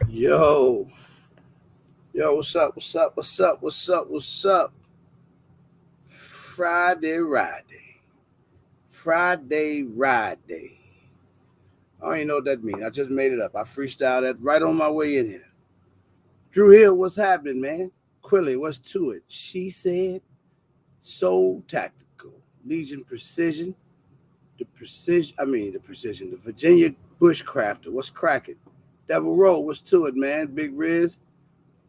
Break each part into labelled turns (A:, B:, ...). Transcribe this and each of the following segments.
A: Yo, what's up? What's up? What's up? What's up? What's up? Friday, ride day. Friday, ride day. I don't even know what that means. I just made it up. I freestyled that right on my way in here. Drew Hill, what's happening, man? Quilly, what's to it? She said, Soul Tactical. Legion Precision. The Virginia Bushcrafter, what's cracking? Devil Roll, what's to it, man? Big Riz.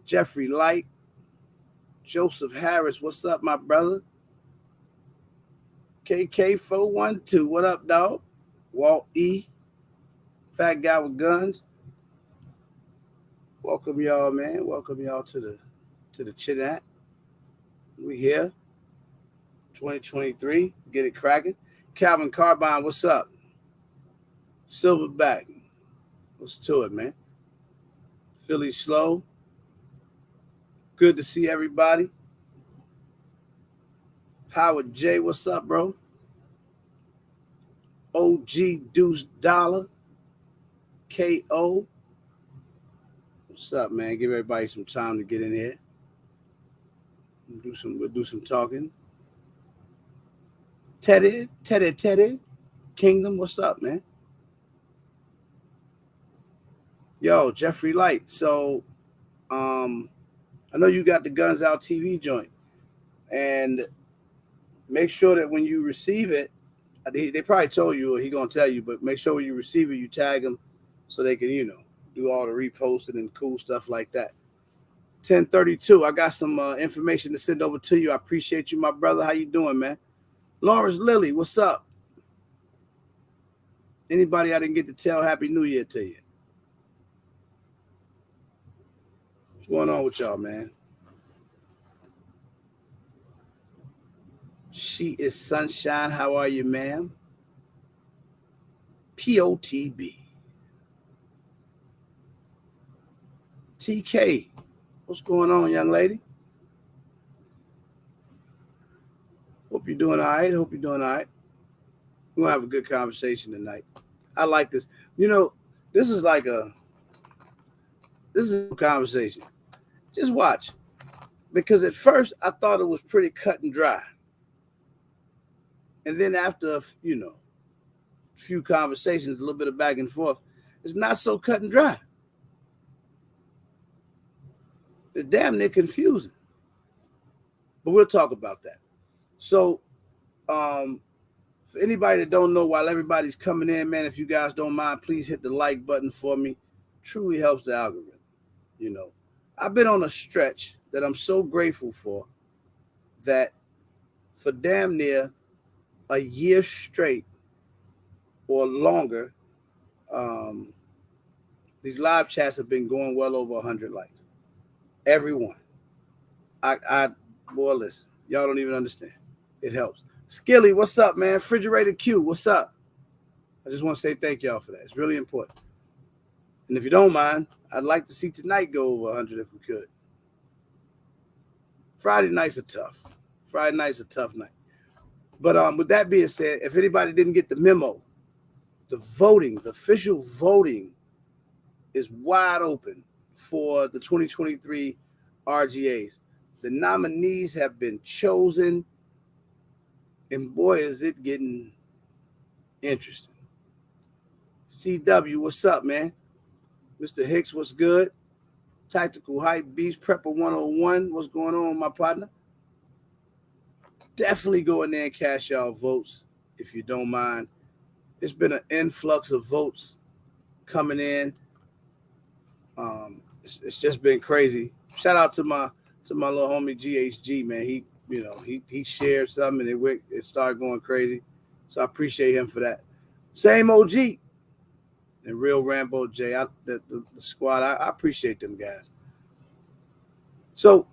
A: Jeffrey Light. Joseph Harris, what's up, my brother? KK412, what up, dog? Walt E, Fat Guy with Guns. Welcome y'all, man. Welcome y'all to the chat. We here, 2023. Get it cracking. Calvin Carbine, what's up? Silverback, what's to it, man? Philly Slow. Good to see everybody. Howard J, what's up, bro? OG Deuce Dollar. KO. What's up, man? Give everybody some time to get in here. We'll do some talking. Teddy. Kingdom, what's up, man? Yo, Jeffrey Light. So, I know you got the Guns Out TV joint, and make sure that when you receive it, they probably told you or he gonna tell you, but make sure when you receive it, you tag them so they can, do all the reposting and cool stuff like that. 1032. I got some information to send over to you. I appreciate you, my brother. How you doing, man? Lawrence Lilly, what's up? Anybody I didn't get to tell Happy New Year to you? What's going on with y'all, man? She is Sunshine. How are you, ma'am? POTB. TK, what's going on, young lady? Hope you're doing all right. We're going to have a good conversation tonight. I like this. This is a conversation. Just watch. Because at first, I thought it was pretty cut and dry. And then after, few conversations, a little bit of back and forth, it's not so cut and dry. It's damn near confusing. But we'll talk about that. So, for anybody that don't know, while everybody's coming in, man, if you guys don't mind, please hit the like button for me. Truly helps the algorithm. I've been on a stretch that I'm so grateful for that for damn near a year straight or longer, these live chats have been going well over 100 likes. Everyone. Boy, listen, y'all don't even understand. It helps. Skilly, what's up, man? Refrigerator Q, what's up? I just want to say thank y'all for that. It's really important. And if you don't mind, I'd like to see tonight go over 100 if we could. Friday nights are tough. Friday night's a tough night. But with that being said, if anybody didn't get the memo, the official voting is wide open for the 2023 RGAs. The nominees have been chosen, and boy, is it getting interesting. CW, what's up, man? Mr. Hicks, what's good? Tactical Hype Beast Prepper 101, what's going on, my partner? Definitely go in there and cast y'all votes if you don't mind. It's been an influx of votes coming in. It's just been crazy. Shout out to my little homie GHG, man. He shared something and it started going crazy. So I appreciate him for that. Same OG and Real Rambo J. The squad, I appreciate them guys. So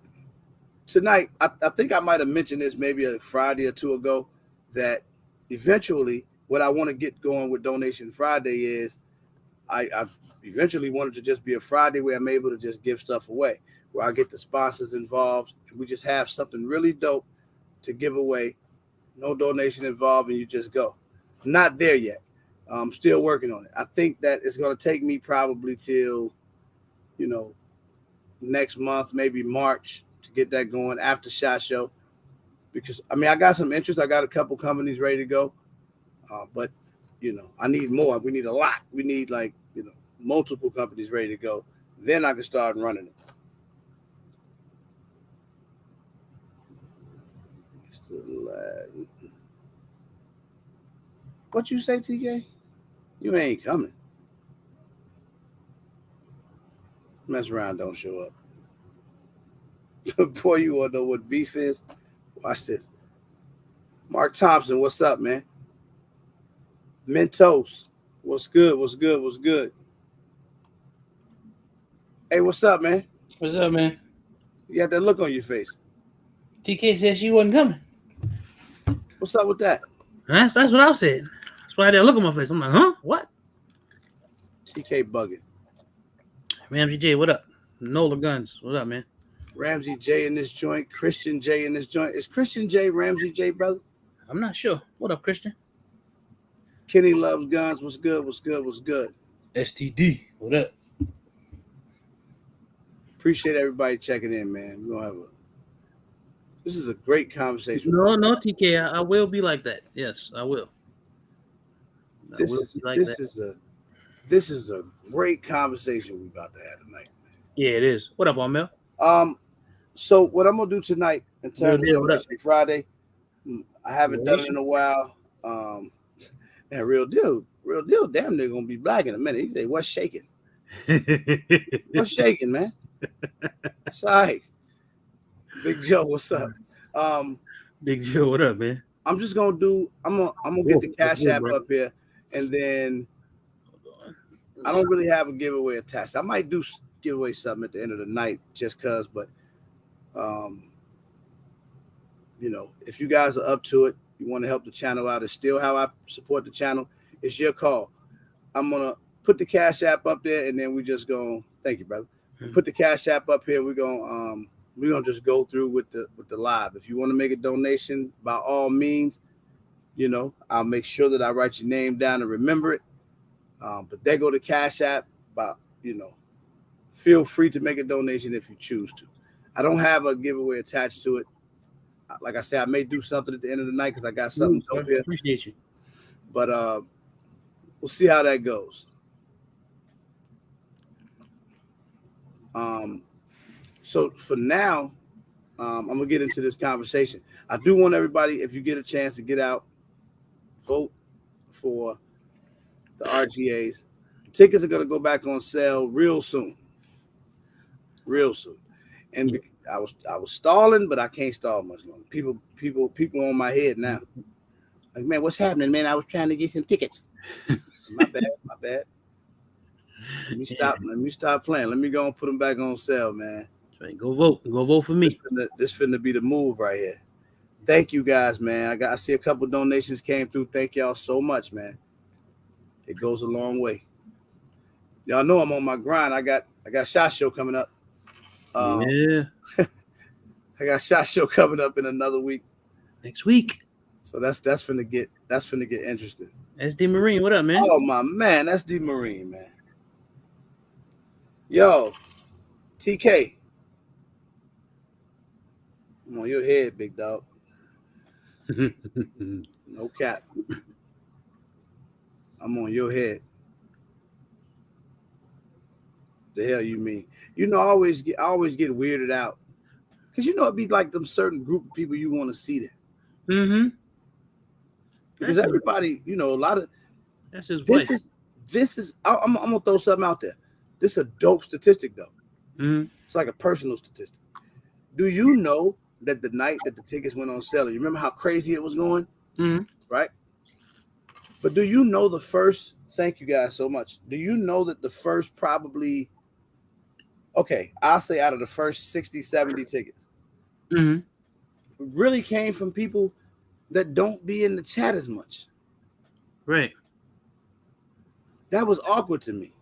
A: tonight, I think I might have mentioned this maybe a Friday or two ago, that eventually what I want to get going with Donation Friday is I eventually wanted to just be a Friday where I'm able to just give stuff away, where I get the sponsors involved and we just have something really dope to give away. No donation involved and you just go. Not there yet. I'm still working on it. I think that it's going to take me probably till, next month, maybe March, to get that going after SHOT Show. Because, I got some interest. I got a couple companies ready to go. But, I need more. We need a lot. We need, multiple companies ready to go. Then I can start running it. What you say, TK? You ain't coming. Mess around, don't show up. Boy, you want to know what beef is? Watch this. Mark Thompson, what's up, man? Mentos, what's good? What's good? What's good? Hey, what's up, man?
B: What's up, man?
A: You got that look on your face.
B: TK said she wasn't coming.
A: What's up with that?
B: That's what I said. That's why I didn't look on my face. I'm like, huh? What?
A: TK bugging.
B: Ramsey J, what up? Nola Guns, what up, man?
A: Ramsey J in this joint. Christian J in this joint. Is Christian J Ramsey J, brother?
B: I'm not sure. What up, Christian?
A: Kenny loves guns. What's good? What's good? What's good?
B: STD, what up?
A: Appreciate everybody checking in, man. We're gonna have this is a great conversation.
B: No, TK, I will be like that. Yes, I will.
A: This is a great conversation we're about to have tonight.
B: Yeah, it is. What up, Armel?
A: So what I'm gonna do tonight in terms of Friday, I haven't done it in a while. And real deal, damn near gonna be black in a minute. He say, "What's shaking? What's shaking, man?" It's all right. Big Joe, what's up?
B: Big Joe, what up, man?
A: I'm just gonna get the Cash App up here, and then I don't really have a giveaway attached. I might give away something at the end of the night just cause, but if you guys are up to it, you want to help the channel out, it's still how I support the channel. It's your call. I'm gonna put the Cash App up there, and then we just go. Thank you, brother. Put the Cash App up here. We're gonna just go through with the live. If you want to make a donation, by all means, I'll make sure that I write your name down and remember it. But there go the Cash App. Feel free to make a donation if you choose to. I don't have a giveaway attached to it. Like I said, I may do something at the end of the night because I got something up here.
B: Appreciate you.
A: But we'll see how that goes. So for now, I'm gonna get into this conversation. I do want everybody, if you get a chance to get out, vote for the RGAs. Tickets are gonna go back on sale real soon. And I was stalling, but I can't stall much longer. People on my head now. Like, man, what's happening, man? I was trying to get some tickets. My bad. Let me stop playing. Let me go and put them back on sale, man.
B: Right, go vote for me.
A: This finna be the move right here. Thank you guys, man. I see a couple donations came through. Thank y'all so much, man. It goes a long way. Y'all know I'm on my grind. I got SHOT Show coming up.
B: Yeah.
A: I got SHOT Show coming up in another week.
B: Next week.
A: So that's finna get interesting.
B: That's D Marine. What up, man?
A: Oh my man, that's D Marine, man. Yo, TK. I'm on your head, big dog. No cap. I'm on your head. The hell you mean? I always get weirded out. Because it'd be like them certain group of people you want to see there.
B: Mm-hmm.
A: Because everybody, a lot of
B: that's his
A: this is I'm gonna throw something out there. This is a dope statistic though.
B: Mm-hmm.
A: It's like a personal statistic. Do you know that the night that the tickets went on sale, you remember how crazy it was going?
B: Mm-hmm.
A: Right? But do you know thank you guys so much. Do you know that the first probably, I'll say out of the first 60, 70 tickets,
B: mm-hmm.
A: really came from people that don't be in the chat as much.
B: Right.
A: That was awkward to me.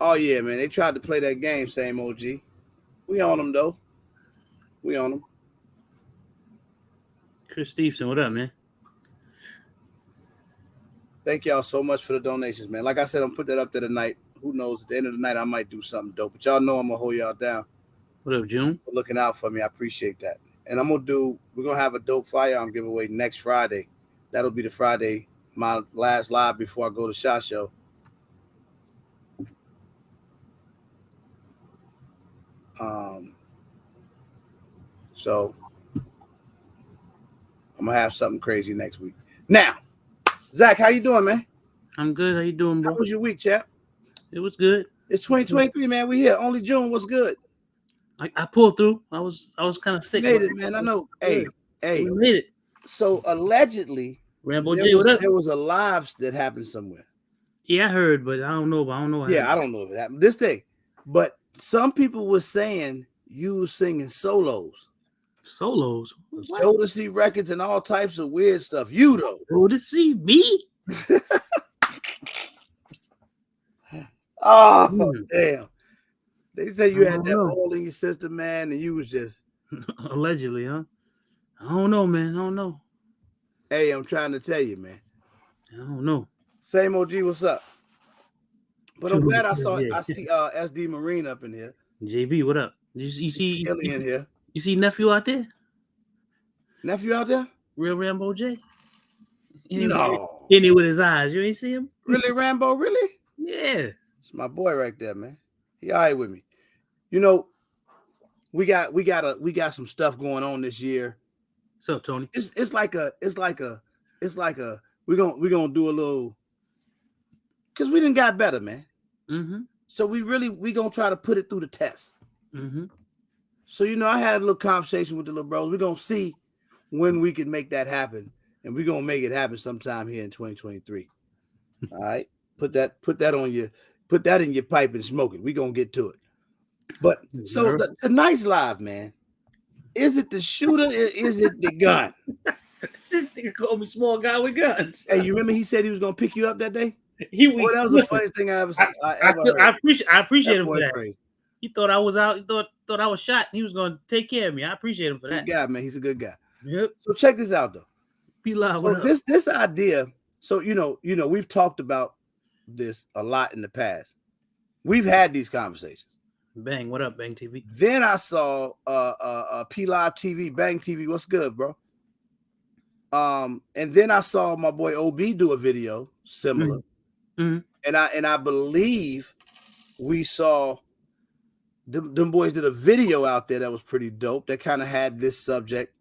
A: Oh, yeah, man. They tried to play that game, same OG. We on them, though. We on them.
B: Chris Stevenson, what up, man?
A: Thank y'all so much for the donations, man. Like I said, I'm put that up there tonight. Who knows? At the end of the night, I might do something dope. But y'all know I'm gonna hold y'all down
B: What up, June?
A: for looking out for me. I appreciate that. And we're gonna have a dope firearm giveaway next Friday. That'll be the Friday, my last live before I go to SHOT Show. So I'm gonna have something crazy next week. Now, Zach, how you doing, man?
B: I'm good. How you doing, bro?
A: How was your week, chap?
B: It was good.
A: It's 2023, man. We here. Only June. What's good?
B: I pulled through. I was kind of sick.
A: Made it, man. I know. Hey.
B: We made it.
A: So allegedly,
B: Rambo J, what up?
A: There was a live that happened somewhere.
B: Yeah, I heard, but I don't know. I don't know.
A: Yeah, I don't know if it happened this day. But some people were saying you were singing solos.
B: Solos?
A: Jodeci records and all types of weird stuff. You though.
B: Jodeci? Me?
A: Oh, damn. They said you had that hole in your system, man, and you was just
B: allegedly, huh? I don't know, man. I don't know.
A: Hey, I'm trying to tell you, man.
B: I don't know.
A: Same OG, what's up? But I'm glad I see SD Marine up in here.
B: JB, what up? You see
A: Skilly in here.
B: You see nephew out there?
A: Nephew out there?
B: Real Rambo J?
A: No.
B: In it with his eyes. You ain't see him?
A: Really, Rambo? Really?
B: Yeah.
A: It's my boy right there, man. He all right with me. You know, we got some stuff going on this year.
B: What's up, Tony?
A: It's like a we're gonna do a little because we done got better, man.
B: Mm-hmm.
A: So we gonna try to put it through the test.
B: Mm-hmm.
A: So I had a little conversation with the little bros. We're gonna see when we can make that happen, and we're gonna make it happen sometime here in 2023. All right, put that on your. Put that in your pipe and smoke it. We're going to get to it. But so tonight's live, man, is it the shooter or is it the gun?
B: This nigga called me small guy with guns.
A: Hey, you remember he said he was going to pick you up that day?
B: That
A: was the funniest thing I ever heard.
B: I appreciate him for that. Crazy. He thought I was out. He thought I was shot. And he was going to take care of me. I appreciate him for that.
A: Good guy, man. He's a good guy.
B: Yep.
A: So check this out, though.
B: Be live.
A: So this idea. So we've talked about this a lot in the past. We've had these conversations.
B: Bang, what up, Bang TV?
A: Then I saw P Live TV, Bang TV. What's good, bro? And then I saw my boy OB do a video similar.
B: Mm-hmm.
A: And I believe we saw them boys did a video out there that was pretty dope that kind of had this subject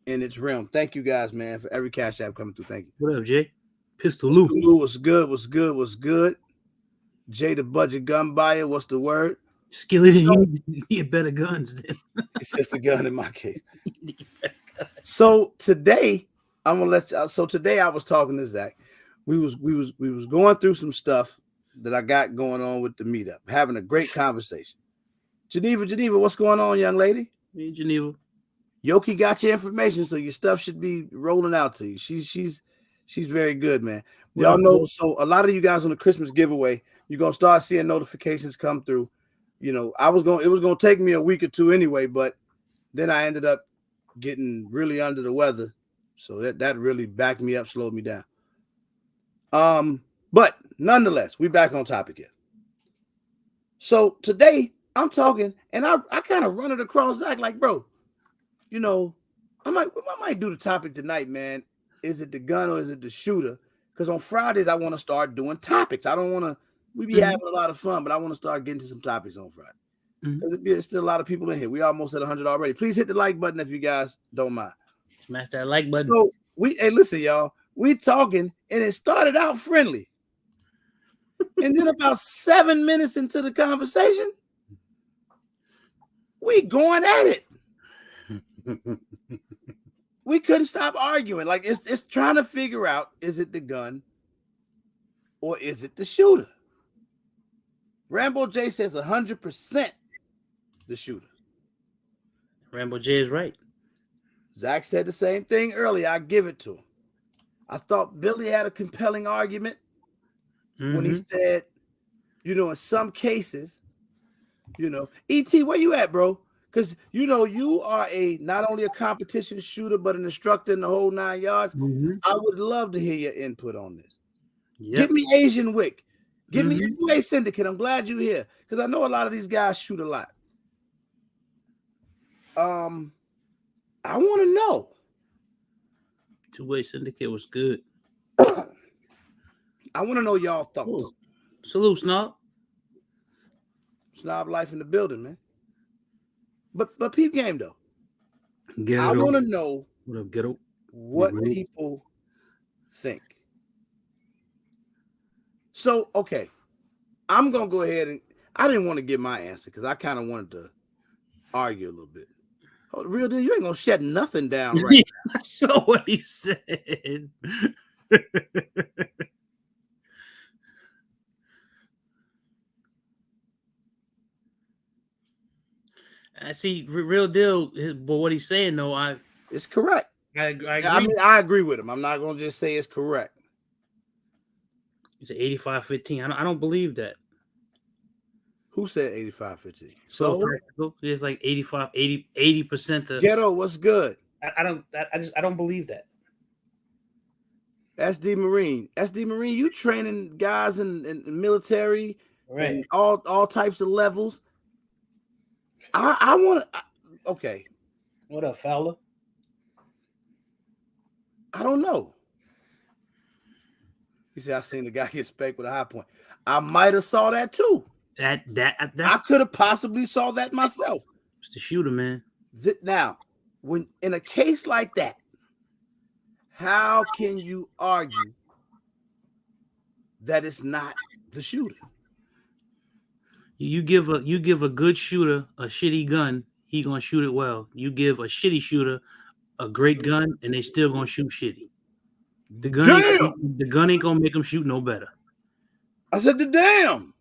A: in its realm. Thank you guys, man, for every cash app coming through. Thank you.
B: What up, Jay? Pistol Lou.
A: Was good. Jay the budget gun buyer. What's the word?
B: Skillet, you need better guns. Then.
A: It's just a gun in my case. So today I'm gonna let you. So today I was talking to Zach. We was going through some stuff that I got going on with the meetup, having a great conversation. Geneva, what's going on, young lady?
B: Hey, Geneva.
A: Yoki got your information, so your stuff should be rolling out to you. She's very good, man. Y'all know, so a lot of you guys on the Christmas giveaway, you're gonna start seeing notifications come through. It was gonna take me a week or two anyway, but then I ended up getting really under the weather. So that really backed me up, slowed me down. But nonetheless, we back on topic here. So today I'm talking, and I kind of run it across Zach like, bro, I might do the topic tonight, man. Is it the gun or is it the shooter? Because on Fridays, I want to start doing topics. I don't want to, we be having a lot of fun, but I want to start getting to some topics on Friday. Because there's still a lot of people in here. We almost at 100 already. Please hit the like button if you guys don't mind.
B: Smash that like button.
A: So listen, y'all, we talking, and it started out friendly. And then about 7 minutes into the conversation, we going at it. We couldn't stop arguing. Like it's trying to figure out, is it the gun or is it the shooter? Rambo J says 100% the shooter.
B: Rambo J is right.
A: Zach said the same thing earlier. I give it to him. I thought Billy had a compelling argument when he said, in some cases, ET, where you at, bro? Because, you are not only a competition shooter, but an instructor in the whole 9 yards. I would love to hear your input on this.
B: Yep.
A: Get me Asian Wick. Give me two-way syndicate. I'm glad you're here because I know a lot of these guys shoot a lot. I want to know.
B: Two-way syndicate was good.
A: I want to know y'all thoughts.
B: Ooh. Salute, Snob.
A: Snob life in the building, man. But peep game though.
B: I
A: want to know what
B: Ghetto.
A: people think. So, okay, I'm going to go ahead and I didn't want to give my answer because I kind of wanted to argue a little bit. Oh, real deal, you ain't going to shut nothing down right now.
B: I saw what he said. I see, real deal, but what he's saying, though,
A: it's correct.
B: I agree.
A: I mean, I agree with him. I'm not going to just say it's correct.
B: It's 85-15. I don't believe that.
A: Who said 85-15?
B: So practical. It's like 80%.
A: Ghetto, what's good?
B: I don't believe that.
A: SD Marine, you training guys in military, right? And all types of levels. I want to. Okay.
B: What up, Fowler?
A: I don't know. He said, I seen the guy get spanked with a high point. I might have saw that too.
B: That's
A: I could have possibly saw that myself.
B: It's the shooter, man.
A: Now, when in a case like that, how can you argue that it's not the shooter?
B: You give a good shooter a shitty gun, he gonna shoot it well. You give a shitty shooter a great gun, and they still gonna shoot shitty. The gun ain't gonna make them shoot no better.
A: I said the damn.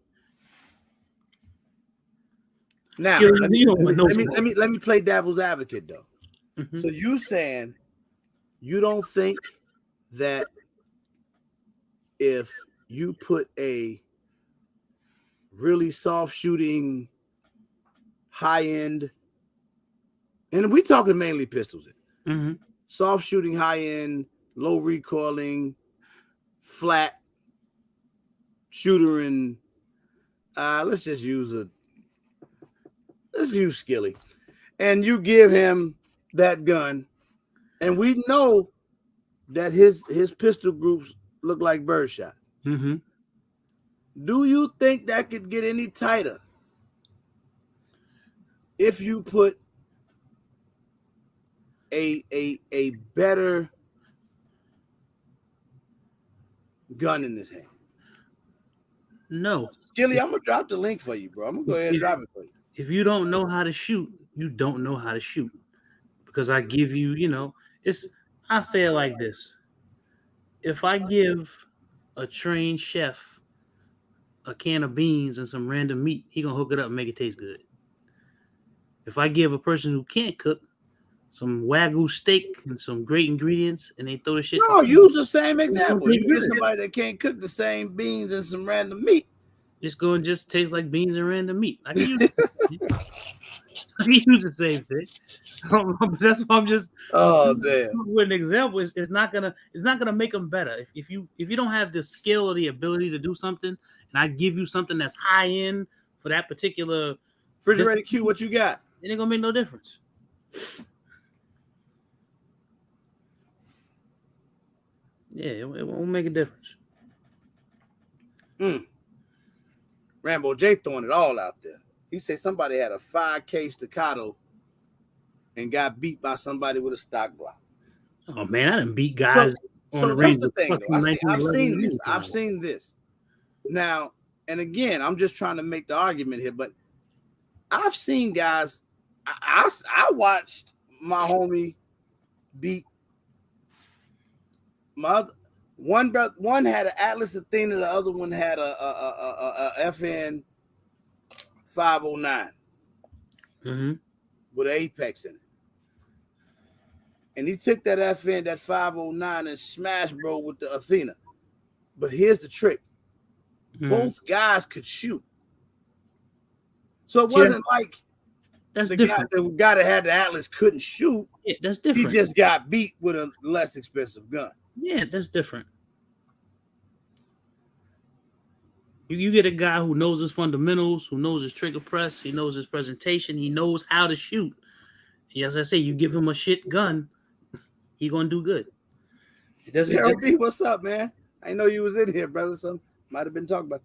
A: Now let me play devil's advocate though. So you saying you don't think that if you put a really soft shooting, high end, and we talking mainly pistols, soft shooting, high end, low recoiling, flat shooter, and let's use Skilly, and you give him that gun, and we know that his pistol groups look like birdshot. Do you think that could get any tighter if you put a better gun in his hand?
B: No.
A: Skilly, I'm gonna drop the link for you, bro. I'm gonna go ahead and drop it for you.
B: If you don't know how to shoot, you don't know how to shoot. Because I give you, I say it like this. If I give a trained chef a can of beans and some random meat, he gonna hook it up and make it taste good. If I give a person who can't cook some Wagyu steak and some great ingredients and they throw the shit.
A: No, use the same example. You get somebody that can't cook the same beans and some random meat.
B: It's going to just taste like beans and random meat. I can use the same thing. That's why I'm just.
A: Oh damn!
B: With an example, it's not gonna make them better. If you don't have the skill or the ability to do something, and I give you something that's high end for that particular
A: refrigerated Q, what you got?
B: It ain't gonna make no difference. Yeah, it won't make a difference.
A: Rambo J throwing it all out there. He said somebody had a 5K staccato and got beat by somebody with a stock block.
B: Oh man, I didn't beat guys.
A: So that's the thing, though. I've seen this. Now, and again, I'm just trying to make the argument here, but I've seen guys. I watched my homie beat one had an Atlas Athena, the other one had a FN 509 with an Apex in it. And he took that FN, that 509, and smashed bro with the Athena. But here's the trick. Both guys could shoot. So it wasn't like
B: that's
A: the
B: different.
A: Guy that had the Atlas couldn't shoot.
B: Yeah, that's different.
A: He just got beat with a less expensive gun.
B: Yeah, that's different. You get a guy who knows his fundamentals, who knows his trigger press, he knows his presentation, he knows how to shoot. As I say, you give him a shit gun, he gonna do good. It doesn't.
A: Gerald B, what's up, man? I know you was in here, brother. Some might have been talking about.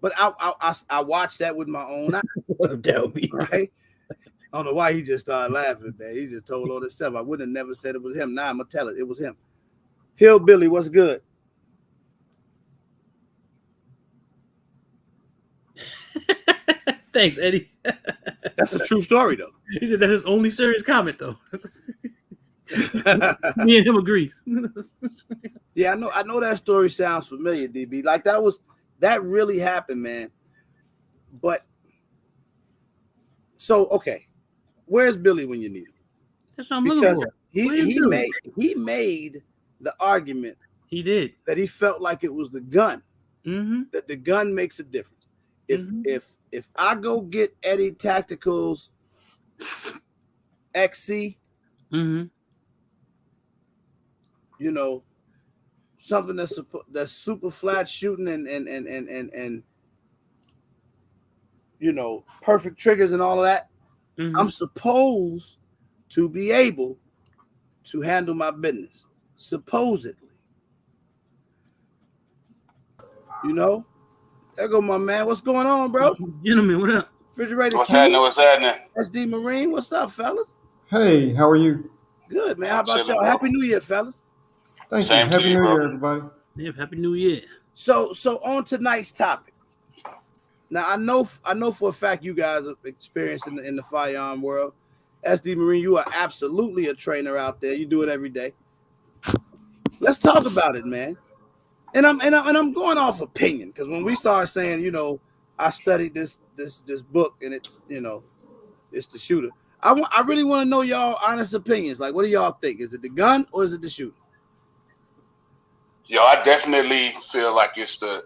A: But I watched that with my own eyes. Right? I don't know why he just started laughing, man. He just told all this stuff. I would have never said it was him. Now I'm gonna tell it. It was him. Hillbilly, what's good?
B: Thanks, Eddie.
A: That's a true story, though.
B: He said that's his only serious comment, though. Me and him agrees.
A: Yeah, I know that story sounds familiar, DB. Like that really happened, man. But so okay, where's Billy when you need him?
B: That's what I'm looking for.
A: He made the argument.
B: He did
A: that he felt like it was the gun.
B: Mm-hmm.
A: That the gun makes a difference. If I go get Eddie Tactical's XC,
B: mm-hmm.
A: you know, something that's super flat shooting and you know, perfect triggers and all of that,
B: mm-hmm.
A: I'm supposed to be able to handle my business, supposedly. You know? There go my man. What's going on, bro?
B: Gentlemen, what up?
A: Refrigerator.
C: What's happening? What's happening?
A: SD Marine. What's up, fellas?
D: Hey, how are you?
A: Good, man. How about y'all? Happy New Year, fellas.
D: Thank you. Happy New Year, everybody.
B: Yeah, Happy New Year.
A: So on tonight's topic. Now I know for a fact you guys are experienced in the firearm world. SD Marine, you are absolutely a trainer out there. You do it every day. Let's talk about it, man. And I'm going off opinion, because when we start saying, you know, I studied this book and it, you know, it's the shooter. I really want to know y'all honest opinions. Like, what do y'all think? Is it the gun or is it the shooter?
C: Yo, I definitely feel like it's the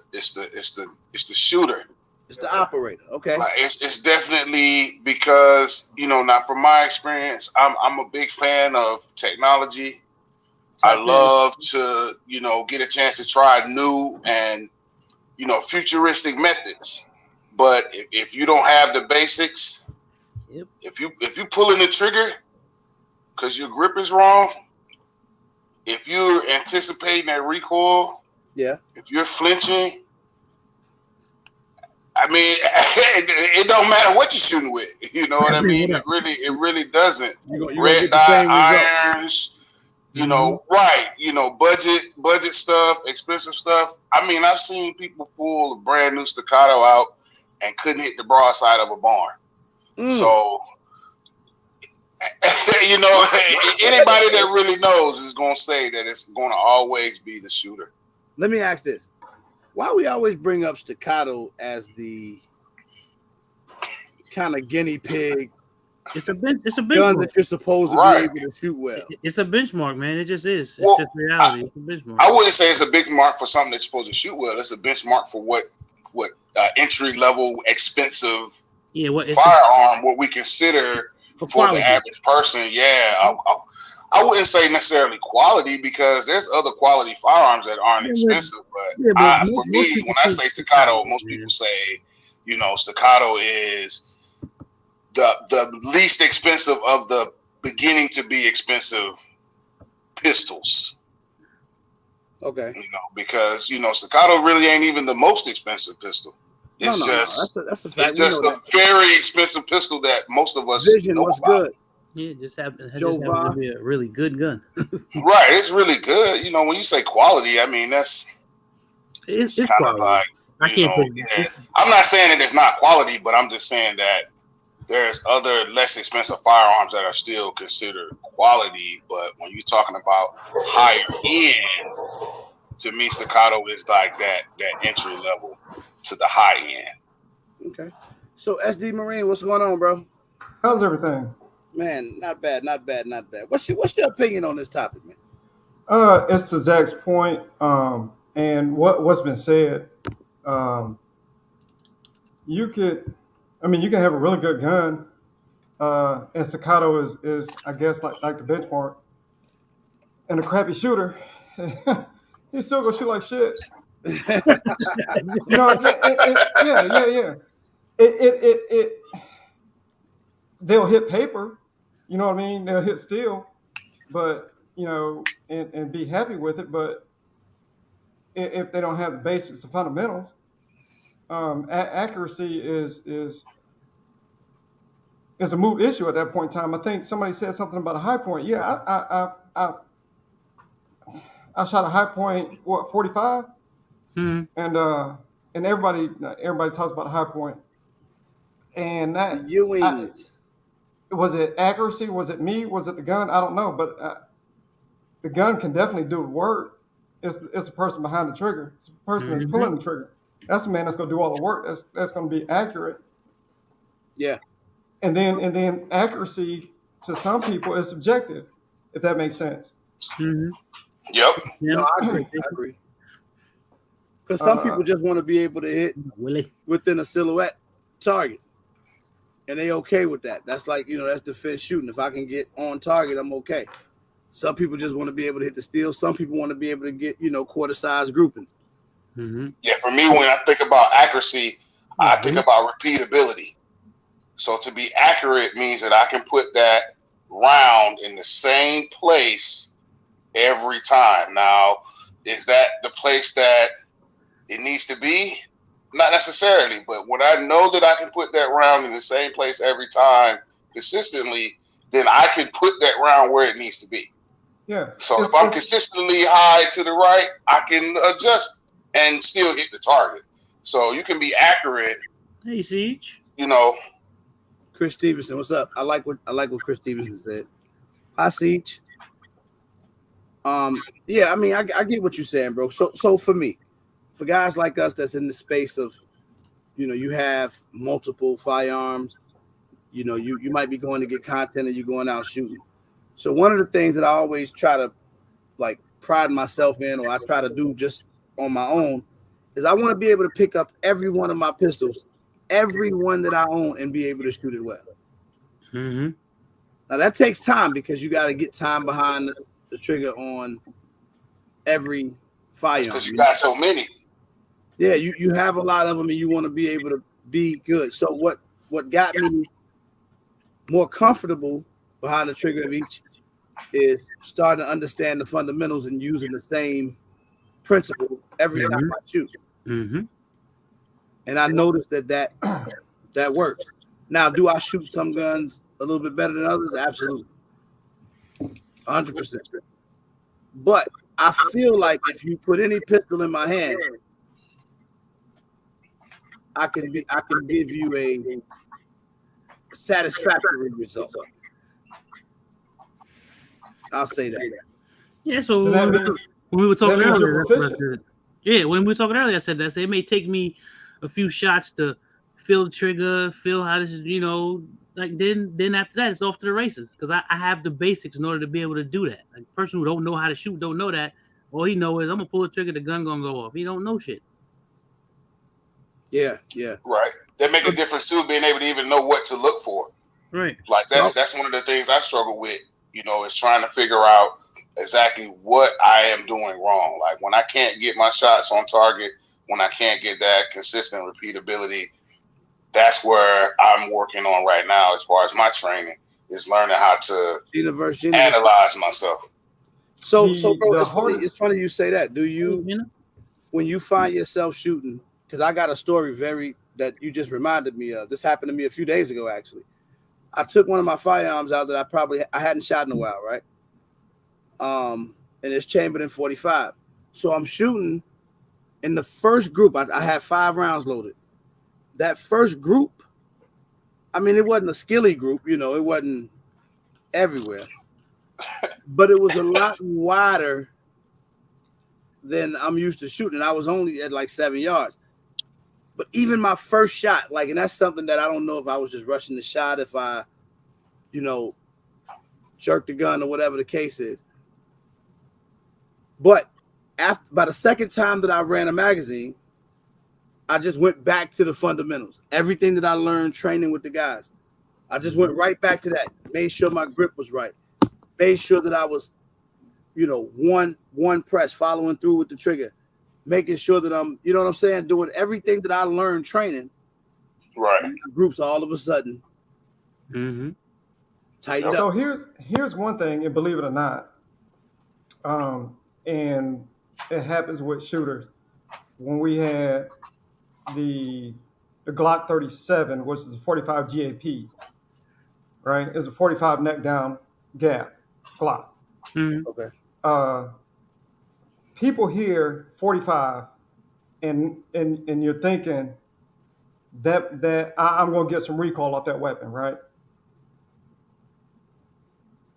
C: shooter.
A: It's the operator. Okay.
C: Like it's definitely because, you know, now from my experience, I'm a big fan of technology. I love to, you know, get a chance to try new and, you know, futuristic methods. But if you don't have the basics,
B: yep.
C: if you pulling the trigger because your grip is wrong, if you're anticipating that recoil,
A: yeah.
C: If you're flinching, I mean, it don't matter what you're shooting with. You know what I mean? It really doesn't.
A: You
C: Red dot irons. You know, right? You know, budget stuff, expensive stuff. I mean, I've seen people pull a brand new staccato out and couldn't hit the broadside of a barn. So, you know, anybody that really knows is going to say that it's going to always be the shooter.
A: Let me ask this: why we always bring up staccato as the kind of guinea pig?
B: It's a benchmark.
A: That you're supposed to be able to shoot well.
B: It's a benchmark, man. It just is. It's just reality. It's a benchmark.
C: I wouldn't say it's a benchmark for something that's supposed to shoot well. It's a benchmark for what entry level expensive firearm what we consider for the average person. Yeah, I wouldn't say necessarily quality, because there's other quality firearms that aren't expensive. But for me, when I say staccato, most people say, you know, staccato is the least expensive of the beginning to be expensive pistols.
A: Okay.
C: You know, because, you know, staccato really ain't even the most expensive pistol. It's
A: that's a fact.
C: It's just a very expensive pistol that most of us
A: know
C: was
A: about. Good.
B: Yeah, it just happened to be a really good gun.
C: Right, it's really good. You know, when you say quality, I mean it's kind
B: quality.
C: Of like,
B: I can't put
C: it. I'm not saying that it's not quality, but I'm just saying that there's other less expensive firearms that are still considered quality. But when you're talking about higher end, to me, staccato is like that entry level to the high end.
A: Okay. So SD Marine, what's going on, bro?
D: How's everything?
A: Man, not bad. What's your opinion on this topic, man?
D: It's to Zach's point, and what's been said. You can have a really good gun, and staccato is I guess like the benchmark. And a crappy shooter, he's still gonna shoot like shit. You know, yeah. It they'll hit paper, you know what I mean? They'll hit steel, but you know, and be happy with it. But if they don't have the basics, the fundamentals, accuracy is a moot issue at that point in time. I think somebody said something about a high point. Yeah, I shot a high point, 45, and everybody talks about a high point, and that
A: Ewings.
D: Was it accuracy? Was it me? Was it the gun? I don't know, but the gun can definitely do the work. It's the person behind the trigger. It's the person that's pulling the trigger. That's the man that's going to do all the work. That's going to be accurate.
A: Yeah.
D: And then accuracy to some people is subjective, if that makes sense.
C: Yep.
A: No, I agree. Because some people just want to be able to hit within a silhouette target. And they okay with that. That's like, that's defense shooting. If I can get on target, I'm okay. Some people just want to be able to hit the steel. Some people want to be able to get, quarter size grouping.
C: Yeah, for me, when I think about accuracy, I think about repeatability. So to be accurate means that I can put that round in the same place every time. Now, is that the place that it needs to be? Not necessarily, but when I know that I can put that round in the same place every time consistently, then I can put that round where it needs to be.
D: Yeah.
C: So if I'm consistently high to the right, I can adjust and still hit the target. So you can be accurate.
B: Hey, Siege.
A: Chris Stevenson, what's up? I like what Chris Stevenson said. Hi, Siege. Yeah, I mean, I get what you're saying, bro. So for me, for guys like us that's in the space of, you have multiple firearms, you might be going to get content and you're going out shooting. So one of the things that I always try to pride myself in, or I try to do just on my own, is I want to be able to pick up every one of my pistols, every one that I own, and be able to shoot it well.
B: Mm-hmm.
A: Now that takes time because you got to get time behind the trigger on every firearm.
C: Because you got so many.
A: Yeah, you have a lot of them and you want to be able to be good. So what got me more comfortable behind the trigger of each is starting to understand the fundamentals and using the same principle every time I shoot.
B: Mm-hmm.
A: And I noticed that works. Now, do I shoot some guns a little bit better than others? Absolutely. 100%. But I feel like if you put any pistol in my hand, I can give you a satisfactory result. I'll say that.
B: Yeah, so when we were talking earlier, when we were talking earlier, I said that. So it may take me a few shots to feel the trigger, feel how this is, then after that, it's off to the races because I have the basics in order to be able to do that. Like, a person who don't know how to shoot, don't know that. All he knows is I'm going to pull the trigger, the gun going to go off. He don't know shit.
A: Yeah.
C: Right. That make a difference too, being able to even know what to look for.
B: Right.
C: Like that's one of the things I struggle with, is trying to figure out exactly what I am doing wrong. Like when I can't get my shots on target, when I can't get that consistent repeatability, that's where I'm working on right now as far as my training is learning how to analyze myself.
A: So bro, it's funny you say that. Do you, when you find yourself shooting, because I got a story that you just reminded me of. This happened to me a few days ago, actually. I took one of my firearms out that I hadn't shot in a while, right? And it's chambered in 45. So I'm shooting in the first group. I had 5 rounds loaded. That first group, I mean, it wasn't a skilly group, it wasn't everywhere, but it was a lot wider than I'm used to shooting. I was only at like 7 yards. But even my first shot, and that's something that I don't know if I was just rushing the shot, if I, jerked the gun or whatever the case is. But by the second time that I ran a magazine, I just went back to the fundamentals. Everything that I learned training with the guys, I just went right back to that. Made sure my grip was right. Made sure that I was, one press, following through with the trigger. making sure that I'm, you know what I'm saying, doing everything that I learned training.
C: Right.
A: Groups all of a sudden tightened
D: So
A: up.
D: here's one thing, and believe it or not, and it happens with shooters. When we had the Glock 37, which is a 45 GAP, right? It's a 45 neck down gap Glock.
A: Okay.
D: People hear 45, and you're thinking that I'm going to get some recoil off that weapon, right?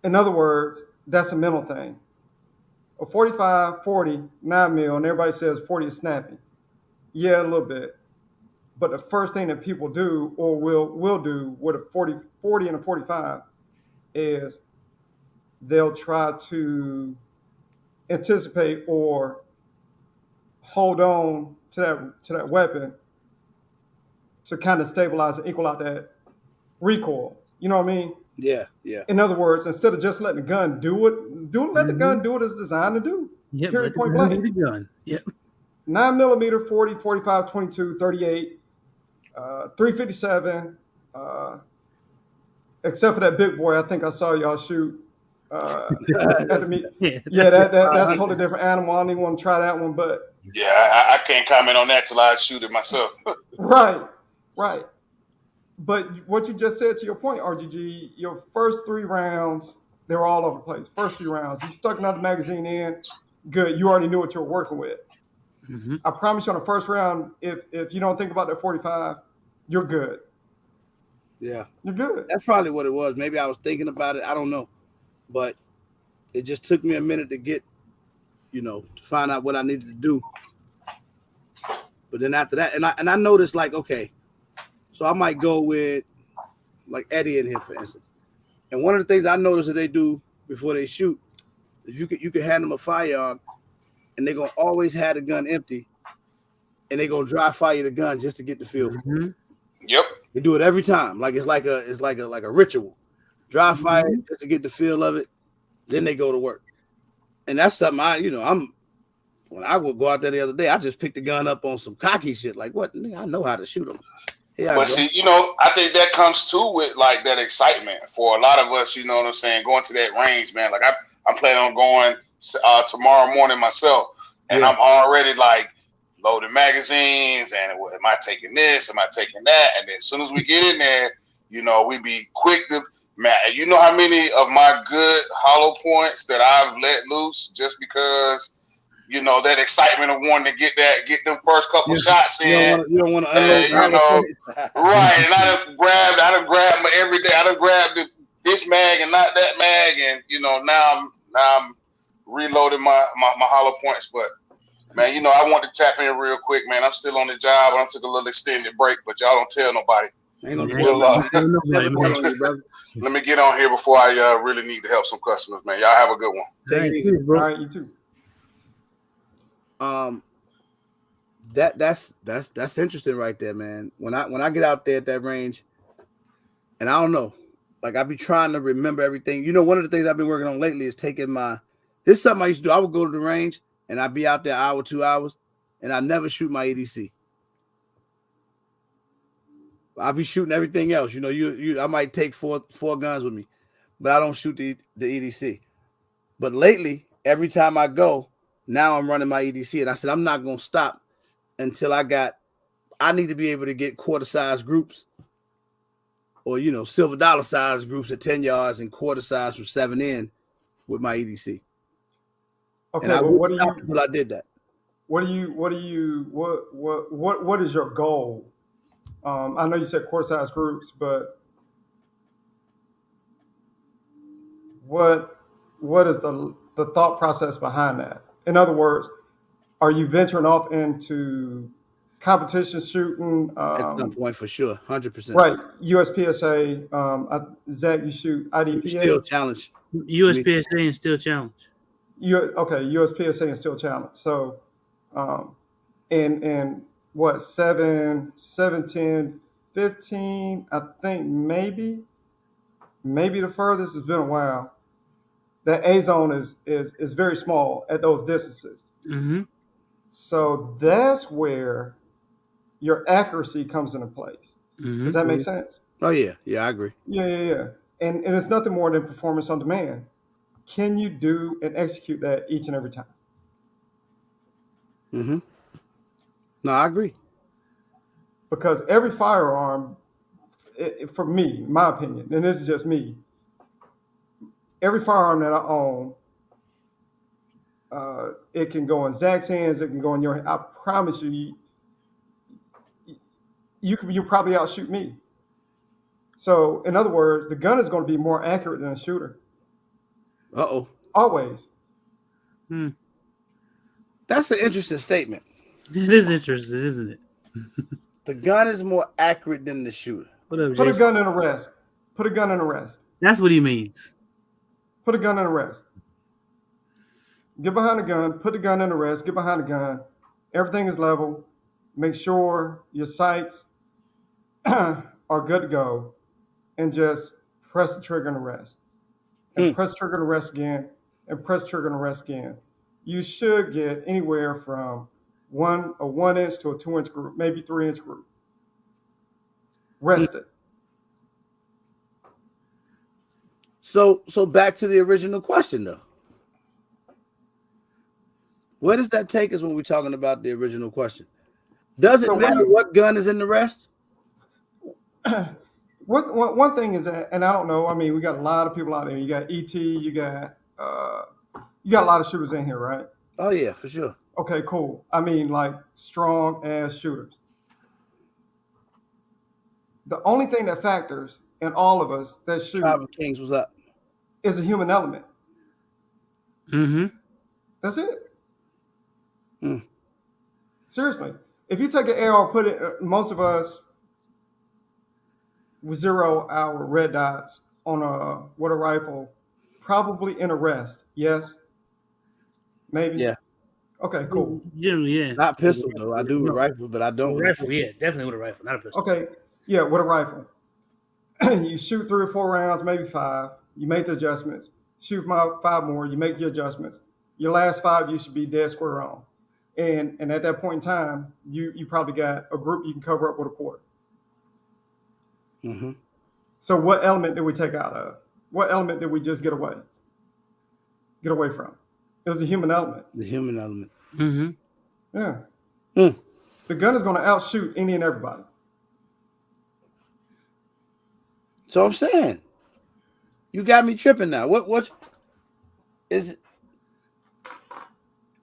D: In other words, that's a mental thing. A 45, 40, 9 mil, and everybody says 40 is snappy. Yeah, a little bit. But the first thing that people do or will do with a 40 and a 45 is they'll try to anticipate or hold on to that weapon to kind of stabilize and equal out that recoil. You know what I mean?
A: Yeah.
D: In other words, instead of just letting the gun let the gun do what it's designed to do.
B: Yep,
D: period, point blank.
B: The gun. Yep.
D: 9 millimeter, 40, 45, 22, 38, 357, except for that big boy. I think I saw y'all shoot at the meet. Yeah, that's a totally different animal. I don't even want to try that one, but
C: yeah, I can't comment on that till I shoot it myself.
D: Right. But what you just said, to your point, RGG, your first 3 rounds, they were all over the place. First 3 rounds, you stuck another magazine in, good. You already knew what you were working with. I promise you, on the first round, if you don't think about that 45, you're good.
A: Yeah.
D: You're good.
A: That's probably what it was. Maybe I was thinking about it. I don't know. But it just took me a minute to get, to find out what I needed to do. But then after that, and I noticed, like, okay, so I might go with like Eddie in here, for instance. And one of the things I noticed that they do before they shoot is you can hand them a firearm, and they're gonna always have the gun empty, and they're gonna dry fire the gun just to get the feel for it.
C: Yep.
A: They do it every time. Like it's like a ritual. Dry fire just to get the feel of it. Then they go to work. And that's something when I would go out there the other day, I just picked the gun up on some cocky shit. Like, what? I know how to shoot them.
C: But see, I think that comes too with like that excitement for a lot of us, you know what I'm saying, going to that range, man. Like I'm planning on going tomorrow morning myself, and I'm already like loading magazines, and am I taking this? Am I taking that? And then as soon as we get in there, we be quick to, man, you know how many of my good hollow points that I've let loose just because that excitement of wanting to get them first couple shots in.
A: You don't want to unload.
C: Right. And I done grabbed my every day. I done grabbed this mag and not that mag, and now I'm reloading my hollow points. But man, I want to tap in real quick, man. I'm still on the job. I took a little extended break, but y'all don't tell nobody.
A: Ain't no tell
C: let me get on here before I really need to help some customers, man. Y'all have a good one.
D: Take it easy, bro. All right, you too.
A: That's interesting right there, man. When I get out there at that range, and I don't know, like I be trying to remember everything. One of the things I've been working on lately is taking this is something I used to do. I would go to the range and I'd be out there an hour, 2 hours, and I never shoot my EDC. I'll be shooting everything else. I might take four guns with me, but I don't shoot the EDC. But lately, every time I go, now I'm running my EDC, and I said I'm not gonna stop until I need to be able to get quarter size groups, or silver dollar size groups at 10 yards and quarter size from 7 in with my EDC.
D: Okay,
A: and
D: what do you?
A: Until I did that.
D: What is your goal? I know you said quarter size groups, but what is the thought process behind that? In other words, are you venturing off into competition shooting?
A: At some point, for sure, 100%.
D: Right, USPSA. Zach, you shoot IDPA.
A: Still challenge.
B: USPSA and still challenge.
D: USPSA and still challenge. So, and what 7, 10, 15? I think maybe the furthest has been a while. That A zone is very small at those distances.
B: Mm-hmm.
D: So that's where your accuracy comes into place. Does that make sense?
A: Oh yeah, I agree.
D: Yeah. And it's nothing more than performance on demand. Can you do and execute that each and every time?
A: Mm-hmm. No, I agree.
D: Because every firearm, for me, my opinion, and this is just me, every firearm that I own, it can go in Zach's hands, it can go in your hand. I promise you, you probably outshoot me. So, in other words, the gun is going to be more accurate than a shooter.
A: Uh-oh.
D: Always.
A: That's an interesting statement.
B: It is interesting, isn't it?
A: The gun is more accurate than the shooter.
B: What up,
D: Put
B: Jason?
D: a gun in a rest. Put a gun in a rest.
B: That's what he means.
D: Put a gun in a rest. Get behind the gun. Put the gun in a rest. Get behind the gun. Everything is level. Make sure your sights are good to go. And just press the trigger and rest. And press trigger and rest again. And press trigger and rest again. You should get anywhere from a 1 inch to a 2 inch group, maybe 3 inch group. Rest it.
A: So back to the original question though. Where does that take us when we're talking about the original question? Does it matter what gun is in the rest?
D: One thing is that, and I don't know. I mean, we got a lot of people out there. You got ET. You got a lot of shooters in here, right?
A: Oh yeah, for sure.
D: Okay, cool. I mean, like strong ass shooters. The only thing that factors in all of us that shoot
A: Tribal Kings, what's up?
D: Is a human element.
B: Mm-hmm.
D: That's it. Seriously, if you take an AR, put it. Most of us with 0 hour red dots on a rifle, probably in a rest. Yes. Maybe.
A: Yeah.
D: Okay, cool.
B: Generally, yeah.
A: Not pistol though. I do with rifle, but I don't.
B: With a rifle, yeah, definitely with a rifle, not a pistol.
D: Okay, yeah, with a rifle. You shoot 3 or 4 rounds, maybe 5. You make the adjustments. Shoot 5 more. You make your adjustments. Your last 5, you should be dead square on. And at that point in time, you probably got a group you can cover up with a quarter.
A: Mm-hmm.
D: So what element did we take out of? What element did we just get away from? It was the human element.
A: The human element.
B: Mm-hmm.
D: Yeah. The gun is going to outshoot any and everybody.
A: So I'm saying, you got me tripping now. What is it?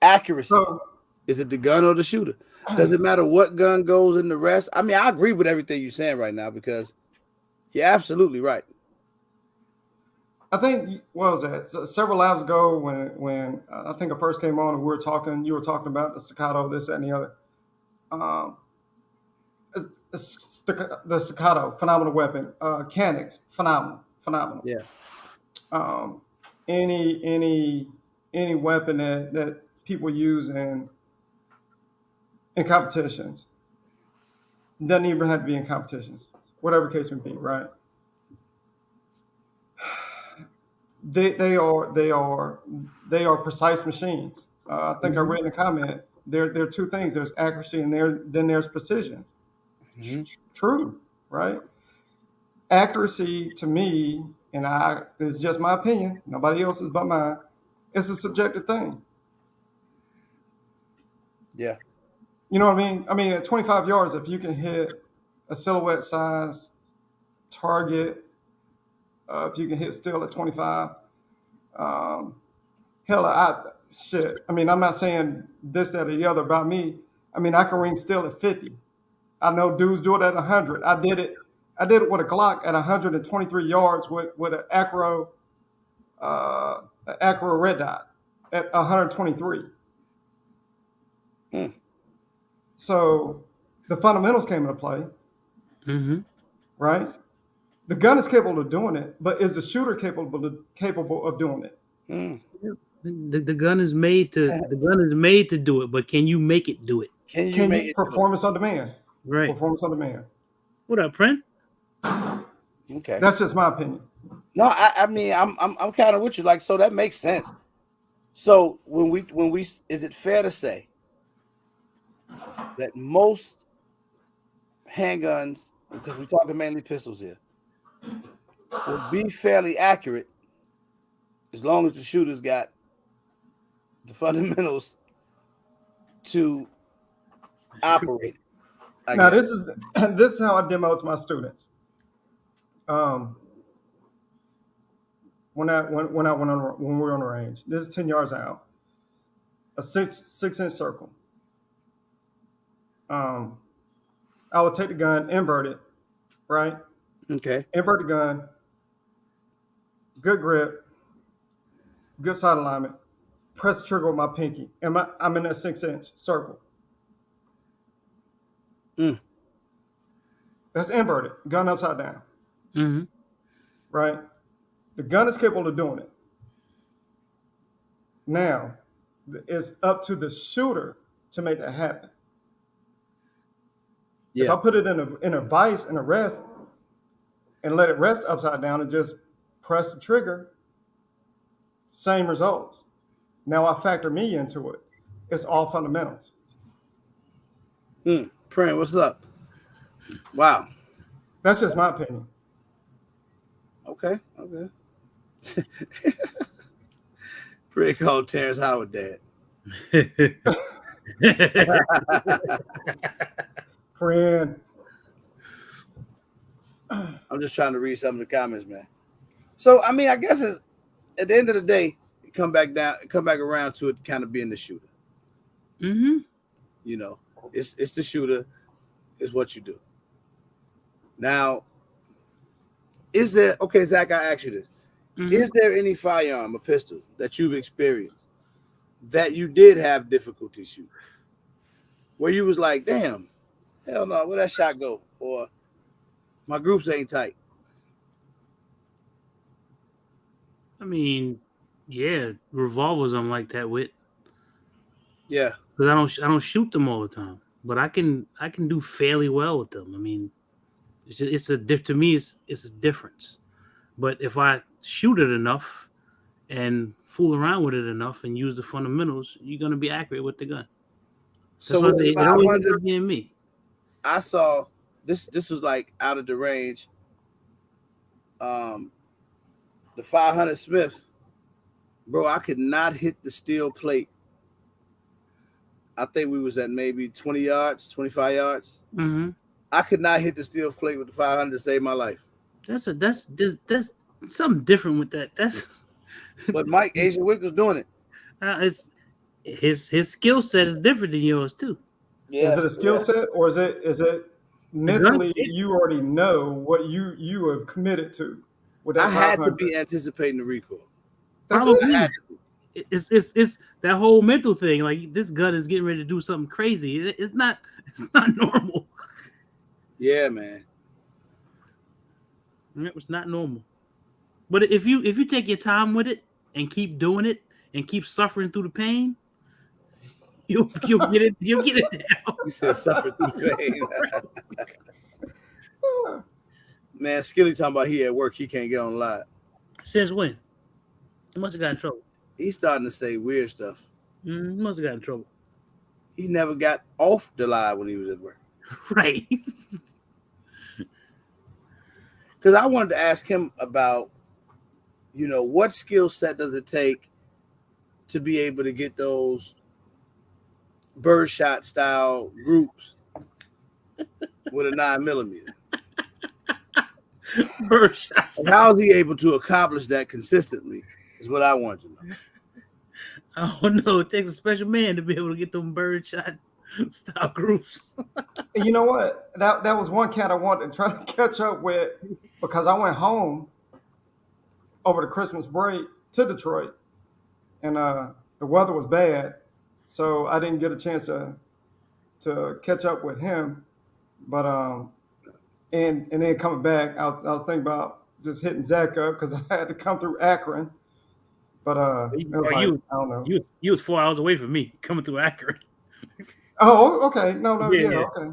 A: Accuracy.
D: So,
A: is it the gun or the shooter? Does it matter what gun goes in the rest? I mean, I agree with everything you're saying right now because you're absolutely right.
D: I think, what was that? So several labs ago when I think I first came on and you were talking about the staccato, this, that, and the other. The staccato, phenomenal weapon. Canics, phenomenal.
A: Yeah.
D: Any weapon that people use in competitions doesn't even have to be in competitions, whatever case may be, right? They are precise machines. I think I read in the comment there are 2 things. There's accuracy and then there's precision. Mm-hmm. True, right? Accuracy to me, and this is just my opinion, nobody else's but mine, it's a subjective thing.
A: Yeah.
D: You know what I mean? I mean, at 25 yards, if you can hit a silhouette size target, if you can hit still at 25, hell, I mean, I'm not saying this, that, or the other about me. I mean, I can ring still at 50. I know dudes do it at 100. I did it with a Glock at 123 yards with an Acro red dot at 123. So the fundamentals came into play, right? The gun is capable of doing it, but is the shooter capable of doing it?
B: The gun is made to do it, but can you make it do it?
D: Can you performance on demand?
B: Right.
D: Performance on demand.
B: What up, Print?
A: Okay.
D: That's just my opinion.
A: No, I mean I'm kind of with you. Like, so that makes sense. So when we is it fair to say that most handguns, because we're talking mainly pistols here, will be fairly accurate as long as the shooter's got the fundamentals to operate.
D: Now this is how I demo to my students. When we were on the range, this is 10 yards out, a 6-inch circle. I would take the gun, invert it, right?
A: Okay.
D: Invert the gun, good grip, good side alignment, press the trigger with my pinky, and I'm in that 6-inch circle. That's inverted, gun upside down.
B: Mm-hmm.
D: Right? The gun is capable of doing it. Now, it's up to the shooter to make that happen. Yeah. If I put it in a vise, in a rest, and let it rest upside down and just press the trigger, same results. Now I factor me into it. It's all fundamentals.
A: Pran, what's up? Wow.
D: That's just my opinion.
A: Okay. Pretty called Terrence Howard dad.
D: Friend.
A: I'm just trying to read some of the comments, man. So I mean, I guess at the end of the day, come back around to it kind of being the shooter.
B: Mm-hmm.
A: You know, it's the shooter, is what you do. Now, is there, okay, Zach, I ask you this. Mm-hmm. Is there any firearm, a pistol, that you've experienced that you did have difficulty shooting? Where you was like, damn, hell no, where that shot go? Or my groups ain't tight.
B: I mean, yeah, revolvers I'm like that with.
A: Yeah.
B: Because I don't shoot them all the time. But I can do fairly well with them. I mean, to me it's a difference. But if I shoot it enough and fool around with it enough and use the fundamentals, you're gonna be accurate with the gun.
A: So with the 500,
B: being me.
A: I saw this was like out of the range. The 500 Smith, bro, I could not hit the steel plate. I think we was at maybe 20 yards, 25 yards.
B: Mm-hmm.
A: I could not hit the steel plate with the 500 to save my life.
B: That's something different with that.
A: But Mike Asian Wick was doing it.
B: It's his skill set is different than yours too.
D: Yeah. Is it a skill set, or is it mentally you already know what you have committed to? With that
A: I had to be anticipating the recoil.
D: That's
B: it. It's that whole mental thing. Like, this gun is getting ready to do something crazy. It's not normal.
A: Yeah, man.
B: It's not normal. But if you take your time with it and keep doing it and keep suffering through the pain, you'll get it. You'll get it down.
A: You said suffer through the pain. Man, Skilly talking about he at work, he can't get on live.
B: Since when? He must have got in trouble.
A: He's starting to say weird stuff.
B: He must have got in trouble.
A: He never got off the live when he was at work.
B: Right.
A: Because I wanted to ask him about, what skill set does it take to be able to get those birdshot style groups with a 9mm?
B: Birdshot style.
A: How is he able to accomplish that consistently is what I wanted to know.
B: I don't know. It takes a special man to be able to get them birdshot style groups.
D: You know what? That was one cat I wanted to try to catch up with, because I went home over the Christmas break to Detroit, and the weather was bad, so I didn't get a chance to catch up with him. But and then coming back, I was thinking about just hitting Zach up because I had to come through Akron. But it was I don't know.
B: You was 4 hours away from me coming through Akron.
D: Oh, okay. No, yeah. Okay.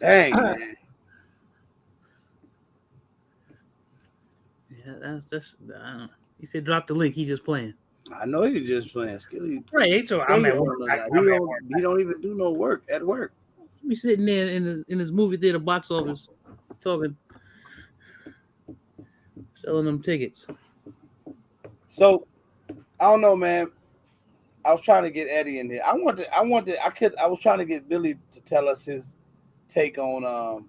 A: Dang, man.
B: Yeah, that's just. I don't know. He said drop the link. He just playing.
A: I know he's just playing Skilly.
B: Right, so I'm at work.
A: He don't even do no work at work.
B: He be sitting there in his movie theater box office talking, selling them tickets.
A: So I don't know, man. I was trying to get Eddie in here. I was trying to get Billy to tell us his take on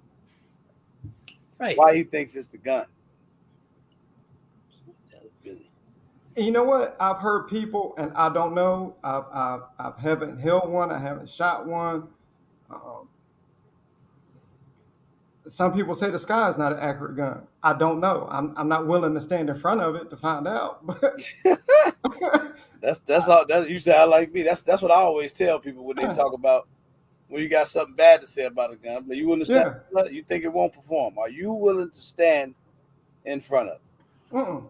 A: why he thinks it's the gun.
D: You know what? I've heard people, and I don't know. I haven't held one. I haven't shot one. Some people say the Sky is not an accurate gun. I don't know. I'm not willing to stand in front of it to find out.
A: that's all. You sound like me. That's what I always tell people when they talk about when you got something bad to say about a gun. But you willing to stand? Yeah. You think it won't perform? Are you willing to stand in front of it?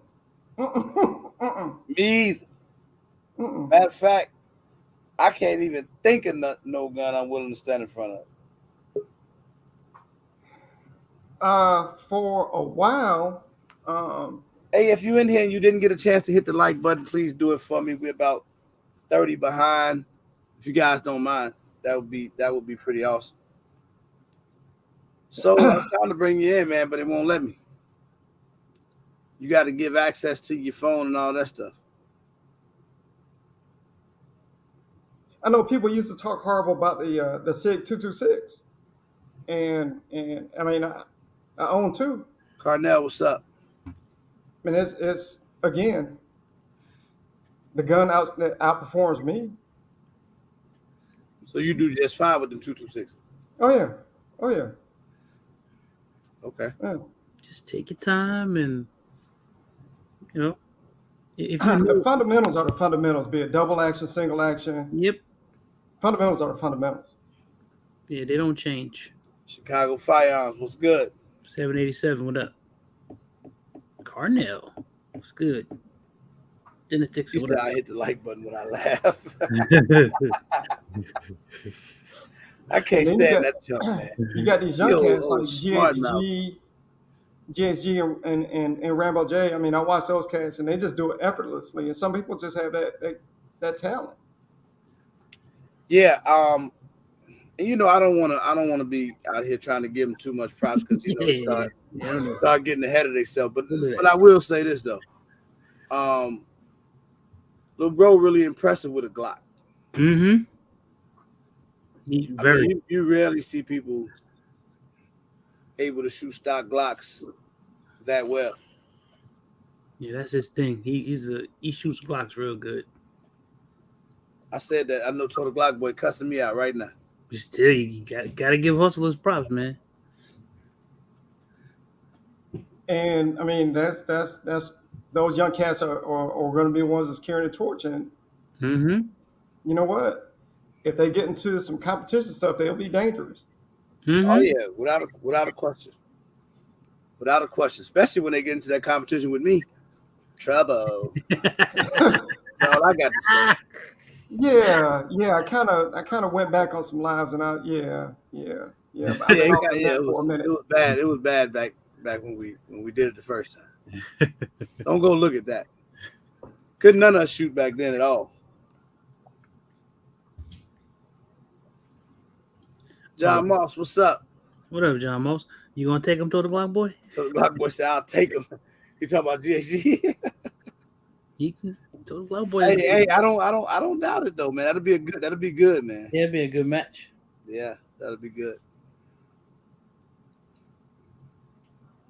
A: Me either. Matter of fact, I can't even think of no gun I'm willing to stand in front of.
D: For a while.
A: Hey, if you're in here and you didn't get a chance to hit the like button, please do it for me. We're about 30 behind. If you guys don't mind, that would be pretty awesome. So I'm trying to bring you in, man, but it won't let me. You got to give access to your phone and all that stuff.
D: I know people used to talk horrible about the SIG 226, and I mean I own two.
A: Carnell, what's up?
D: I mean it's again the gun outperforms me.
A: So you do just fine with them 226?
D: Oh yeah.
A: Okay.
D: Yeah.
B: Just take your time and. You know, if
D: the fundamentals are the fundamentals, be it double action, single action.
B: Yep.
D: Fundamentals are the fundamentals.
B: Yeah, they don't change.
A: Chicago Firearms, what's good?
B: 787, what up? Carnell, what's good? Genetics, what up?
A: I hit the like button when I laugh. I can't stand that jump, man.
D: You got these young cats like GXG and Rambo J. I mean, I watch those cats and they just do it effortlessly. And some people just have that talent.
A: Yeah. You know, I don't want to be out here trying to give them too much props because start getting ahead of themselves. But I will say this though, little bro really impressive with a Glock.
B: Mm-hmm.
A: You rarely see people able to shoot stock Glocks that well.
B: Yeah, that's his thing. He shoots Glocks real good.
A: I said that. I know Total Glock Boy cussing me out right now.
B: Still, you gotta give hustlers props, man.
D: And I mean, that's those young cats are going to be the ones that's carrying the torch. And you know what? If they get into some competition stuff, they'll be dangerous.
A: Oh yeah, without a question. Without a question, especially when they get into that competition with me. Trouble. That's all I got to say.
D: Yeah. I kind of went back on some lives, and yeah.
A: It was bad back when we did it the first time. Don't go look at that. Couldn't none of us shoot back then at all. John Moss, what's up?
B: What up, John Moss? You gonna take him to the Glock Boy?
A: So the Glock Boy said, "I'll take him." He talking about GHG.
B: You can to the Glock Boy.
A: Hey, I don't doubt it though, man. That'll be good, man.
B: Yeah, it'd be a good match.
A: Yeah, that'll be good.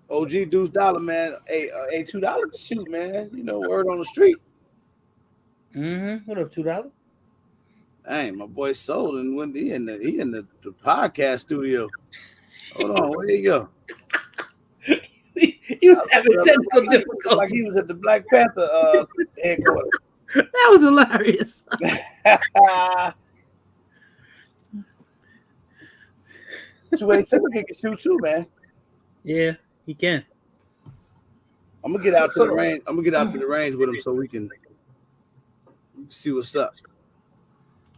A: OG Deuce Dollar, man. Hey, $2 to shoot, man. You know, word on the street.
B: What up, $2?
A: Dang, my boy sold and when he in the podcast studio. Hold on, where you go?
B: He was having technical difficulties.
A: Like he was at the Black Panther headquarters.
B: That was hilarious.
A: 287 can shoot too, man.
B: Yeah, he can.
A: I'm gonna get out to the range. I'm gonna get out to the range with him so we can see what's up.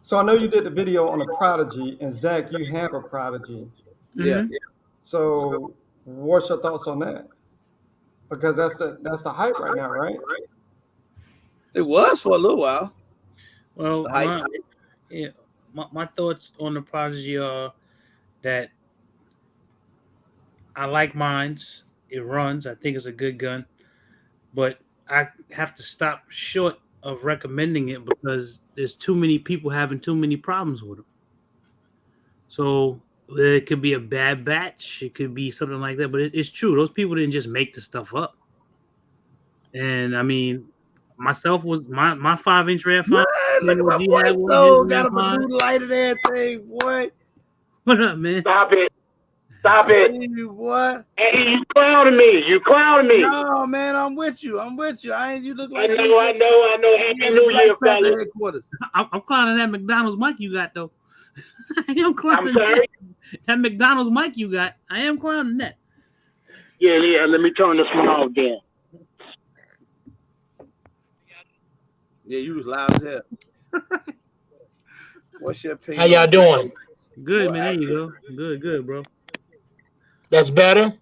D: So I know you did the video on a Prodigy, and Zach, you have a Prodigy.
A: Yeah.
D: So what's your thoughts on that? Because that's the hype right now, right?
A: It was for a little while.
B: Well, my thoughts on the Prodigy are that I like mines. It runs. I think it's a good gun, but I have to stop short of recommending it because there's too many people having too many problems with them. So it could be a bad batch. It could be something like that. But it's true. Those people didn't just make the stuff up. And I mean, myself was my 5-inch red fine.
A: Look at my boy Soul got up a new light and everything, boy.
B: What up, man?
E: Stop it. Stop it.
A: What?
E: Hey, you clowning me. You clowning me.
A: No, man, I'm with you. I ain't you look like
E: I know. Happy New Year, fellas.
B: I'm clowning that McDonald's mic you got, though. I am clowning
E: I'm sorry?
B: that McDonald's mic you got. I am clowning that.
E: Yeah, let me turn this one off then.
A: Yeah, you was loud as hell. What's your opinion?
F: How y'all doing?
B: Good, man. There you go. Good, bro.
F: That's better?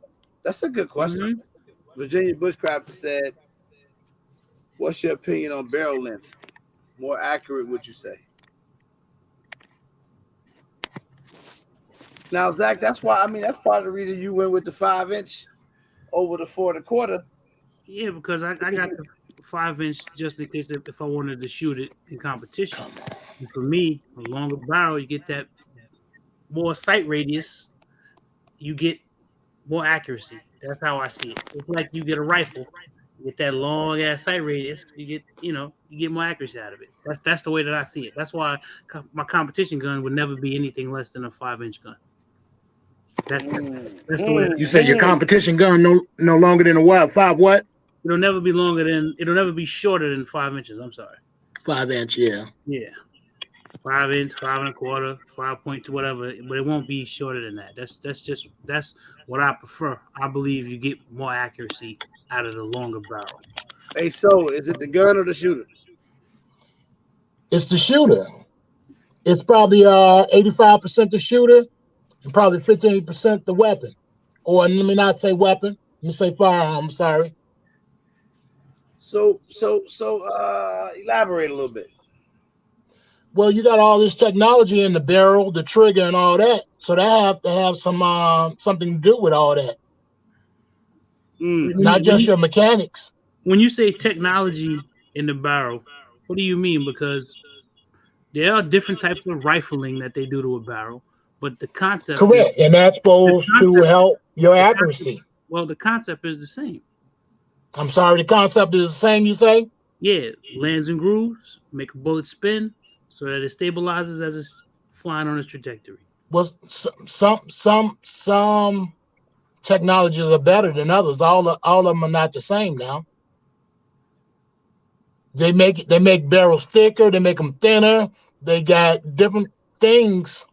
A: That's a good question. Mm-hmm. Virginia Bushcrafter said, what's your opinion on barrel length? More accurate, would you say? Now, Zach, that's why, that's part of the reason you went with the 5-inch over the 4 1/4.
B: Yeah, because I got the 5-inch just in case if I wanted to shoot it in competition. And for me, a longer barrel, you get that more sight radius, you get more accuracy. That's how I see it. It's like you get a rifle, you get that long ass sight radius, you get more accuracy out of it. That's the way that I see it. That's why my competition gun would never be anything less than a 5-inch gun. That's the way.
F: You said your competition gun no longer than a what? 5 what?
B: It'll never be shorter than 5 inches. I'm sorry.
F: 5-inch, yeah.
B: Yeah. 5-inch, 5 1/4, 5.2, whatever, but it won't be shorter than that. That's what I prefer. I believe you get more accuracy out of the longer barrel.
A: Hey, so is it the gun or the shooter?
F: It's the shooter. It's probably 85% the shooter and probably 15% the weapon. Or let me not say weapon. Let me say firearm. I'm sorry.
A: So elaborate a little bit.
F: Well, you got all this technology in the barrel, the trigger, and all that. So that have to have some something to do with all that. Not just your mechanics.
B: When you say technology in the barrel, what do you mean? Because there are different types of rifling that they do to a barrel, but the concept
F: correct, and that's supposed to help your accuracy.
B: Well, the concept is the same.
F: I'm sorry, the concept is the same, you say?
B: Yeah, lands and grooves, make a bullet spin so that it stabilizes as it's flying on its trajectory.
F: Well, some technologies are better than others. All of them are not the same now. They make barrels thicker, they make them thinner. They got different things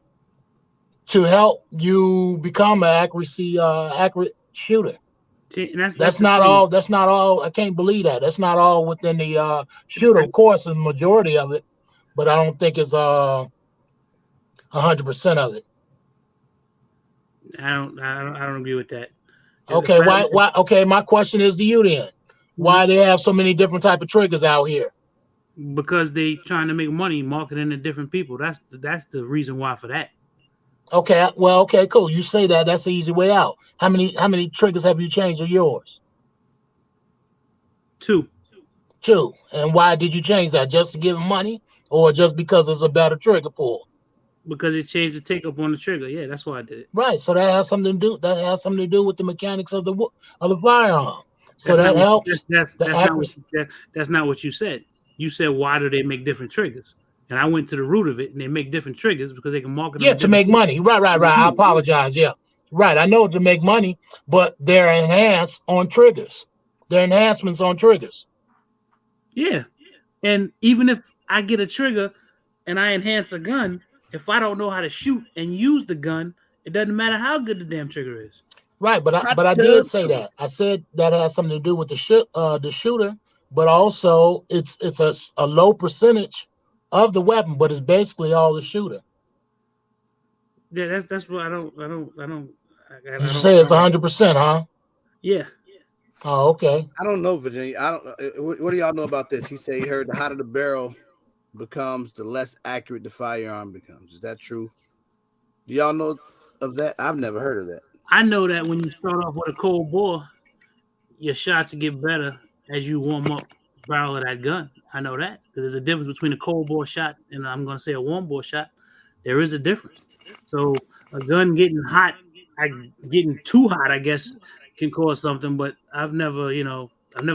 F: to help you become an accurate shooter. That's not all. I can't believe that. That's not all within the shooter. Of course, the majority of it, but I don't think it's 100% of it.
B: I don't agree with that.
F: Okay, why? Okay, my question is to you then. Why they have so many different type of triggers out here?
B: Because they trying to make money marketing to different people. That's the reason why for that.
F: Okay, well, okay, cool. You say that. That's the easy way out. How many triggers have you changed of yours?
B: 2.
F: And why did you change that? Just to give them money, or just because it's a better trigger pull?
B: Because it changed the take up on the trigger. Yeah, that's why I did it.
F: Right. So that has something to do. That has something to do with the mechanics of the firearm. So that helps.
B: That's not what you said. You said, why do they make different triggers? And I went to the root of it, and they make different triggers because they can market them.
F: Yeah, to make money. Right. I apologize. Yeah. Right. I know to make money, but they're enhanced on triggers. They're enhancements on triggers.
B: Yeah. And even if I get a trigger and I enhance a gun, if I don't know how to shoot and use the gun, it doesn't matter how good the damn trigger is.
F: Right, but I did say that. I said that has something to do with the shooter, but also it's a low percentage of the weapon, but it's basically all the shooter.
B: Yeah, that's what I don't.
F: You say it's 100%, huh?
B: Yeah.
F: Oh, okay.
A: I don't know, Virginia. I don't. What do y'all know about this? He said he heard the hotter the barrel becomes, the less accurate the firearm becomes. Is that true? Do y'all know of that? I've never heard of that.
B: I know that when you start off with a cold bore, your shots get better as you warm up the barrel of that gun. I know that because there's a difference between a cold bore shot and I'm going to say a warm bore shot. There is a difference. So a gun getting hot, getting too hot, I guess, can cause something. But I've never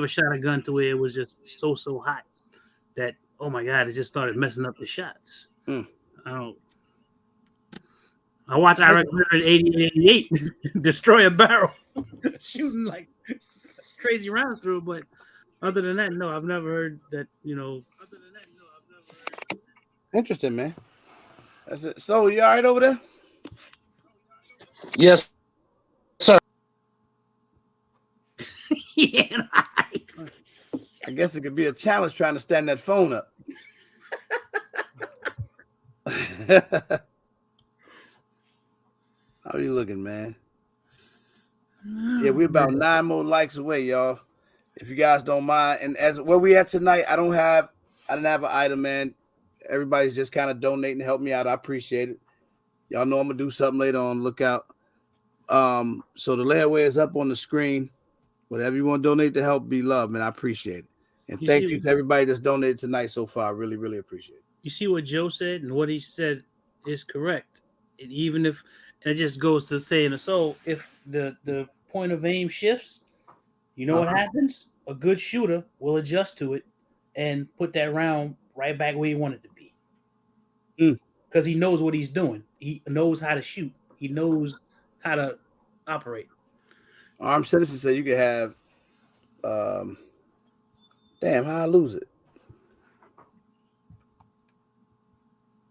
B: shot a gun to where it was just so hot that, oh my God, it just started messing up the shots. I don't. I watch Iraq 88 destroy a barrel, shooting like crazy rounds through. But other than that, no, I've never heard that.
A: Interesting, man. That's it. So you all right over there?
G: Yes, sir.
B: Yeah.
A: I guess it could be a challenge trying to stand that phone up. How are you looking, man? Yeah, we're about 9 more likes away, y'all. If you guys don't mind. And as where we at tonight, I didn't have an item, man. Everybody's just kind of donating to help me out. I appreciate it. Y'all know I'm gonna do something later on. Look out. So the layaway is up on the screen. Whatever you want to donate to help be loved, man. I appreciate it. And thank you to everybody that's donated tonight so far. I really, really appreciate it.
B: You see what Joe said, and what he said is correct. And even if it just goes to saying, so if the point of aim shifts, you know what happens? A good shooter will adjust to it and put that round right back where you want it to be. Because he knows what he's doing. He knows how to shoot. He knows how to operate.
A: Armed Citizen said you could have damn, how I lose it?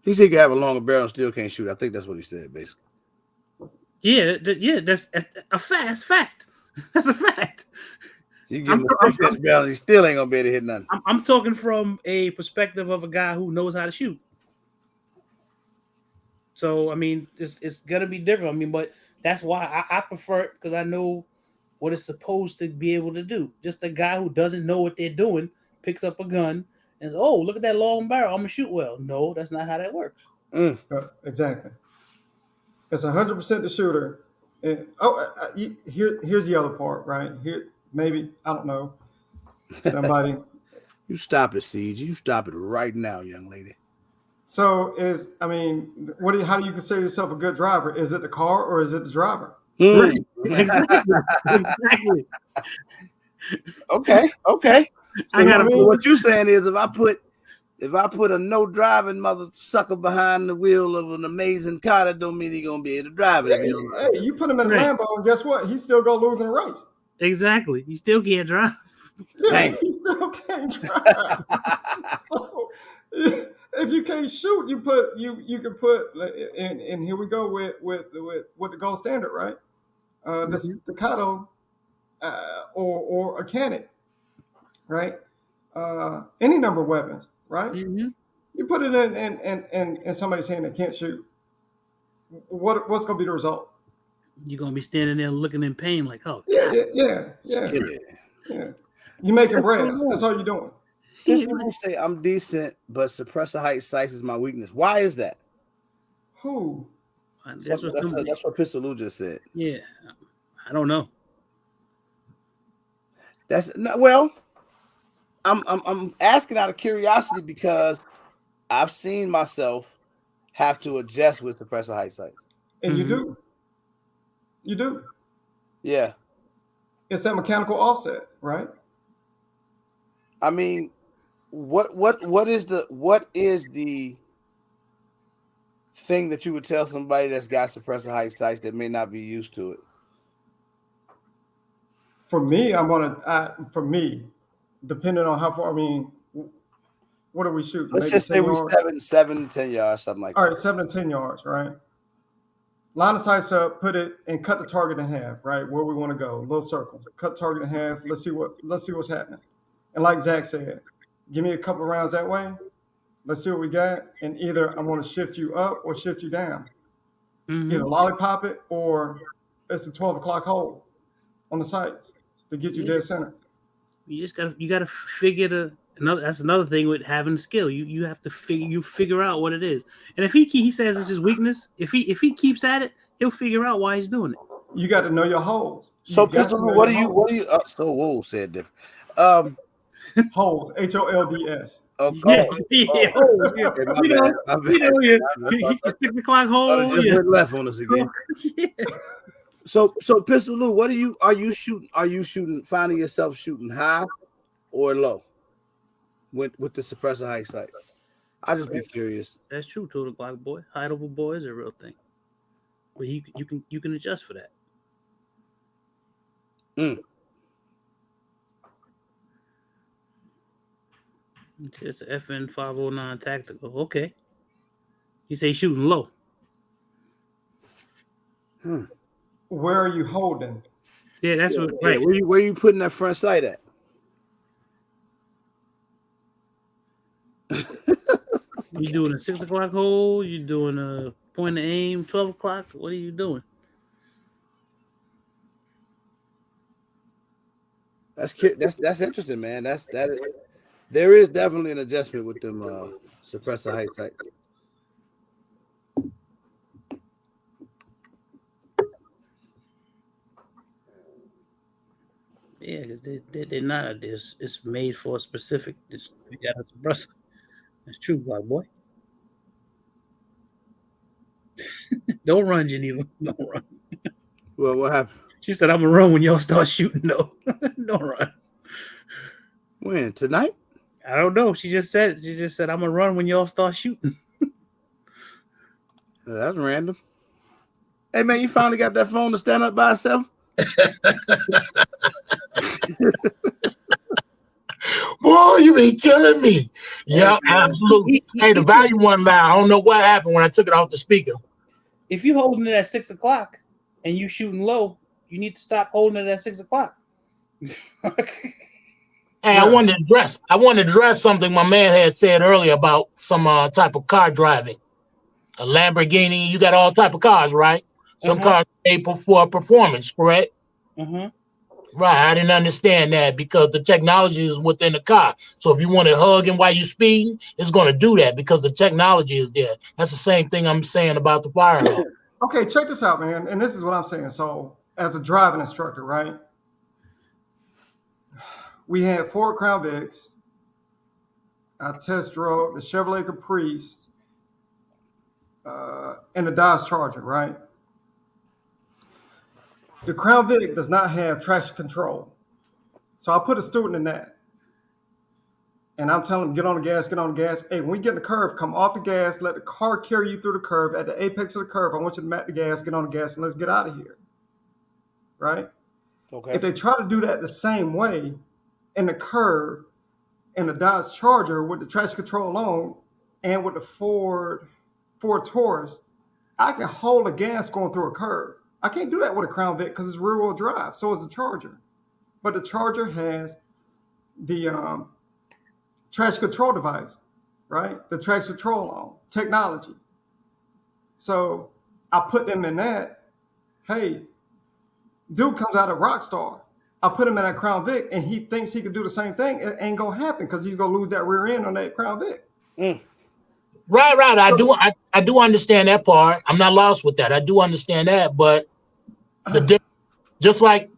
A: He said you could have a longer barrel and still can't shoot. I think that's what he said, basically.
B: Yeah, that's a fact. That's a fact.
A: So you give him a 6-inch barrel and he still ain't gonna be able to hit nothing.
B: I'm talking from a perspective of a guy who knows how to shoot. So I mean, it's gonna be different. I mean, but that's why I prefer it, because I know what it's supposed to be able to do. Just a guy who doesn't know what they're doing picks up a gun and says, "Oh, look at that long barrel. I'm gonna shoot well." No, that's not how that works.
D: Exactly. It's 100% the shooter. And here's the other part, right? Here, maybe, I don't know, somebody.
A: You stop it, Siege. You stop it right now, young lady.
D: So how do you consider yourself a good driver? Is it the car or is it the driver?
B: Right. Exactly.
A: Okay.
D: So
A: what you saying is if I put a no driving mother sucker behind the wheel of an amazing car, that don't mean he's gonna be able to drive it.
D: Hey, you put him in a Lambo, and guess what? He's still gonna lose in a race.
B: Exactly. He still can't drive.
D: Yeah, he still can't drive. So if you can't shoot, you can put, and here we go with the gold standard, right? The staccato or a cannon, right? Any number of weapons, right?
B: Mm-hmm.
D: You put it in somebody saying they can't shoot. What's going to be the result?
B: You're going to be standing there looking in pain like, oh,
D: yeah. You're making brass. That's all you're doing.
A: This one say I'm decent, but suppressor height sights is my weakness. Why is that?
D: Who?
A: That's what Pistol Lou just said.
B: Yeah, I don't know.
A: That's not, well. I'm asking out of curiosity because I've seen myself have to adjust with suppressor height sights.
D: And you do. You do.
A: Yeah.
D: It's that mechanical offset, right?
A: I mean, what is the thing that you would tell somebody that's got suppressor height sights that may not be used to it?
D: For me, depending on how far, what are we shooting?
A: Let's just say we're 7 to 10 yards, something like that.
D: All right, 7 to 10 yards, right? Line of sights up, put it, and cut the target in half, right? Where we want to go, little circle. Cut target in half. Let's see what's happening. And like Zach said, give me a couple of rounds that way. Let's see what we got. And either I want to shift you up or shift you down. Either lollipop it or it's a 12 o'clock hole on the sights. to get you dead center.
B: You gotta figure that's another thing with having skill. You have to figure out what it is. And if he says it's his weakness, if he keeps at it, he'll figure out why he's doing it.
D: You got to know your holes.
A: So Pistol, what do you so whoa said different.
D: Holes, HOLDS.
A: Oh,
B: yeah.
A: 6
B: o'clock hole.
A: Just went left on us again.
B: Yeah.
A: So Pistol Lou, are you shooting, finding yourself shooting high or low with the suppressor height sight? I'll just be curious.
B: That's true, Total Glock boy. Height over boy is a real thing. But you can adjust for that. It's an FN 509 tactical. Okay. You say shooting low.
D: Where are you holding?
B: Yeah, that's what. Right.
A: Where you putting that front sight at?
B: You doing a 6 o'clock hole? You doing a point of aim 12 o'clock? What are you doing?
A: That's interesting, man. There is definitely an adjustment with them suppressor height sights.
B: Yeah, they're not. It's made for a specific. You got a suppressor. That's true, black boy. Don't run, Geneva. Don't run.
A: Well, what happened?
B: She said, "I'm gonna run when y'all start shooting." No, don't run.
A: When tonight?
B: I don't know. She just said, "I'm gonna run when y'all start shooting."
A: That's random. Hey man, you finally got that phone to stand up by itself?
F: Boy, you be killing me. Yeah, absolutely. Hey, the volume wasn't loud. I don't know what happened when I took it off the speaker.
B: If you're holding it at 6 o'clock and you shooting low, you need to stop holding it at 6 o'clock.
F: Hey, I wanted to address something my man had said earlier about some type of car driving. A Lamborghini, you got all type of cars, right? Some cars made for performance, correct? Right, I didn't understand that because the technology is within the car. So if you want to hug him while you're speeding, it's going to do that because the technology is there. That's the same thing I'm saying about the firearm.
D: Okay, check this out, man. And this is what I'm saying. So as a driving instructor, right? We had Ford Crown Vics. I test drove the Chevrolet Caprice and the Dodge Charger, right? The Crown Vic does not have traction control. So I put a student in that. And I'm telling him, get on the gas, get on the gas. Hey, when we get in the curve, come off the gas, let the car carry you through the curve. At the apex of the curve, I want you to mat the gas, get on the gas, and let's get out of here. Right? Okay. If they try to do that the same way in the curve in the Dodge Charger with the traction control on and with the Ford Taurus, I can hold the gas going through a curve. I can't do that with a Crown Vic because it's rear-wheel drive. So is the Charger. But the Charger has the traction control device, right? The traction control on technology. So I put them in that. Hey, dude comes out of Rockstar. I put him in that Crown Vic, and he thinks he could do the same thing. It ain't gonna happen because he's gonna lose that rear end on that Crown Vic.
F: Right. I do understand that part. I'm not lost with that. I do understand that, but just like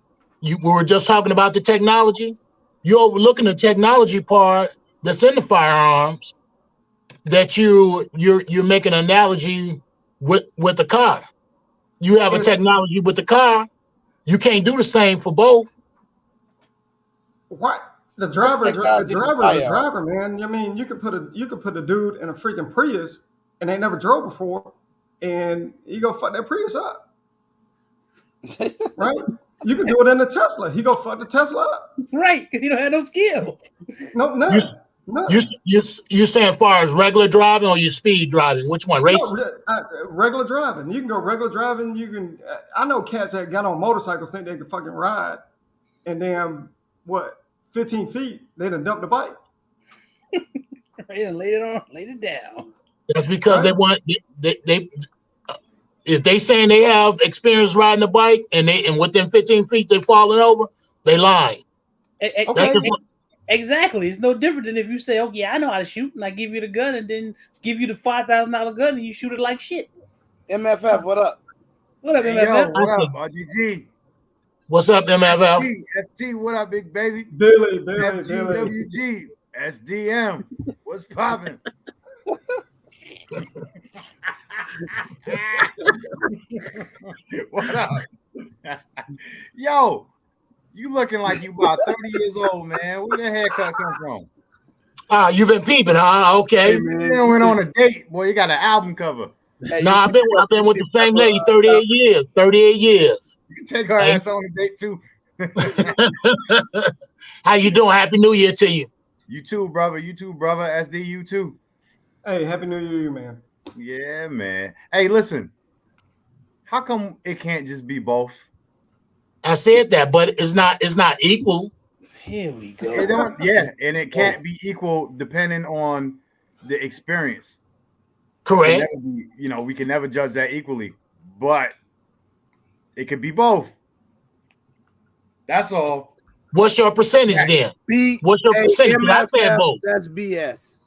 F: we were just talking about the technology, you're overlooking the technology part that's in the firearms that you're making an analogy with the car. You have a technology with the car. You can't do the same for both.
D: What? The driver is a driver, man. I mean, you could put a dude in a freaking Prius and they never drove before, and he gonna fuck that Prius up. Right? You can do it in a Tesla. He gonna fuck the Tesla up.
B: Right, because he don't have no skill.
D: No.
F: You saying as far as regular driving or you speed driving? Which one? Racing?
D: Regular driving. You can go regular driving. You can. I know cats that got on motorcycles think they can fucking ride, and then 15 feet, they done dumped the bike.
B: They laid it down.
F: That's because they want they if they saying they have experience riding a bike and within 15 feet they're falling over, They lying.
B: Okay. Exactly. It's no different than if you say, "Okay, I know how to shoot," and I give you the gun, and then give you the $5,000 gun, and you shoot it like shit.
A: MFF, what up?
B: What up,
G: hey,
B: MFF?
G: Yo, what up, RGG?
F: What's up, MFF?
G: ST, what up, big baby?
D: Billy.
G: FGWG, SDM, what's poppin'? What up? Yo, you looking like you about 30 years old, man. Where the haircut come from?
F: You been peeping, huh? Okay.
G: Hey, man, you went on a date, boy. You got an album cover.
F: Hey, I've been with the same lady 38 years. 38 years.
G: You take her ass on a date too.
F: How you doing? Happy New Year to you.
G: You too, brother. SD, you too.
D: Hey, Happy New Year, man.
G: Yeah, man. Hey, listen. How come it can't just be both?
F: I said that, but it's not equal.
B: Here we go.
G: And it can't be equal depending on the experience.
F: Correct.
G: We can never judge that equally, but it could be both. That's all.
F: What's your percentage then? What's your percentage? I said both.
A: That's BS.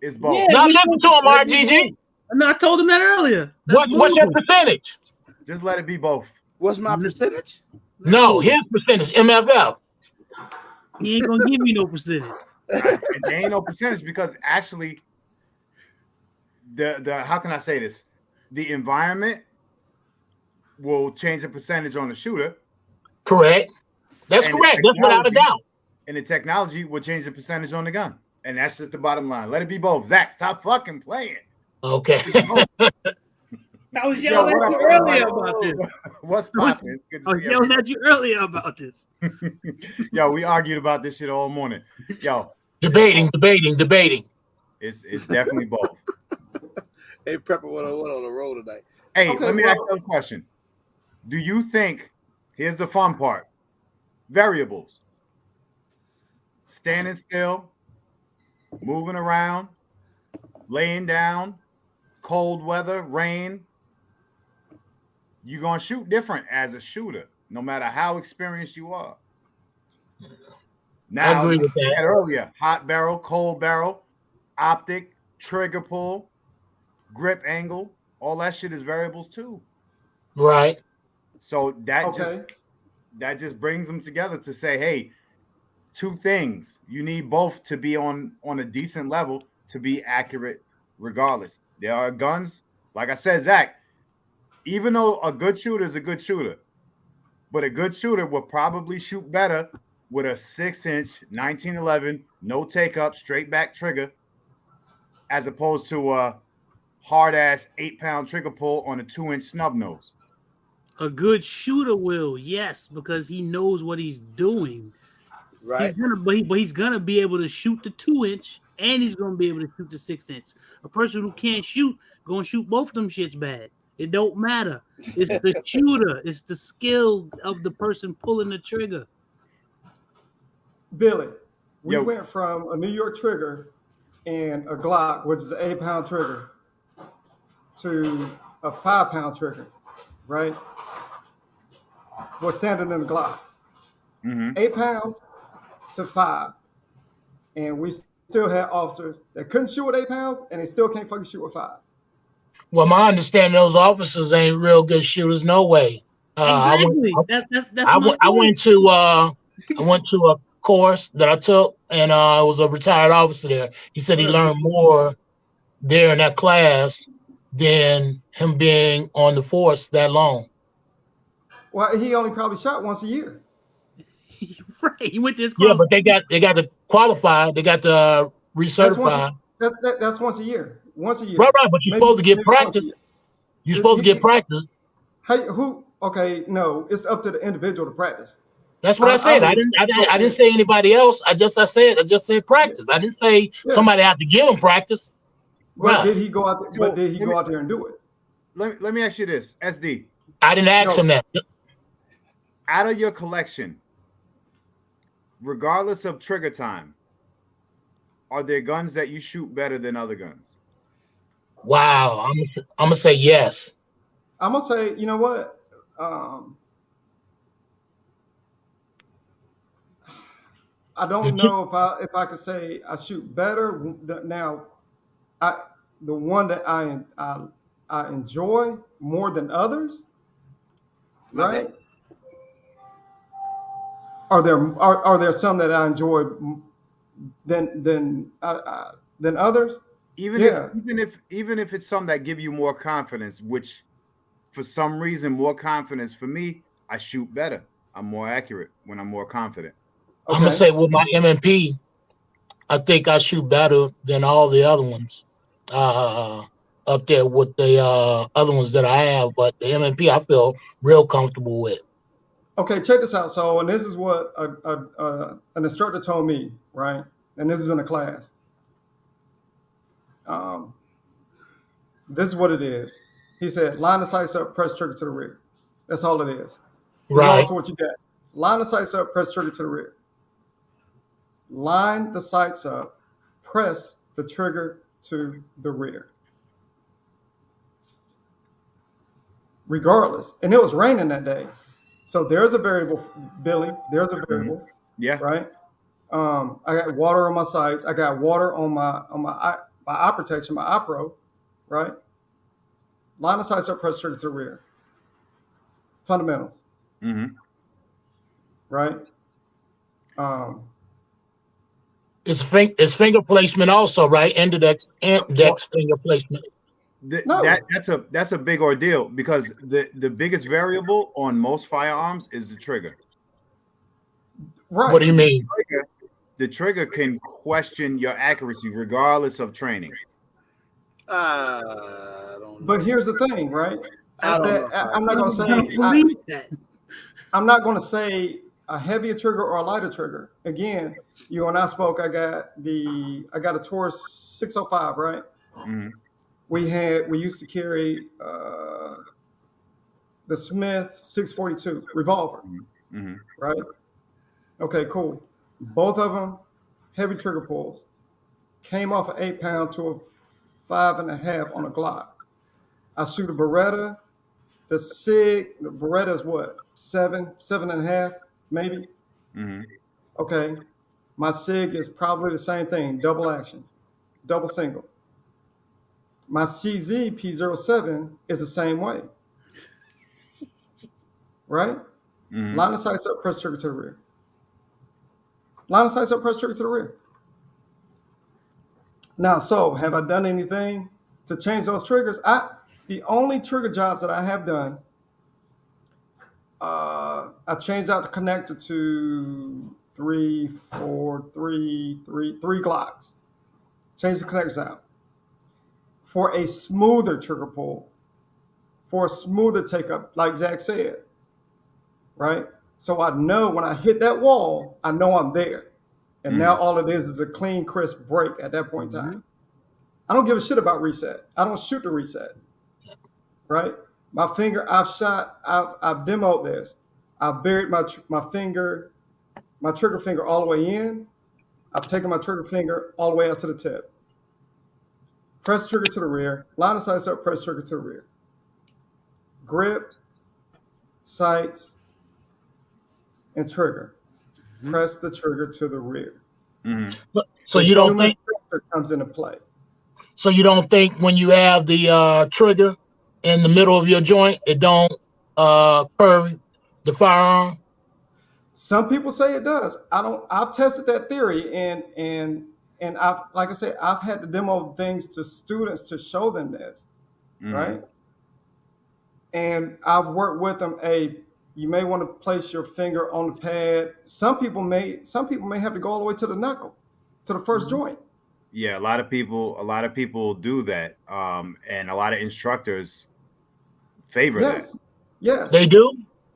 G: It's both.
B: Yeah,
F: now listen to him, RGG.
B: No, I told him that earlier.
F: What's your percentage?
G: Just let it be both.
A: What's my percentage?
F: No, his percentage, MFF.
B: He ain't gonna give me no percentage.
G: There ain't no percentage because actually, the how can I say this? The environment will change the percentage on the shooter.
F: Correct. That's correct. That's without a doubt.
G: And the technology will change the percentage on the gun. And that's just the bottom line. Let it be both. Zach, stop fucking playing.
F: Okay.
B: I was yelling at you earlier about this.
G: What's poppin'? It's good to see
B: I was yelling at you earlier about this.
G: Yo, we argued about this shit all morning. Yo.
F: Debating.
G: It's definitely both.
A: Hey, Prepper 101 on the road tonight.
G: Hey, let me ask you a question. Do you think, here's the fun part, variables, standing still, moving around, laying down, cold weather, rain, you're going to shoot different as a shooter, no matter how experienced you are. Now,
F: I agree with that.
G: Earlier, hot barrel, cold barrel, optic, trigger pull, grip angle, all that shit is variables too.
F: Right.
G: So that just brings them together to say, hey, two things. You need both to be on a decent level to be accurate regardless. There are guns, like I said, Zach, even though a good shooter is a good shooter, but a good shooter will probably shoot better with a 6-inch 1911, no take up, straight back trigger, as opposed to a hard ass 8-pound trigger pull on a 2-inch snub nose.
B: A good shooter will, yes, because he knows what he's doing.
A: Right.
B: He's gonna be able to shoot the 2-inch and he's gonna be able to shoot the 6-inch. A person who can't shoot gonna shoot both of them shits bad. It don't matter. It's the shooter. It's the skill of the person pulling the trigger.
D: Billy, we went from a New York trigger and a Glock, which is an 8-pound trigger, to a 5-pound trigger, right? What's standard in the Glock? 8 pounds to 5. And we still had officers that couldn't shoot with 8 pounds and they still can't fucking shoot with 5.
F: Well, my understanding, those officers ain't real good shooters, no way.
B: Exactly.
F: I went to a course that I took, and I was a retired officer there. He said he learned more there in that class than him being on the force that long.
D: Well, he only probably shot once a year.
B: Right. He went to his
F: class. Yeah, but they got to qualify. They got to recertify.
D: That's once a year. Once a year.
F: Right, but you're supposed to get practice. You're supposed to get practice.
D: Okay, no, it's up to the individual to practice.
F: That's what I said. I didn't say anybody else. I just said practice. I didn't say somebody had to give him practice.
D: But right. Did he go out there and do it?
G: Let me ask you this, SD.
F: I didn't ask him that.
G: Out of your collection, regardless of trigger time, are there guns that you shoot better than other guns?
F: Wow, I'm gonna say yes.
D: I'm gonna say, you know what? I don't know if I could say I shoot better now. The one that I enjoy more than others, right? Are there some that I enjoy than others?
G: Even if it's some that give you more confidence, which for some reason more confidence for me, I shoot better. I'm more accurate when I'm more confident.
F: Okay. I'm gonna say with my M&P, I think I shoot better than all the other ones up there with the other ones that I have. But the M&P, I feel real comfortable with.
D: Okay, check this out. So, and this is what an instructor told me, right? And this is in a class. This is what it is. He said, line the sights up, press trigger to the rear. That's all it is. Regardless of what you got. Line the sights up, press trigger to the rear. Line the sights up, press the trigger to the rear. Regardless. And it was raining that day. So there's a variable, Billy. There's a variable.
G: Yeah.
D: Right? I got water on my sights. I got water on my eye protection, my eye pro. Right? Line of sights up, press trigger to the rear. Fundamentals.
G: Mm-hmm.
D: Right?
F: It's finger placement also, right? Index finger placement.
G: That's a big ordeal because the biggest variable on most firearms is the trigger.
D: Right.
F: What do you mean?
G: The trigger can question your accuracy regardless of training.
D: But here's the thing, right? I'm not going to say I'm not going to say a heavier trigger or a lighter trigger. Again, you and I spoke. I got a Taurus 605, right?
G: Mm-hmm.
D: We used to carry the Smith 642 revolver,
G: mm-hmm.
D: right? Okay, cool. Both of them heavy trigger pulls. Came off an 8-pound to a 5.5 on a Glock. I shoot a Beretta. The Beretta is what? 7.5, maybe.
G: Mm-hmm.
D: Okay. My SIG is probably the same thing, double action, double single. My CZ P07 is the same way. Right?
G: Mm-hmm.
D: Line of sights up, press trigger to the rear. Line of sights up, press trigger to the rear. Now, so have I done anything to change those triggers? The only trigger jobs that I have done, I changed out the connector to 3 Glocks. Change the connectors out. For a smoother trigger pull, for a smoother take up, like Zach said, right? So I know when I hit that wall, I know I'm there. And now all it is a clean, crisp break at that point in time. I don't give a shit about reset. I don't shoot the reset, right? My finger, I've demoed this. I've buried my trigger finger all the way in. I've taken my trigger finger all the way out to the tip. Press trigger to the rear. Line of sights up, press trigger to the rear. Grip, sights, and trigger. Mm-hmm. Press the trigger to the rear.
G: Mm-hmm.
F: So you don't think
D: comes into play.
F: So you don't think when you have the trigger in the middle of your joint, it don't curve the firearm?
D: Some people say it does. I've tested that theory, and I've, like I said, I've had to demo things to students to show them this, right? And I've worked with them. You may want to place your finger on the pad. Some people may have to go all the way to the knuckle, to the first joint.
G: Yeah, a lot of people do that, and a lot of instructors favor that.
D: Yes,
F: they do.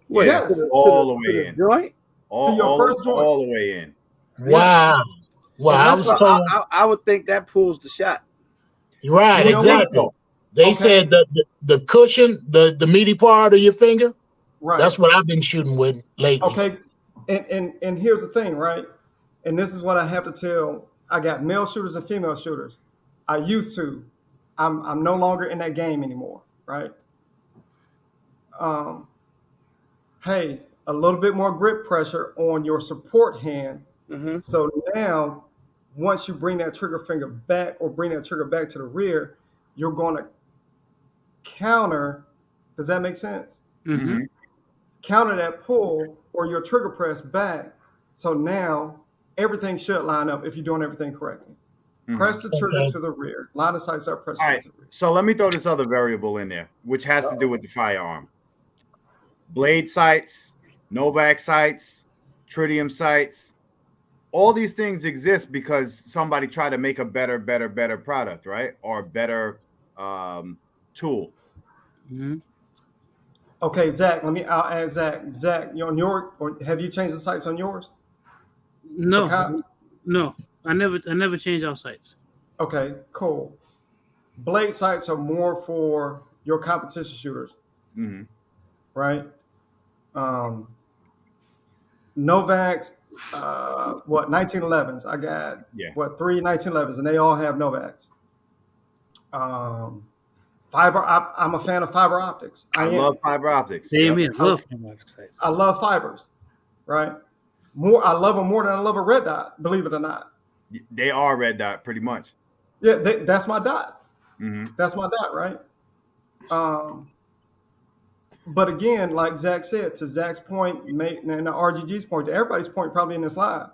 A: Wait,
D: yes,
G: all the way in.
A: Joint?
D: To your first joint,
G: all the way in.
F: Wow. Well,
A: I would think that pulls the shot.
F: Right, exactly. They said that the cushion, the meaty part of your finger.
D: Right.
F: That's what I've been shooting with lately.
D: Okay, and here's the thing, right? And this is what I have to tell. I got male shooters and female shooters. I used to. I'm no longer in that game anymore, right? Hey, a little bit more grip pressure on your support hand
A: Mm-hmm.
D: So now, once you bring that trigger finger back or bring that trigger back to the rear, you're going to counter. Does that make sense?
B: Mm-hmm.
D: Counter that pull or your trigger press back. So now everything should line up if you're doing everything correctly. Press the trigger to the rear. Line of sight up, press it to the rear.
G: So let me throw this other variable in there, which has to do with the firearm. Blade sights, Novak sights, tritium sights. All these things exist because somebody tried to make a better product, right? Or a better tool.
B: Mm-hmm.
D: Okay, Zach, I'll add Zach. Zach, on your, or have you changed the sights on yours?
B: No, I never change our sights.
D: Okay, cool. Blade sights are more for your competition shooters, right? Novaks, 1911s. I got 3 1911s, and they all have Novaks. Fiber. I'm a fan of fiber optics.
G: I love fiber optics.
B: Same here. Love fiber optics.
D: I love fibers, right? I love them more than I love a red dot. Believe it or not.
G: They are red dot, pretty much.
D: Yeah, that's my dot. That's my dot, right? But again, like Zach said, to Zach's point, and the RGG's point, to everybody's point, probably in this live,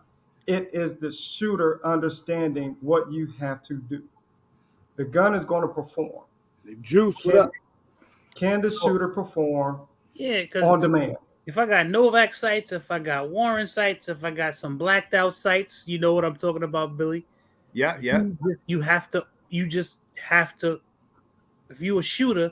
D: it is the shooter understanding what you have to do. The gun is going to perform.
A: Juice, what up?
D: Can the shooter perform
B: because
D: on demand?
B: If I got Novak sights, if I got Warren sights, if I got some blacked out sights, you know what I'm talking about, Billy?
G: Yeah.
B: You just have to, if you're a shooter,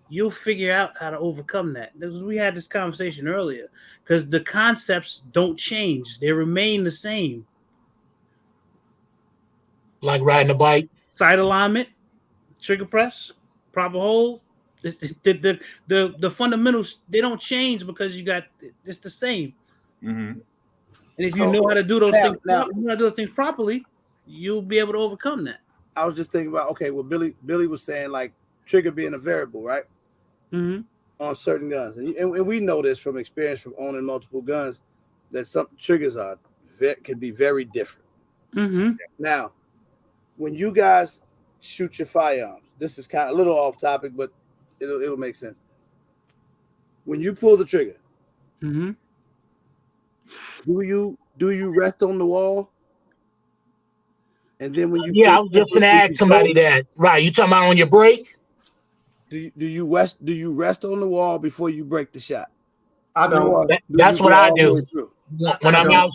B: you'll figure out how to overcome that. We had this conversation earlier because the concepts don't change. They remain the same.
F: Like riding a bike.
B: Sight alignment, trigger press, proper hold. The fundamentals, they don't change because it's the same. And if you know how to do those things properly, you'll be able to overcome that.
A: I was just thinking about, okay, well, Billy was saying like trigger being a variable, right? On certain guns, and we know this from experience from owning multiple guns that some triggers can be very different. Now, when you guys shoot your firearms, this is kind of a little off topic, but it'll make sense. When you pull the trigger, do you rest on the wall? And then when you
F: I was just gonna ask somebody that. Right, you talking about on your break?
A: Do you rest on the wall before you break the shot?
D: I don't.
F: That's what I do when I'm out.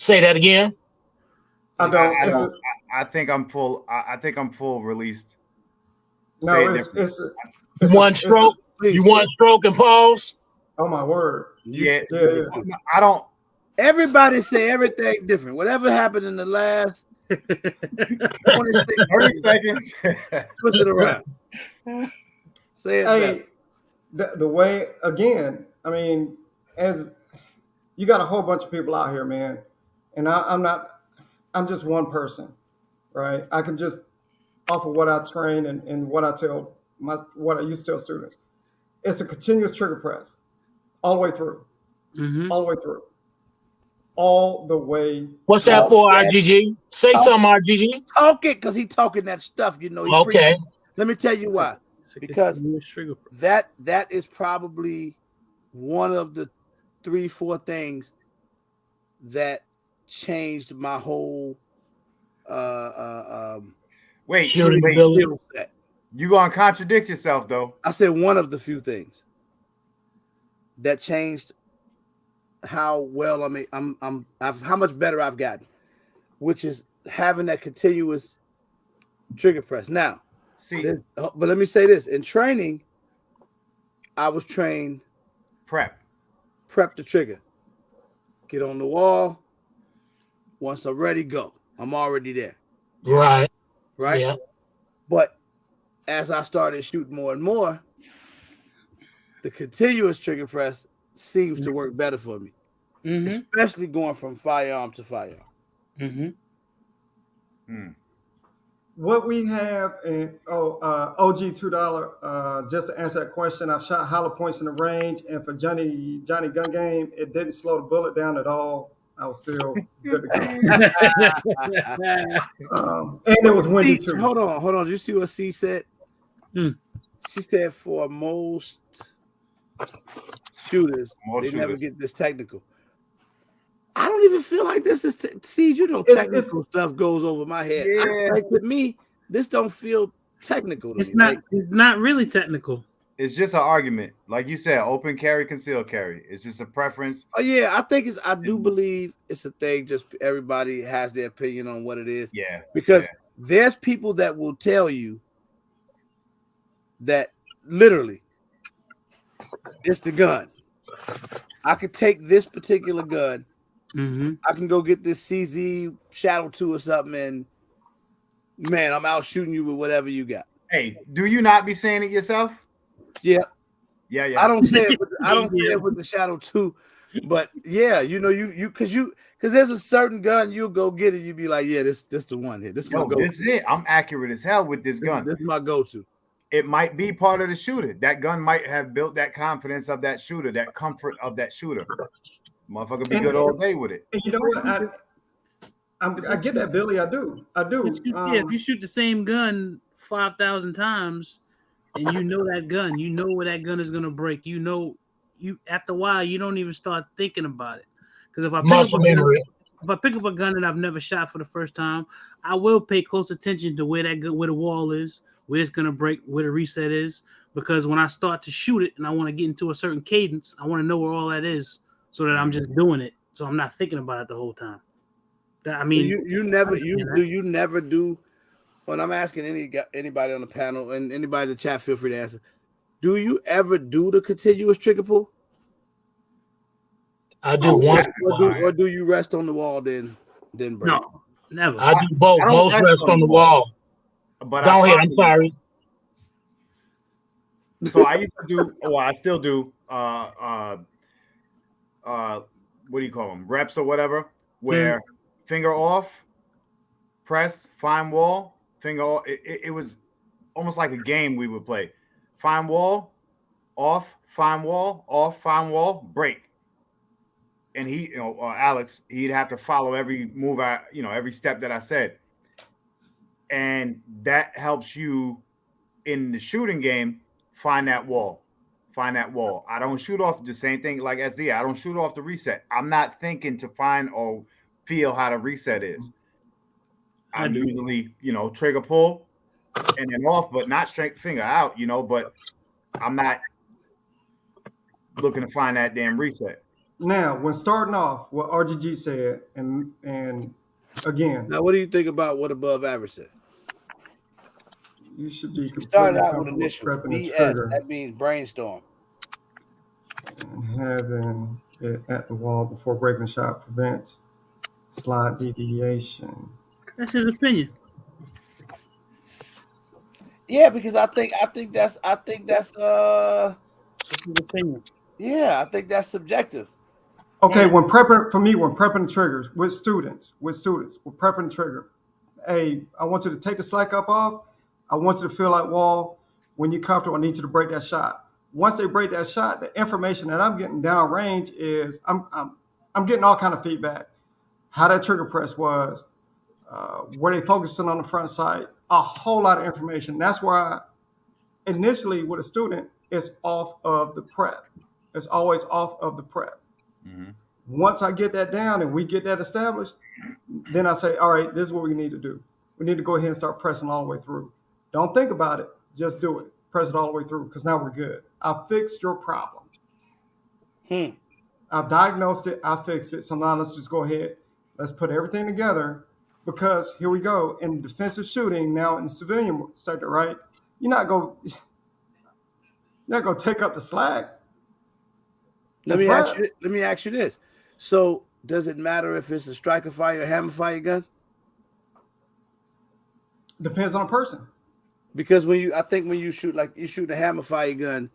F: Say that again.
D: I don't.
G: I think I'm full. I think I'm full released.
D: No, it's
F: one stroke. You one stroke and pause.
D: Oh my word!
G: Yeah. I don't.
A: Everybody say everything different. Whatever happened in the last
G: 30 seconds,
A: twist it around. Say it.
D: The way again. I mean, as you got a whole bunch of people out here, man, and I'm not. I'm just one person, right? I can just offer what I train and what I used to tell students. It's a continuous trigger press, all the way through, all the way through, all the way.
F: What's that for, RGG? Say something, RGG.
A: Talk it, because he talking that stuff, you know.
F: Okay.
A: Let me tell you why. Because that is probably one of the 3-4 things that changed my whole
G: wait,
A: skill set.
G: You gonna contradict yourself though.
A: I said one of the few things that changed how well how much better I've gotten, which is having that continuous trigger press. Now, but let me say this: in training, I was trained
G: prep
A: the trigger, get on the wall. Once I'm ready, go. I'm already there.
F: Right.
A: Yeah. But as I started shooting more and more, the continuous trigger press seems to work better for me, especially going from firearm to firearm.
D: What we have, and OG $2, just to answer that question, I've shot hollow points in the range, and for Johnny Gun Game, it didn't slow the bullet down at all. I was still good to go. And it was windy too.
A: Hold on. Did you see what C said? She said for most shooters, never get this technical. I don't even feel like this is technical stuff goes over my head.
G: Yeah.
A: Like with me, this don't feel technical to
B: it's
A: me.
B: Not. It's not really technical.
G: It's just an argument, like you said, open carry, concealed carry. It's just a preference.
A: Oh yeah, I do believe it's a thing. Just everybody has their opinion on what it is.
G: Yeah,
A: because there's people that will tell you that literally it's the gun. I could take this particular gun. I can go get this CZ Shadow 2 or something, and man, I'm out shooting you with whatever you got.
G: Hey, do you not be saying it yourself?
A: Yeah.
G: Yeah.
A: I don't say it. I don't say it with the Shadow 2, but yeah, you know, because there's a certain gun you'll go get it. You be like, yeah, this the one here. This is my go-to.
G: This is it. I'm accurate as hell with this gun.
A: This is my go-to.
G: It might be part of the shooter. That gun might have built that confidence of that shooter, that comfort of that shooter. Motherfucker be good all day with it.
D: And you know what? I get that, Billy. I do.
B: If you shoot the same gun 5,000 times, and you know that gun, you know where that gun is gonna break. You know, after a while, you don't even start thinking about it. Because if I pick up a gun that I've never shot for the first time, I will pay close attention to where the wall is, where it's gonna break, where the reset is. Because when I start to shoot it and I want to get into a certain cadence, I want to know where all that is, so that I'm just doing it, so I'm not thinking about it the whole time. I mean,
A: you never do. When I'm asking anybody on the panel and anybody in the chat, feel free to answer. Do you ever do the continuous trigger pull?
F: I do once.
A: Or do you rest on the wall then break?
B: No, never.
F: I do both. Most rest on the wall.
G: But
F: go ahead. I'm sorry.
G: So I used to do. Well, I still do. What do you call them? Reps or whatever. Where finger off, press, find wall, finger off. It was almost like a game we would play. Find wall, off, find wall, off, find wall, break. And he, Alex, he'd have to follow every move every step that I said. And that helps you in the shooting game find that wall. I don't shoot off the same thing like SD. I don't shoot off the reset. I'm not thinking to find or feel how the reset is. I'm usually, trigger pull and then off, but not straight finger out, but I'm not looking to find that damn reset.
D: Now, when starting off, what RGG said, and again.
A: Now, what do you think about what above average said?
D: You should be
A: started out with initials. BS, that means brainstorm.
D: And having it at the wall before breaking the shot prevents slide deviation.
B: That's his opinion.
A: Yeah, because I think that's
B: his opinion.
A: Yeah, I think that's subjective.
D: Okay, when prepping triggers with students, we're prepping the trigger. Hey, I want you to take the slack up off. I want you to feel like wall. When you're comfortable, I need you to break that shot. Once they break that shot, the information that I'm getting down range is I'm getting all kind of feedback. How that trigger press was, where they focusing on the front sight, a whole lot of information. That's why initially with a student, it's off of the prep. It's always off of the prep. Mm-hmm. Once I get that down and we get that established, then I say, all right, this is what we need to do. We need to go ahead and start pressing all the way through. Don't think about it. Just do it. Press it all the way through because now we're good. I fixed your problem. I've diagnosed it. I fixed it. So now let's just go ahead. Let's put everything together because here we go. In defensive shooting, now in the civilian sector, right? You're not going to take up the slack.
A: Let me ask you this. So does it matter if it's a striker fire or hammer fire gun?
D: Depends on the person.
A: Because when you shoot a hammer fire gun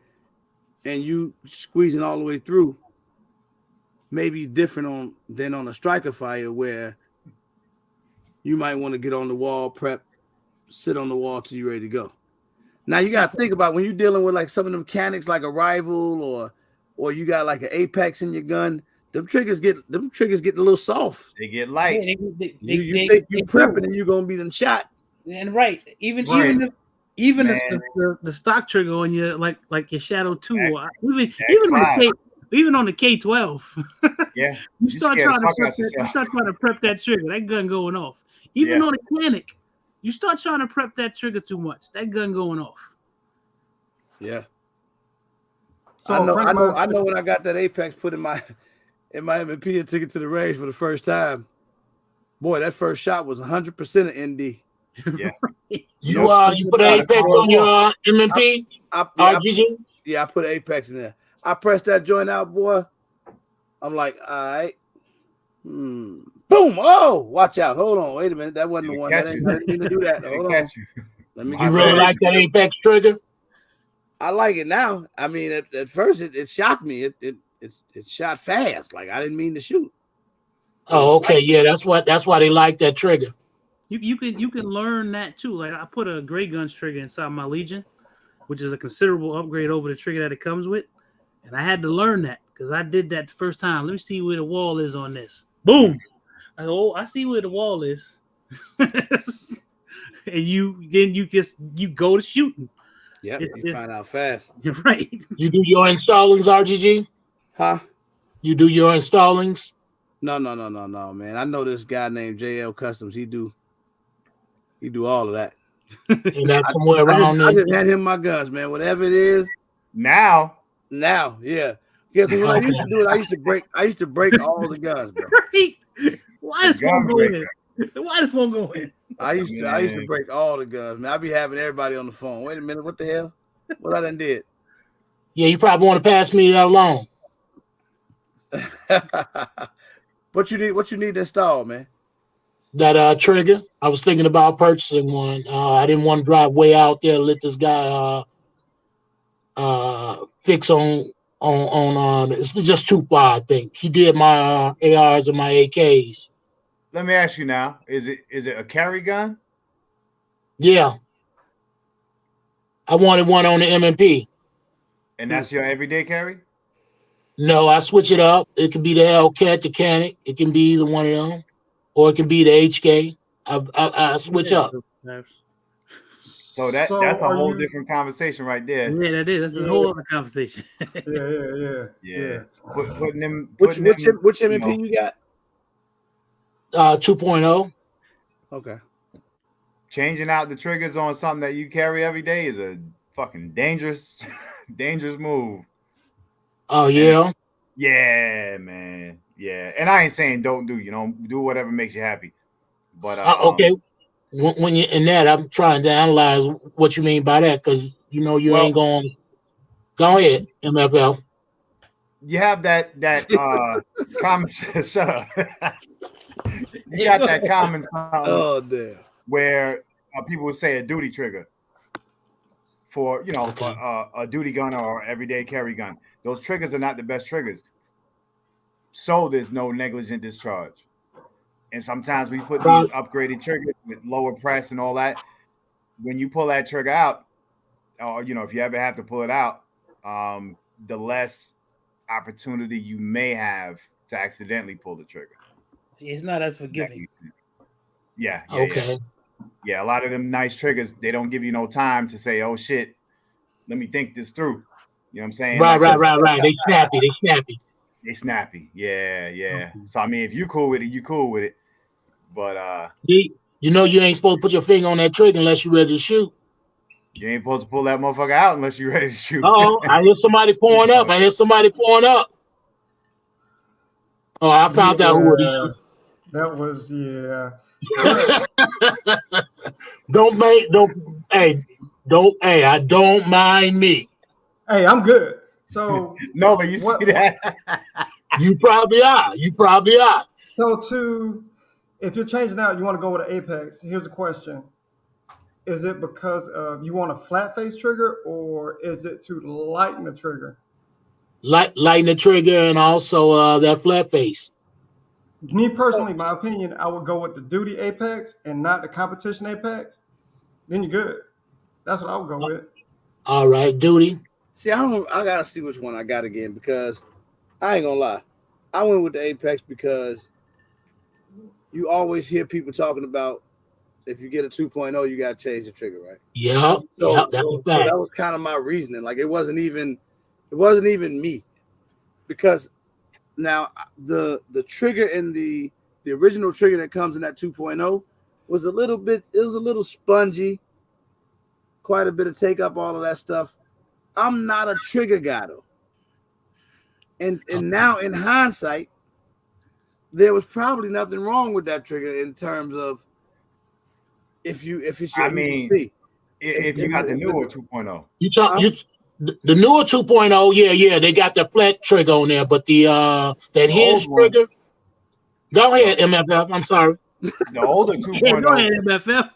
A: and you squeezing all the way through, maybe different than on a striker fire where you might want to get on the wall, prep, sit on the wall till you're ready to go. Now you got to think about when you're dealing with like some of the mechanics like a rival or you got like an Apex in your gun, them triggers get a little soft.
G: They get light.
A: You think you prepping and you're gonna be done shot.
B: And even the stock trigger on your like your Shadow 2 or even on the K12.
G: Yeah.
B: you start trying to prep that trigger, that gun going off. Even on a Canic, you start trying to prep that trigger too much, that gun going off.
A: Yeah. So I know when I got that Apex put in my M&P and took it to the range for the first time. Boy, that first shot was 100% of ND.
G: Yeah.
F: You put an Apex on your M&P?
A: I put an Apex in there. I pressed that joint out, boy. I'm like, all right. Boom. Oh, watch out. Hold on. Wait a minute. That wasn't the one. I didn't mean to do that. Hold on. Let me
F: you really like that Apex trigger?
A: I like it now. I mean, at first it shocked me. It shot fast. Like I didn't mean to shoot.
F: Oh, okay. Yeah, that's why they like that trigger.
B: You can learn that too. Like I put a Gray Guns trigger inside my Legion, which is a considerable upgrade over the trigger that it comes with. And I had to learn that because I did that the first time. Let me see where the wall is on this. Boom. I see where the wall is. And you go to shooting.
A: Yeah, you find out fast.
B: You're right.
F: You do your installings, RGG?
A: Huh? You
F: do your installings?
A: No, man. I know this guy named JL Customs. He do all of that.
F: And that's somewhere around
A: I just hand him my guns, man. Whatever it is.
G: Now,
A: yeah. Because when I used to do it, I used to break all the guns, bro.
B: Why does one go in? Why does one go in?
A: I used to break all the guns, man. I be having everybody on the phone. Wait a minute, what the hell? What I done did?
F: Yeah, you probably want to pass me that along.
A: What you need to install, man?
F: That trigger. I was thinking about purchasing one. I didn't want to drive way out there, let this guy fix on it's just too far, I think. He did my ARs and my AKs.
G: Let me ask you now, is it a carry gun?
F: Yeah. I wanted one on the M&P.
G: And that's your everyday carry?
F: No, I switch it up. It could be the Hellcat, the Canic. It can be either one of them. Or it can be the HK. I switch up.
G: So that's a whole different conversation right there.
B: Yeah, that is. That's a whole other conversation.
G: Yeah. Putting them.
A: Which M&P you got?
F: 2.0.
A: Okay.
G: Changing out the triggers on something that you carry every day is a fucking dangerous move.
F: Oh yeah.
G: Yeah, man. Yeah, and I ain't saying don't do whatever makes you happy, but
F: okay. When you're in that, I'm trying to analyze what you mean by that because you ain't going. Go ahead, MFL.
G: You have that common. Shut up. You got that common something where people would say a duty trigger for a duty gun or everyday carry gun. Those triggers are not the best triggers, so there's no negligent discharge. And sometimes we put these upgraded triggers with lower press and all that. When you pull that trigger out, or if you ever have to pull it out, the less opportunity you may have to accidentally pull the trigger.
B: It's not as forgiving.
G: Yeah.
F: Okay.
G: Yeah, a lot of them nice triggers, they don't give you no time to say, "Oh shit, let me think this through." You know what I'm saying?
F: Right. They snappy.
G: They snappy. Yeah. Mm-hmm. So I mean, if you cool with it, you cool with it. But
F: you ain't supposed to put your finger on that trigger unless you're ready to shoot.
G: You ain't supposed to pull that motherfucker out unless you're ready to shoot.
F: Oh, I hear somebody pouring up. Oh, I found out who it is.
D: That was
F: I don't mind me.
D: Hey, I'm good. So
G: no, but you see that?
F: You probably are.
D: So if you're changing out, you want to go with an Apex. Here's a question. Is it because you want a flat face trigger or is it to lighten the trigger?
F: Lighten the trigger and also that flat face.
D: Me personally, my opinion, I would go with the duty Apex and not the competition Apex. Then you're good. That's what I would go with.
F: All right, duty.
A: See, I gotta see which one I got again because I ain't gonna lie. I went with the Apex because you always hear people talking about if you get a 2.0, you got to change the trigger, right?
F: Yeah.
A: So that was kind of my reasoning. Like it wasn't even me, because now the trigger in the original trigger that comes in that 2.0 was a little spongy, quite a bit of take up, all of that stuff. I'm not a trigger guy though. And now in hindsight, there was probably nothing wrong with that trigger in terms of if it's your EDP.
G: If you got the newer 2.0.
F: The newer 2.0, yeah, they got the flat trigger on there, but that hinge trigger. Go ahead, MFF. I'm sorry.
G: The older 2.0.
B: Yeah, go ahead, MFF.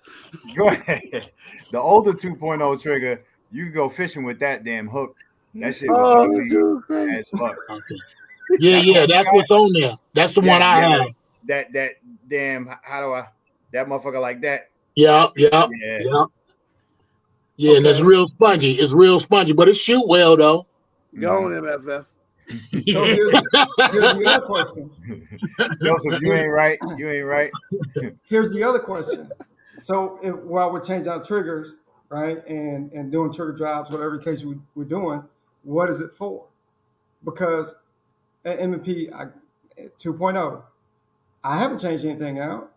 G: Go ahead. The older 2.0 trigger, you can go fishing with that damn hook. That shit was ugly as fuck.
F: Okay. Yeah, that's what's on there. That's the one I have.
G: That damn, that motherfucker like that.
F: Yeah. Yeah, and it's real spongy. It's real spongy, but it shoot well though.
A: Go on, MFF.
D: So here's the other question.
G: Joseph, you ain't right. You ain't right.
D: Here's the other question. So while we're changing our triggers, right, and doing trigger jobs, whatever case we're doing, what is it for? Because at M&P 2.0, I haven't changed anything out.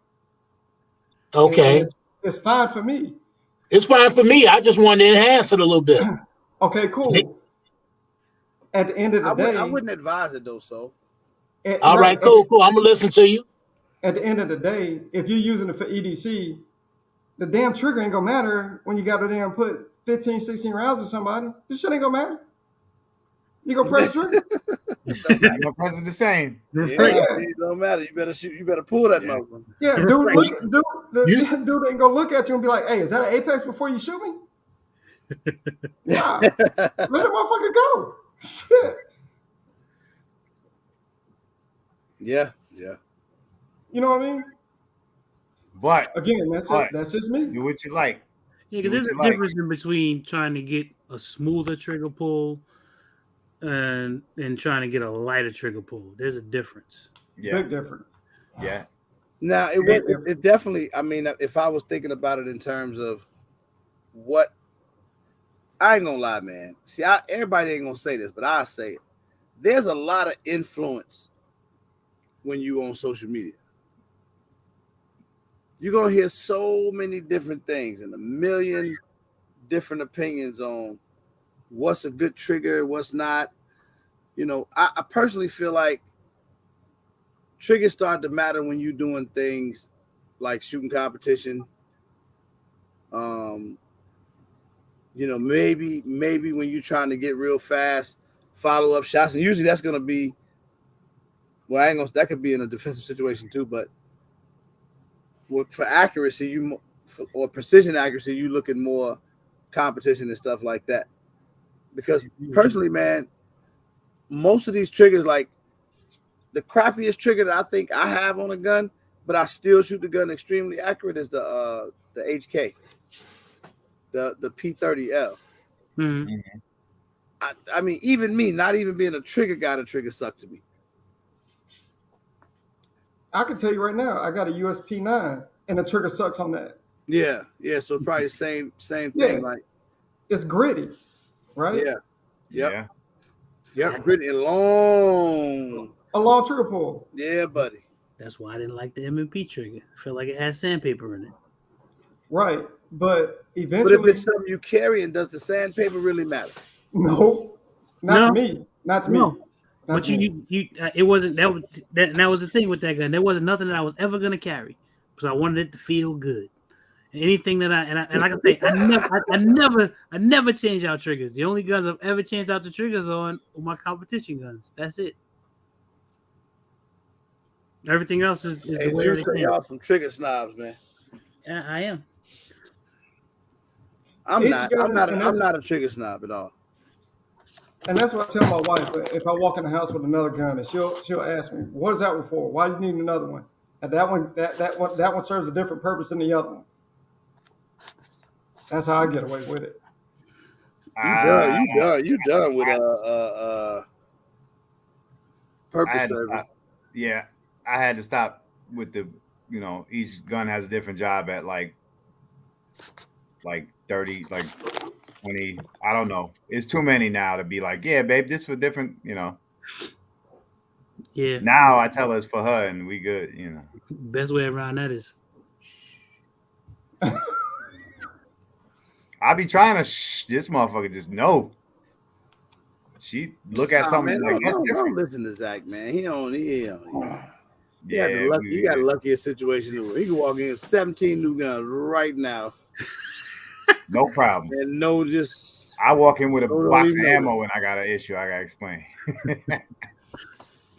F: Okay.
D: It's fine for me.
F: It's fine for me. I just want to enhance it a little bit.
D: Okay, cool. At the end of the day,
A: I wouldn't advise it though. So,
F: all right, cool. I'm gonna listen to you.
D: At the end of the day, if you're using it for EDC, the damn trigger ain't gonna matter when you got to damn put 15, 16 rounds in somebody. This shit ain't gonna matter. You gonna press the trigger?
G: You're gonna press it the same.
A: It don't matter. You better shoot. You better pull that motherfucker.
D: Yeah, dude ain't gonna look at you and be like, "Hey, is that an Apex before you shoot me?" Nah, let the motherfucker go. Shit.
A: Yeah.
D: You know what I mean?
G: But
D: again, that's just me.
G: Do what you like.
B: Yeah, because there's a difference in between trying to get a smoother trigger pull and trying to get a lighter trigger pull. There's a difference.
G: Yeah.
D: Big difference.
G: Yeah.
A: Now it definitely. I mean, if I was thinking about it in terms of what, I ain't gonna lie, man. See, everybody ain't gonna say this, but I say it. There's a lot of influence when you on social media. You're gonna hear so many different things and a million different opinions on what's a good trigger, what's not. You know, I personally feel like triggers start to matter when you're doing things like shooting competition. You know, maybe when you're trying to get real fast follow-up shots, and usually that's gonna be, well, that could be in a defensive situation too, but for accuracy, or precision accuracy, you look at more competition and stuff like that. Because personally, man, most of these triggers, like the crappiest trigger that I think I have on a gun, but I still shoot the gun extremely accurate, is the HK, the P30L.
B: Mm-hmm.
A: I mean, even me, not even being a trigger guy, the trigger sucked to me.
D: I can tell you right now, I got a USP9 and the trigger sucks on that.
A: Yeah. So probably the same thing. Like,
D: it's gritty, right?
A: Yeah. Gritty and long.
D: A long trigger pull.
A: Yeah, buddy.
B: That's why I didn't like the M&P trigger. I felt like it had sandpaper in it.
D: Right, but eventually.
A: But if it's something you carry, and does the sandpaper really matter?
D: No, not to me.
B: But it wasn't that was the thing with that gun. There wasn't nothing that I was ever gonna carry because I wanted it to feel good. Anything that and like I say, I never change out triggers. The only guns I've ever changed out the triggers on are my competition guns. That's it. Everything else is
A: the way you say y'all some trigger snobs, man.
B: Yeah, I am.
A: I'm not a trigger snob at all.
D: And that's what I tell my wife. If I walk in the house with another gun, and she'll ask me, "What is that one for? Why do you need another one?" And that one serves a different purpose than the other one. That's how I get away with it.
A: You done with purpose server.
G: Yeah, I had to stop with the, each gun has a different job at like 30, like 20. I don't know. It's too many now to be like, yeah, babe, this for different,
B: Yeah.
G: Now I tell her it's for her and we good,
B: Best way around that is
G: I be trying to this motherfucker just know. She look at something
A: man,
G: like that's different.
A: Don't listen to Zach, man. He got
G: Yeah,
A: he got a luckiest situation. He can walk in 17 new guns right now.
G: No problem.
A: And
G: I walk in with a box of ammo and I got an issue. I gotta explain.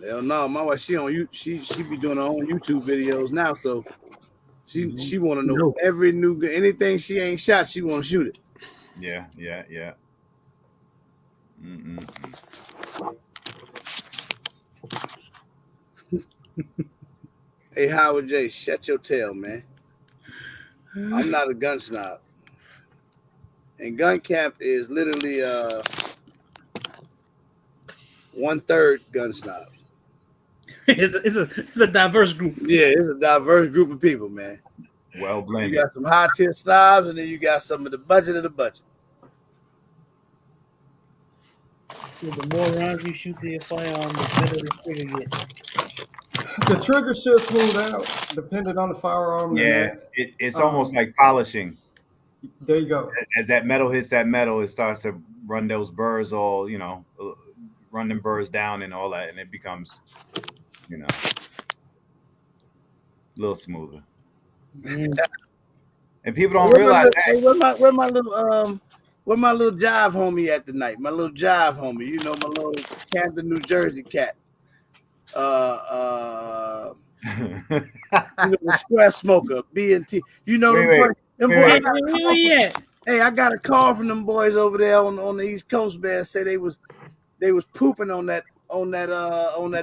A: Hell no, my wife, she be doing her own YouTube videos now, so she want to know every new anything she ain't shot, she want to shoot it.
G: Yeah.
A: Hey, Howard J, shut your tail, man. I'm not a gun snob. And gun camp is literally 1/3 gun snobs.
B: It's a diverse group.
A: Yeah, it's a diverse group of people, man.
G: Well blended.
A: You got some high tier snobs, and then you got some of the budget of the budget.
B: So the more rounds you shoot to your firearm, the better the trigger gets.
D: The trigger should smooth out, depending on the firearm.
G: Yeah, it's almost like polishing.
D: There you go.
G: As that metal hits that metal, it starts to run those burrs all, run them burrs down and all that, and it becomes, a little smoother. And people don't realize that.
A: Hey, where my little jive homie at tonight? My little jive homie, my little Camden, New Jersey cat. The Square Smoker, B&T. Them boys.
B: Yeah.
A: Hey, I got a call from them boys over there on the East Coast, man. Say they was pooping on that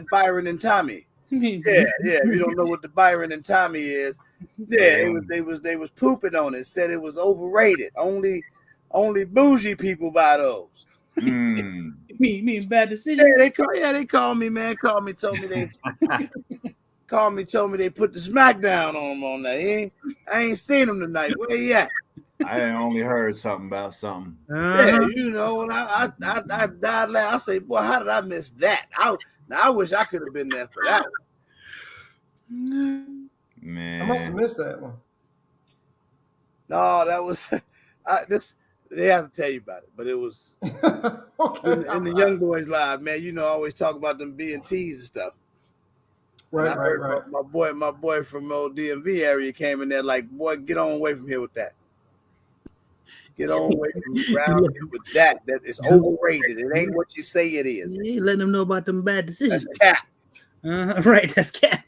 A: Byron and Tommy. Yeah. If you don't know what the Byron and Tommy is, yeah, they was pooping on it. Said it was overrated. Only bougie people buy those.
B: You mean bad decision?
A: Yeah, they called me, man. Told me they put the smackdown on them on that. I ain't seen them tonight. Where you at?
G: I only heard something about something.
A: Yeah, and I died laughing. I say, boy, how did I miss that? I wish I could have been there for that one.
G: Man,
D: I must have missed that one.
A: No, that was they have to tell you about it, but it was
D: okay.
A: In the Young Boys Live, man. I always talk about them B&Ts and stuff.
D: Right.
A: My boy from old DMV area came in there like, boy, get on away from here with that. Get on away from around here with that. That is overrated. It ain't what you say it is.
B: You ain't letting them know about them bad decisions.
A: That's cat.
B: Right, that's cat.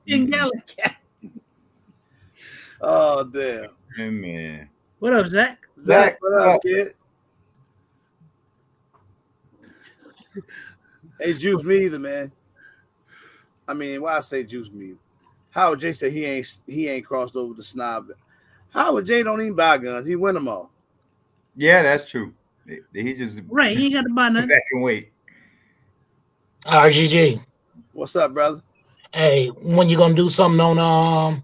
B: Big gallon cat.
A: Oh damn.
G: Hey, man.
B: What up, Zach?
A: Zach, what up, kid? Hey, Juice me either, man. I mean, why I say Juice me either? Howard J said he ain't crossed over the snob. Howard J don't even buy guns. He win them all.
G: Yeah, that's true. He just
B: right. He ain't got to buy nothing.
G: Back and wait.
F: RGG.
A: What's up, brother?
F: Hey, when you gonna do something on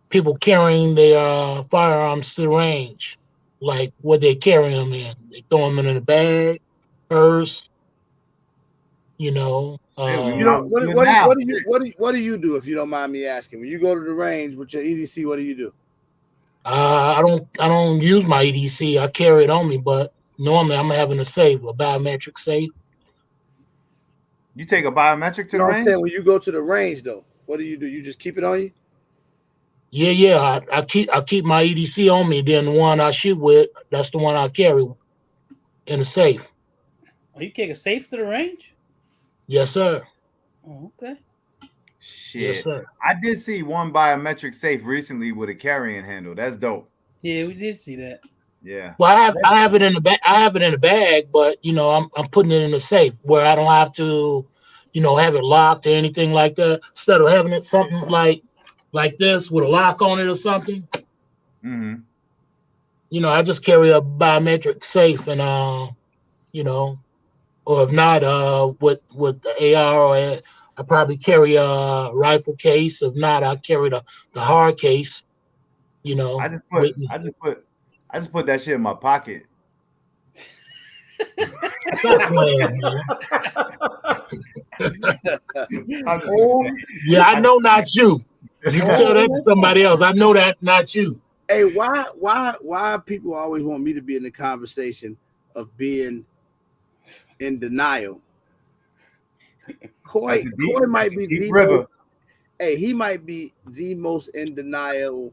F: people carrying their firearms to the range? Like what they carry them in? They throw them in a bag, purse.
A: What do you do if you don't mind me asking? When you go to the range with your EDC, what do you do?
F: I don't use my EDC. I carry it on me, but normally I'm having a safe, a biometric safe.
G: You take a biometric to the range?
A: When you go to the range, though, what do? You just keep it on you?
F: Yeah. I keep my EDC on me. Then the one I shoot with, that's the one I carry in the safe.
B: Oh, you take a safe to the range?
F: Yes, sir.
B: Oh, okay.
G: Shit.
F: Yes, sir.
G: I did see one biometric safe recently with a carrying handle. That's dope.
B: Yeah, we did see that.
G: Yeah.
F: Well, I have it in the bag. I have it in the bag, but I'm putting it in the safe where I don't have to, have it locked or anything like that. Instead of having it something like this with a lock on it or something.
G: Mm-hmm.
F: I just carry a biometric safe and or if not, with the AR, or I probably carry a rifle case. If not, I carry the hard case. You know,
G: I just put that shit in my pocket.
F: Stop playing, man. Yeah, I know not you. You can tell that to somebody else. I know that not you.
A: Hey, why people always want me to be in the conversation of being in denial? Coy might be the most, he might be the most in denial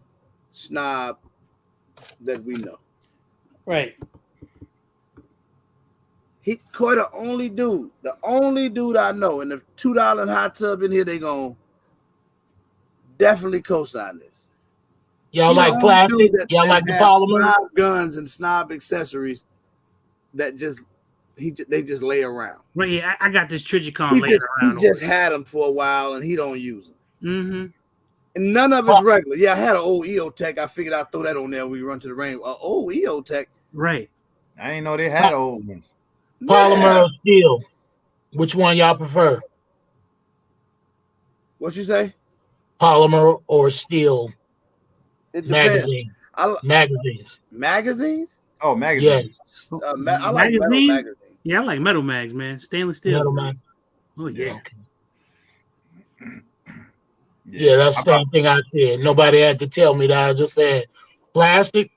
A: snob that we know.
B: Right.
A: Coy the only dude I know in the $2 hot tub in here, they gonna definitely co-sign this.
F: Y'all like plastic? Y'all like the polymer?
A: Snob guns and snob accessories that they just lay around.
B: Right, yeah, I got this Trigicon laying around.
A: He just had them for a while and he don't use them.
B: Mm-hmm.
A: And none of it's regular. Yeah, I had an old EOTech. I figured I'd throw that on there when we run to the range. Old EOTech.
B: Right.
G: I didn't know they had old ones.
F: Polymer or steel? Which one y'all prefer?
A: What you say?
F: Polymer or steel?
A: Magazine. Magazines?
G: Oh, magazines.
A: Yes. I like metal magazines.
B: Yeah, I like metal mags, man. Stainless steel.
F: Metal mag.
B: Oh yeah.
F: Yeah, that's the same thing I said. Nobody had to tell me that. I just said plastic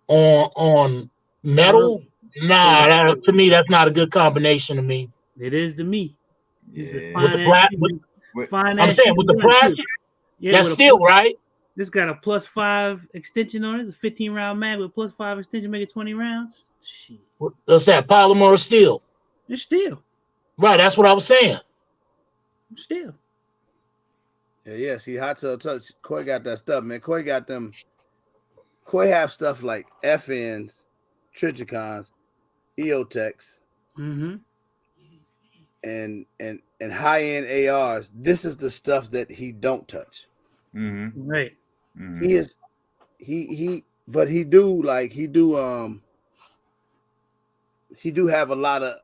F: on metal. Nah, to me that's not a good combination to me.
B: It is to me.
F: Yeah. I'm saying with the plastic, that's steel, right?
B: This got a +5 extension on it. It's a 15-round mag with +5 extension, make it 20 rounds. Shit.
F: What's that? Polymer or steel?
B: It's steel.
F: Right, that's what I was saying.
B: Steel.
A: Yeah. See, hot tub touch. Coy got that stuff, man. Coy got them. Coy have stuff like FNs, Trigicons, EOTechs, and high-end ARs. This is the stuff that he don't touch.
G: Mm-hmm.
B: Right.
G: Mm-hmm.
A: But he do have a lot of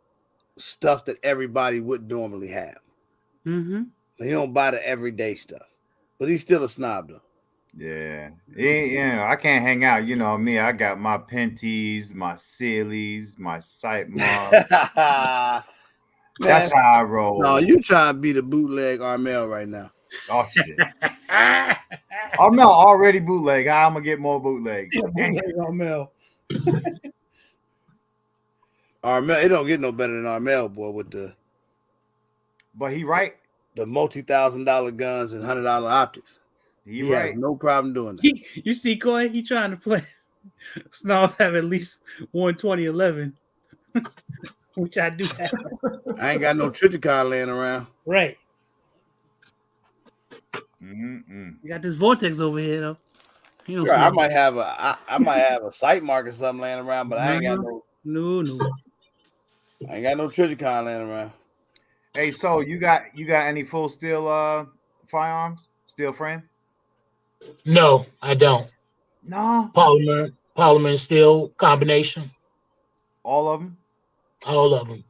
A: stuff that everybody would normally have.
B: Mm-hmm.
A: He don't buy the everyday stuff, but he's still a snob though.
G: Yeah, I can't hang out. You know me. I got my Penties, my Sealies, my Sight Mods. That's how I roll.
A: No, you trying to be the bootleg Armel right now.
G: Oh shit. Armel already bootleg. I'm gonna get more bootleg.
B: Armel.
A: Armel, it don't get no better than Armel, boy, with the.
G: But he right.
A: The multi-$1,000 guns and $100 optics. He right. Has no problem doing that.
B: You see, Coy, he trying to play. Snob have at least 120-11, which I do have.
A: I ain't got no Trigicon laying around.
B: Right.
G: Mm-hmm.
B: You got this Vortex over here, though.
A: You know, I might have a sight mark or something laying around, but I ain't got
B: no.
A: I ain't got no Trigicon laying around.
G: Hey, so you got any full steel firearms? Steel frame?
F: No, I don't.
G: No.
F: Polymer and steel combination.
G: All of them?
F: All of them.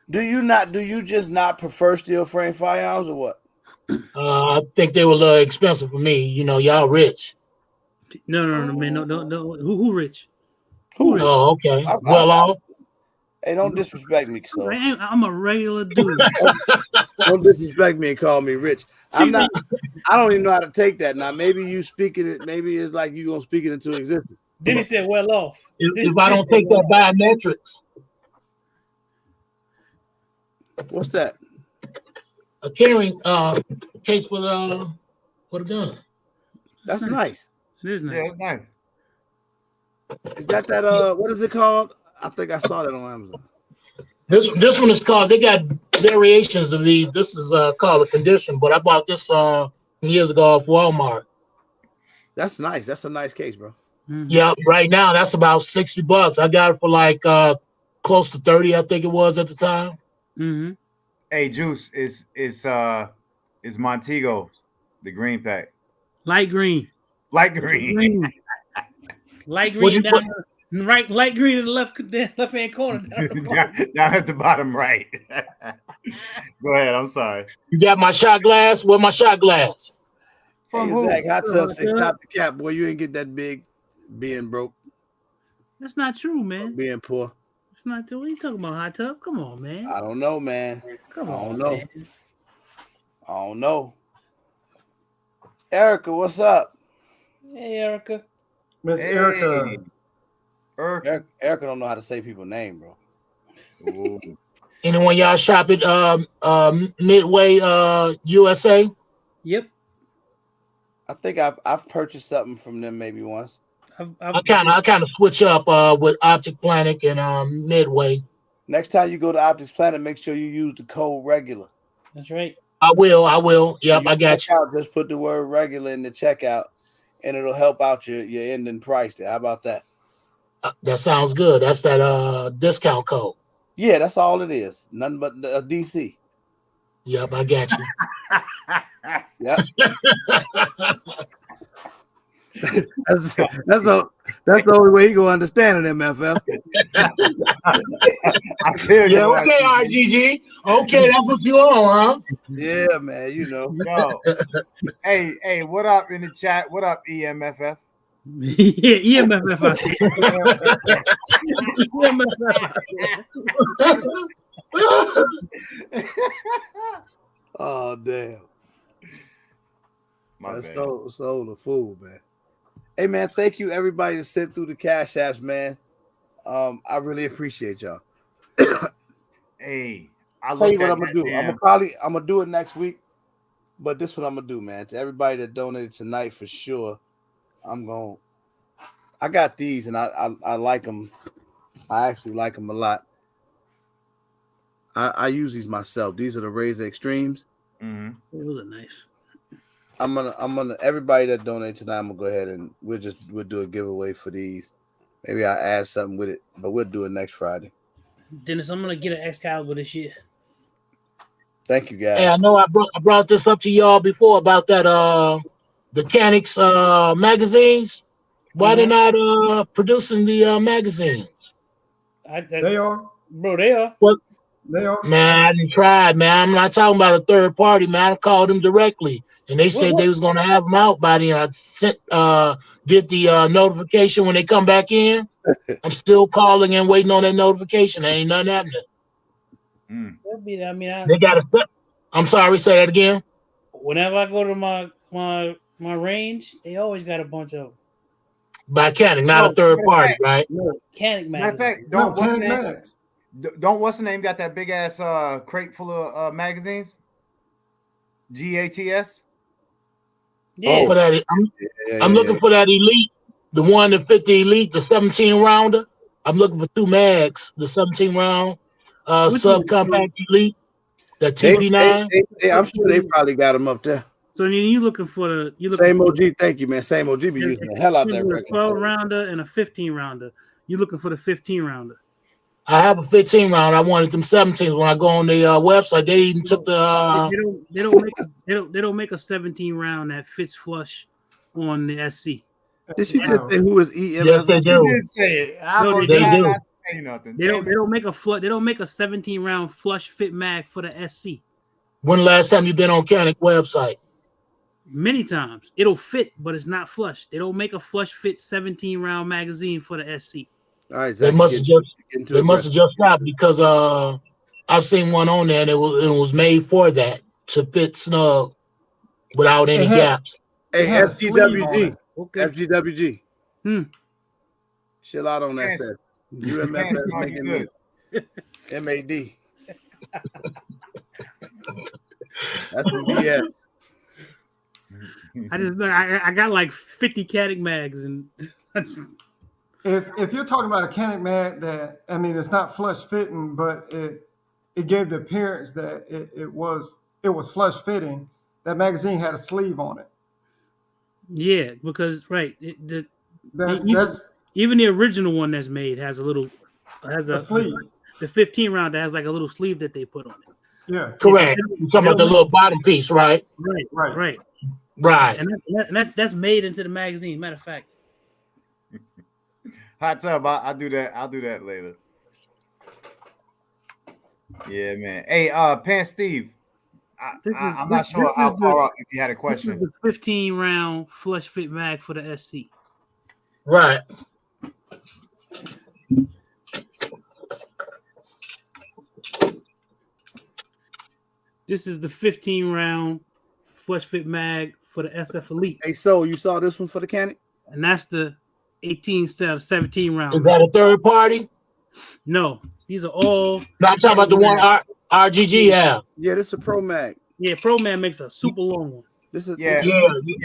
A: Do you just not prefer steel frame firearms or what?
F: I think they were a little expensive for me. You know, y'all rich.
B: No, man. No. Who rich?
A: Who rich?
F: Oh, okay. Well off.
A: Hey, don't disrespect me, so
B: I'm a regular dude.
A: Don't disrespect me and call me rich. I'm not. I don't even know how to take that now. Maybe you speaking it. Maybe it's like you gonna speak it into existence.
B: Then he said, "Well off."
F: If I don't take that biometrics.
A: What's that?
F: A carrying case for the gun.
A: That's nice.
B: It is nice.
G: Yeah, it's nice.
A: Is that what is it called? I think I saw that on Amazon.
F: This one is called. They got variations of these. This is called a condition, but I bought this years ago off Walmart.
A: That's nice. That's a nice case, bro.
B: Mm-hmm.
F: Yeah, right now that's about $60. I got it for like close to 30, I think it was at the time.
B: Mm-hmm.
G: Hey, Juice, is Montego the green pack?
B: Light green.
G: Light green.
B: Light green Right, light green in the left hand corner.
G: Down at the bottom right. Go ahead. I'm sorry.
F: You got my shot glass? Where my shot glass?
A: Hey, Zach, hot tub say stop the cap, boy. You ain't get that big being broke.
B: That's not true, man.
A: Being poor.
B: It's not true. What are you talking about, hot tub? Come on, man.
A: I don't know, man.
B: Come on,
A: know.
B: Man.
A: I don't know. Erica, what's up?
B: Hey, Erica.
D: Miss Erica.
A: Erica don't know how to say people's name, bro.
G: Ooh.
F: Anyone y'all shop at Midway USA?
B: Yep.
A: I think I've purchased something from them maybe once.
F: I kind of switch up with Optic Planet and Midway.
A: Next time you go to Optics Planet, make sure you use the code regular.
B: That's right.
F: I will. Yep, I got you.
A: Just put the word regular in the checkout, and it'll help out your ending price there. How about that?
F: That sounds good. That's that discount code.
A: Yeah, that's all it is. Nothing but a DC.
F: Yep, I got you.
A: Yep. that's the only way he gonna understand it, MFF.
G: I feel you.
F: Okay, RGG. Okay, that's what you on, huh?
A: Yeah, man. You know.
G: No. Hey, what up in the chat? What up, EMFF?
B: Yeah, EMFF out there.
A: Oh damn. That's so the fool, man. Hey man, thank you everybody that sent through the cash apps, man. I really appreciate y'all.
G: Hey,
A: I'll tell you what I'm gonna do. I'm gonna do it next week, but this is what I'm gonna do, man. To everybody that donated tonight for sure, I got these and I like them. I actually like them a lot. I use these myself. These are the Razor Extremes.
B: Mm-hmm. Those are nice.
A: I'm gonna everybody that donated tonight, I'm gonna go ahead and we'll do a giveaway for these. Maybe I'll add something with it, but we'll do it next Friday.
B: Dennis, I'm gonna get an Excalibur this year.
A: Thank you, guys.
F: Hey, I know I brought this up to y'all before about that the Canix magazines. Why they're not producing the magazines?
D: They are.
B: Bro, they are.
F: What?
D: They are.
F: Man, I didn't try, man. I'm not talking about a third party, man. I called them directly, and they said they was gonna have them out by the. I sent did the notification when they come back in. I'm still calling and waiting on that notification. There ain't nothing happening. They got a. I'm sorry. Say that again.
B: Whenever I go to my range, they always got a bunch of them.
F: By Canic, not a third party, right?
B: No, Canic
G: Matter of fact, what's the name got that big ass crate full of magazines? GATS.
B: Yeah.
F: For that, I'm looking for that elite, the one that fit the elite, the 17 rounder. I'm looking for 2 mags, the 17 round subcompact elite, the TP9.
A: I'm sure they probably got them up there.
B: So you looking for the
A: same OG? Thank you, man. Same OG be using the hell out there.
B: A 12 rounder and a 15 rounder. You looking for the 15 rounder?
F: I have a 15 round. I wanted them 17s. When I go on the website, they even took the.
B: They don't make a 17 round that fits flush on the SC.
A: Did she just say who is EM?
F: Yes, they do.
G: She did say it.
F: No, they do.
B: They don't make a 17 round flush fit mag for the SC.
F: When the last time you been on Canic website?
B: Many times. It'll fit, but it's not flush. They don't make a flush fit 17 round magazine for the SC.
A: All right,
F: they must have just stopped because I've seen one on there and it was made for that to fit snug without any gaps.
A: Hey, FGWG. Okay. FGWG. Chill out on that stuff. UMF is making good. MAD. That's the BS.
B: I got like 50 Canic mags and
D: if you're talking about a Canic mag that it's not flush fitting, but it gave the appearance that it was flush fitting. That magazine had a sleeve on it.
B: Yeah, because
D: that's
B: even the original one that's made has a sleeve. The 15 round that has like a little sleeve that they put on it.
D: Yeah,
F: correct. You're talking about the little bottom piece, right?
B: Right. And that's made into the magazine. Matter of fact.
G: Hot tub. I'll do that. I'll do that later. Yeah, man. Hey, Pan Steve. I'm not sure how far up if you had a question.
B: This is the 15-round flush fit mag for the SC.
F: Right.
B: This is the 15-round flush fit mag for the SF Elite.
A: Hey, so you saw this one for the Canic?
B: And that's the 17 round.
F: Is that a third party?
B: No, these are all.
F: No, I'm talking about the one RGG have.
A: Yeah, this is a Pro Mag.
B: Yeah, Pro Mag makes a super long one.
A: This is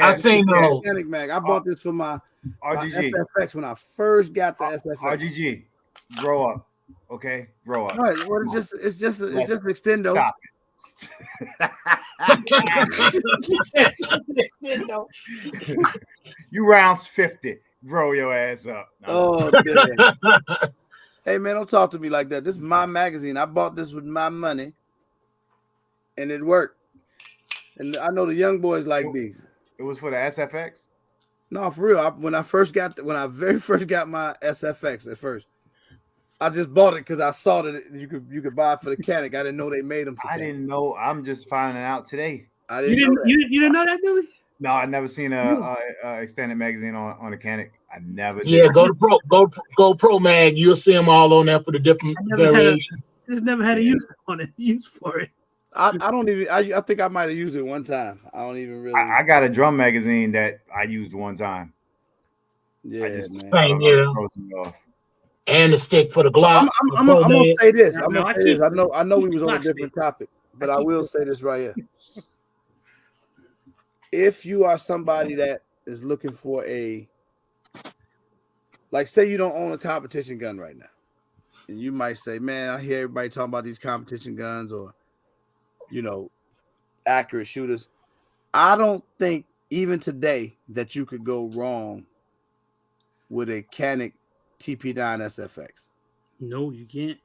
F: I seen those.
A: Canic Mag. I bought this for my
G: RGG
A: SFX when I first got the SFX.
G: RGG, grow up, okay? Grow up.
A: Right. Well, it's just extendo.
G: Stop it. You rounds 50. Grow your ass up.
A: Oh, man. Hey, man, don't talk to me like that. This is my magazine. I bought this with my money, and it worked. And I know the young boys like these.
G: It was for the SFX?
A: No, for real. When I very first got my SFX at first, I just bought it because I saw that you could buy it for the Canic. I didn't know they made them for
G: I didn't know. I'm just finding out today.
B: You didn't know that, Billy?
G: No, I never seen a extended magazine on a Canic. I never.
F: Yeah, go Pro Mag. You'll see them all on there for the different variations.
B: Just never had a use for it.
A: I don't even. I think I might have used it one time. I don't even really.
G: I got a drum magazine that I used one time.
A: Yeah,
F: man. And the stick for the Glock.
A: I'm gonna say this. I know we was on a different topic, but I will say this right here. If you are somebody that is looking for say you don't own a competition gun right now, and you might say, man, I hear everybody talking about these competition guns or, accurate shooters. I don't think even today that you could go wrong with a Canic TP9 SFX.
B: No, you can't.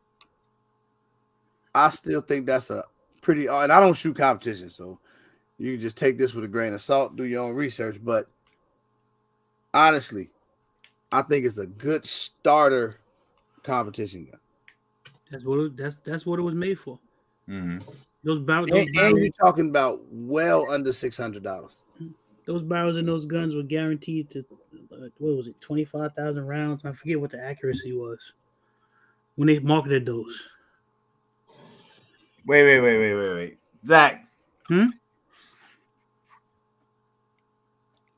A: I still think that's a pretty, and I don't shoot competition, so you can just take this with a grain of salt, do your own research. But honestly, I think it's a good starter competition gun.
B: That's what it was made for.
G: Mm-hmm.
B: Those barrels,
A: and you're talking about well under $600.
B: Those barrels and those guns were guaranteed to, what was it, 25,000 rounds? I forget what the accuracy was when they marketed those.
G: Wait. Zach.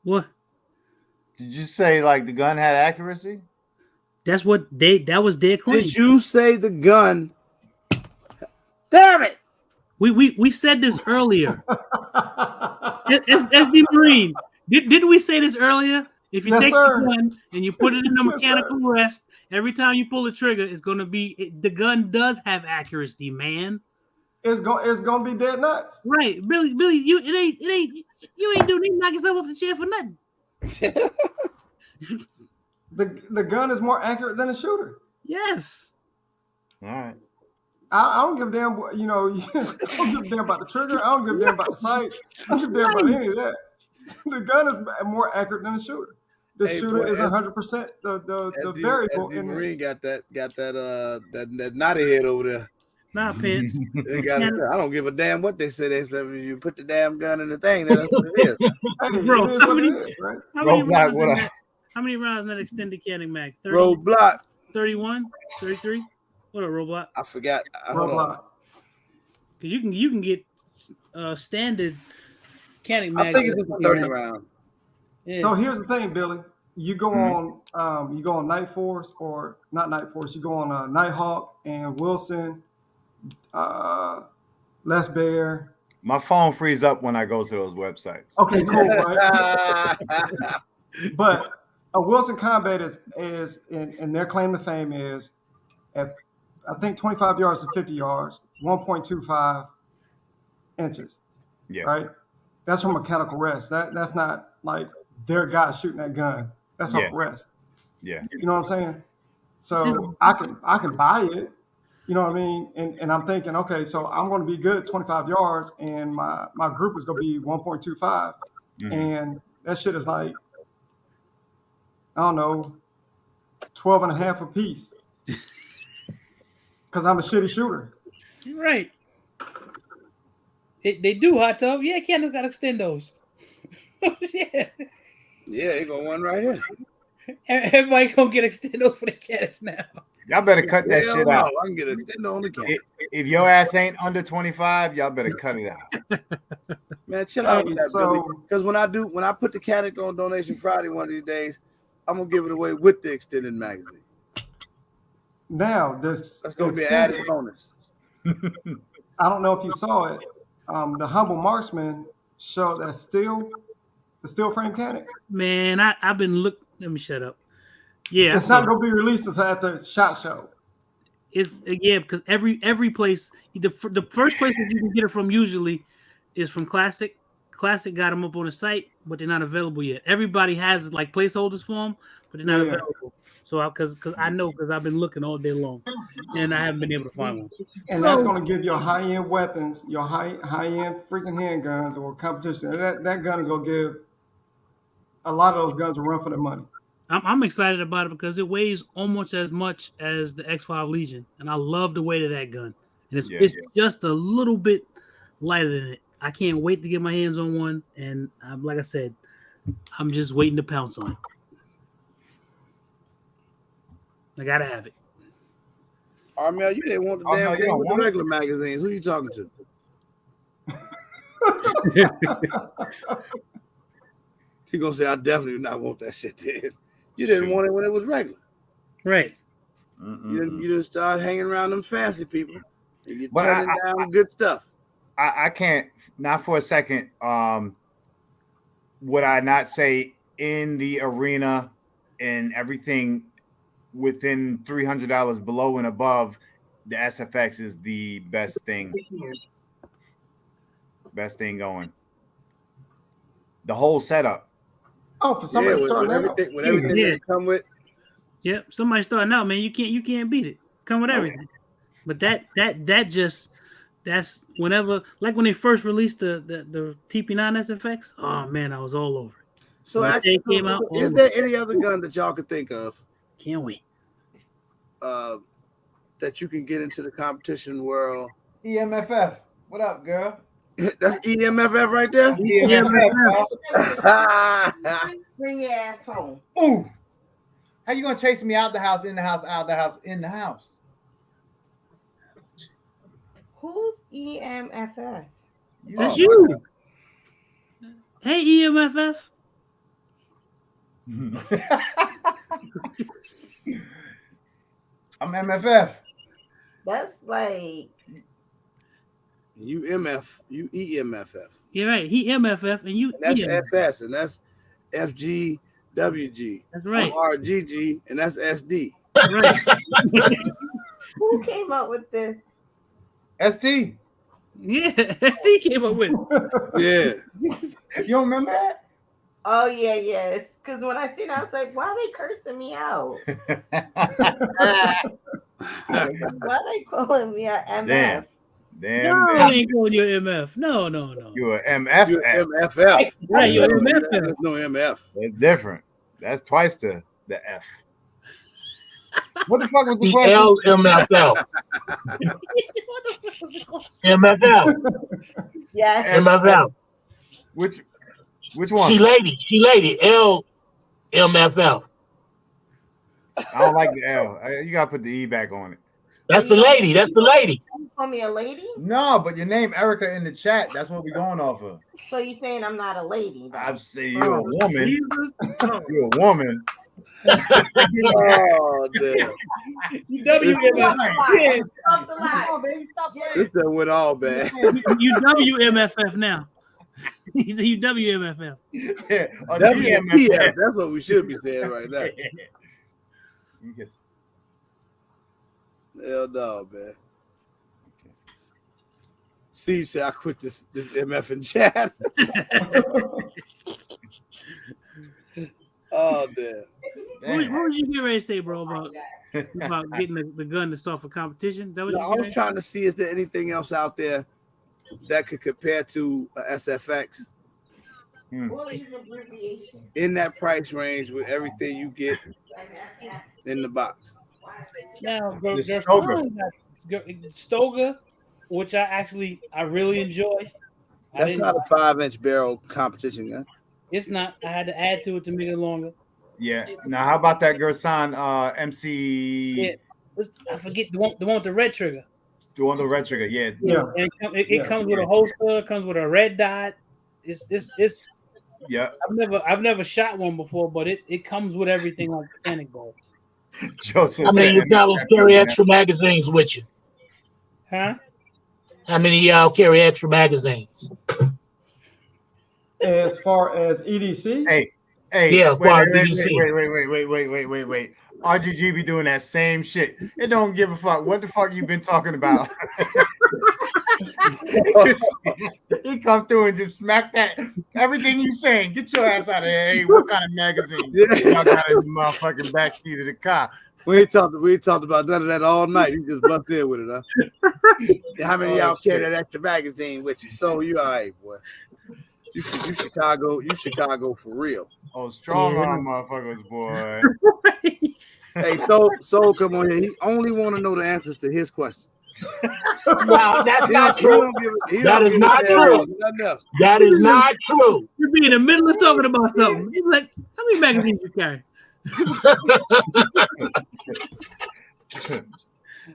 B: What?
G: Did you say like the gun had accuracy?
B: That was their claim.
A: Did you say the gun? Damn it!
B: We said this earlier. SD Marine. Didn't we say this earlier? If you take the gun and you put it in the mechanical rest, every time you pull the trigger, it's going to be the gun does have accuracy, man.
D: It's gonna be dead nuts.
B: Right, Billy, you ain't knock yourself off the chair for nothing.
D: The gun is more accurate than a shooter.
B: Yes.
G: All right.
D: I don't give a damn. I don't give a damn about the trigger. I don't give a damn about the sight. I don't give a damn about any of that. The gun is more accurate than a shooter. The shooter is 100% the variable.
A: The Marine got that naughty head over there.
B: Nah, Pence.
A: I don't give a damn what they say. They said you put the damn gun in the thing. That's what it is.
B: Bro,
D: it is what it is, right?
B: How many rounds in that extended Canic mag? 30,
A: Roadblock.
B: 31, 33. What a Roadblock?
A: I forgot.
B: Roadblock. Because you can get standard Canic mag.
A: I think it's 30 rounds.
B: Yeah.
D: So here's the thing, Billy. You go on Night Force, or not Night Force. You go on Nighthawk and Wilson, Les Bear.
G: My phone frees up when I go to those websites.
D: Okay, cool, right? But a Wilson Combat is and their claim to fame is, at I think 25 yards to 50 yards, 1.25 inches.
G: Yeah.
D: Right. That's from mechanical rest. That's not like their guy shooting that gun. That's off rest.
G: Yeah.
D: You know what I'm saying? So I can buy it. You know what I mean? And I'm thinking, okay, so I'm going to be good 25 yards, and my group is going to be 1.25,
G: mm-hmm.
D: and that shit is like, I don't know, 12 and a half a piece. Because I'm a shitty shooter.
B: You're right. They do hot tub. Yeah, Canada's got extendos. Yeah.
A: Yeah, they got one right here.
B: Everybody gonna get extendos for the cats now.
G: Y'all better cut that shit out.
A: I can get extendo on the cat.
G: If your ass ain't under 25, y'all better cut it out.
A: Man, chill out with that, Billy. Because when I put the cat on Donation Friday one of these days, I'm gonna give it away with the extended magazine.
D: Now this
A: that's gonna be an added bonus.
D: I don't know if you saw it. The Humble Marksman showed that the steel frame cannon.
B: Man, I've been looking. Let me shut up. Yeah,
D: it's not gonna be released until after SHOT Show.
B: It's because every place, the first place that you can get it from usually is from Classic. Classic got them up on the site, but they're not available yet. Everybody has like placeholders for them, but they're not available. So because I've been looking all day long, and I haven't been able to find one.
D: And that's going to give your high-end weapons, your high-end freaking handguns or competition. That gun is going to give a lot of those guns a run for their money.
B: I'm excited about it because it weighs almost as much as the X5 Legion, and I love the weight of that gun. And it's just a little bit lighter than it. I can't wait to get my hands on one, and like I said, I'm just waiting to pounce on it. I gotta have it.
A: Armel, you didn't want the damn thing with the regular magazines. Who you talking to? He gonna say, I definitely do not want that shit there. You didn't want it when it was regular.
B: Right.
A: You just started hanging around them fancy people. And you're turning down good stuff.
G: I can't, not for a second, would I not say in the arena and everything within $300 below and above, the SFX is the best thing. Best thing going. The whole setup.
D: Oh, for somebody starting out.
A: With everything that come with.
B: Yep, somebody starting out, man. You can't beat it. Come with everything. But that's whenever, like when they first released the TP9 SFX. Oh man, I was all over it.
A: So actually, is there any other gun that y'all could think of?
B: Can't wait.
A: That you can get into the competition world.
G: EMFF. What up, girl?
A: That's EMFF right there?
H: EMFF. Bring your ass home.
G: Ooh. How you gonna chase me out the house, in the house, out the house, in the house?
H: Who's EMFF?
B: That's you. Hey, EMFF.
G: I'm MFF.
H: That's like
A: you EMFF.
B: You're right. He MFF and you.
A: And that's
B: EMFF.
A: SS and that's FGWG.
B: That's right.
A: RGG and that's SD.
B: Right.
H: Who came up with this?
G: ST.
B: Yeah, ST came up with
A: it.
G: Yeah. You don't remember that?
H: Oh yeah, yes. Because when I seen it, I was like, why are they cursing me out? Why are they calling me an MF?
B: Damn. I ain't calling you an MF. No.
G: You're an MF.
A: You're MFF.
B: Right, you're an MF.
A: There's no MF.
G: It's different. That's twice the F. What the fuck was the question?
F: MFL. MFL.
H: Yeah.
F: MFL.
G: Which one?
F: She lady. LMFL.
G: I don't like the L. You gotta put the E back on it.
F: That's the lady.
H: You call me a lady?
G: No, but your name Erica in the chat. That's what we're going off of.
H: So you saying I'm not a lady? Though.
G: I'm saying you're a woman. You're a woman.
A: Oh, damn.
B: You WMFF. Yeah.
H: Stop the lie.
A: This done went all bad.
B: You WMFF now. He said you WMFF.
G: Yeah,
A: WMFF. That's what we should be saying right now. Hell no, man. See, said I quit this MF in chat. Oh, damn.
B: What was you getting ready to say, bro, about getting the gun to start for competition?
A: I was trying to see, is there anything else out there that could compare to a SFX in that price range with everything you get in the box.
B: Now, Stoga, which I really enjoy.
A: That's not a 5-inch barrel competition gun.
B: It's not. I had to add to it to make it longer.
G: Yeah. Now, how about that Gersan MC?
B: Yeah. I forget the one with the red trigger.
G: The one with the red trigger, yeah.
B: And it comes with a holster, comes with a red dot. It's
G: yeah.
B: I've never shot one before, but it comes with everything like panic balls.
F: Joseph, how many of y'all carry extra magazines with you?
B: Huh?
F: How many of y'all carry extra magazines?
D: As far as EDC?
G: Hey,
F: yeah,
G: wait. RGG be doing that same shit. It don't give a fuck. What the fuck you been talking about? He come through and just smack that everything you saying. Get your ass out of here. Hey, what kind of magazine? Y'all got in the motherfucking backseat of the car.
A: We ain't talked about none of that all night. You just bust in with it, huh? How many of y'all carry that extra magazine with you? So you all right, boy. You Chicago for real.
G: Oh, strong arm motherfuckers, boy.
A: Hey, Soul, come on here. He only want to know the answers to his question.
F: No, that's not true. That is not true. That is not true.
B: You'll be in the middle of talking about something. You're like, how many magazines you carry?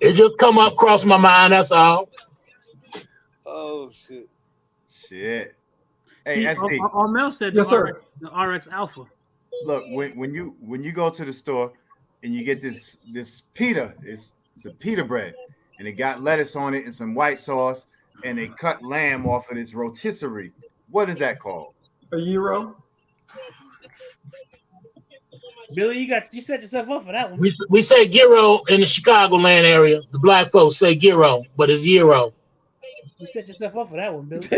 F: It just come up across my mind. That's all.
A: Oh shit.
G: Hey,
B: SD. Armel said
D: yes, sir.
B: The RX Alpha.
G: Look, when you go to the store and you get this pita, it's a pita bread, and it got lettuce on it and some white sauce, and they cut lamb off of this rotisserie. What is that called?
D: A gyro.
B: Billy, you set yourself up for that one.
F: We say gyro in the Chicagoland area. The black folks say gyro, but it's gyro.
B: You set yourself up for that one, Billy.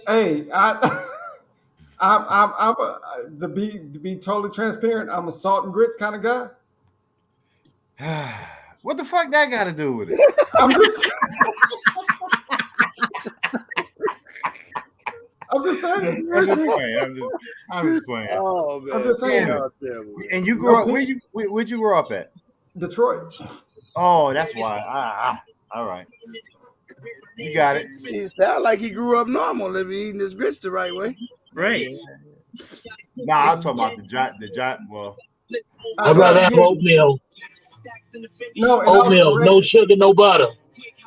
D: Hey, I'm to be totally transparent. I'm a salt and grits kind of guy.
G: What the fuck that got to do with it?
D: I'm just saying.
G: I'm just playing.
A: Oh man,
D: I'm just saying.
G: And you grew up? Where'd you grow up at?
D: Detroit.
G: Oh, that's why. All right. You got it.
A: He sound like he grew up normal if he eating his grits the right way.
B: Right.
G: Nah, I'm talking about the jot. Well,
F: I'd rather have oatmeal.
D: No,
F: oatmeal, no sugar, no butter.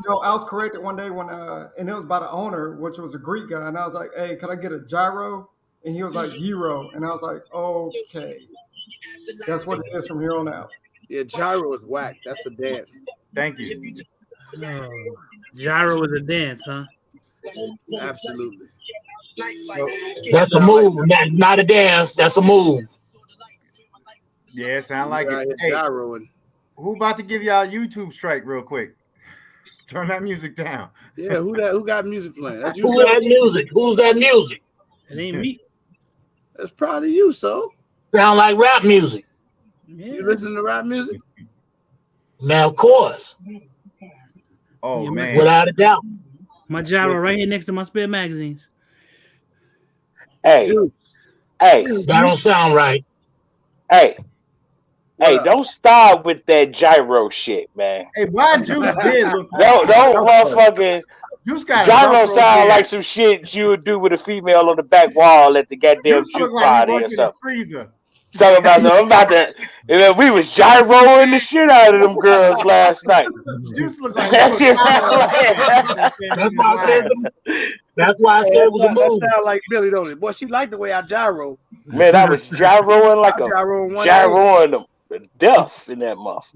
D: No, I was corrected one day when and it was by the owner, which was a Greek guy, and I was like, "Hey, can I get a gyro?" And he was like, "Gyro," and I was like, "Okay, that's what it is from here on out."
A: Yeah, gyro is whack. That's a dance.
G: Thank you.
B: Gyro is a dance, huh?
A: Absolutely.
F: That's a move, not a dance. That's a move.
G: Yeah, it sound like it. Hey, who about to give y'all a YouTube strike real quick? Turn that music down.
A: Yeah, who got music playing? That's you.
F: Who's that music? Who's that music?
B: It ain't me.
A: That's probably you, so.
F: Sound like rap music.
B: Yeah.
A: You listen to rap music?
F: Now, of course.
G: Oh,
B: yeah,
G: man.
F: Without a doubt.
B: My gyro right here next to my spare magazines.
I: Hey.
F: That don't sound right.
I: Hey, don't start with that gyro shit, man.
G: Hey, why Juice did look
I: don't motherfucking gyro sound like some shit you would do with a female on the back wall at the goddamn juke party or something. Talking about something. I'm about to. We was gyroing the shit out of them girls last night.
G: Juice look like
F: That's why I said it was a move.
A: That sound like Billy, don't it? Boy, she liked the way I gyro.
I: Man, I was gyroing like gyroing them to death in that month.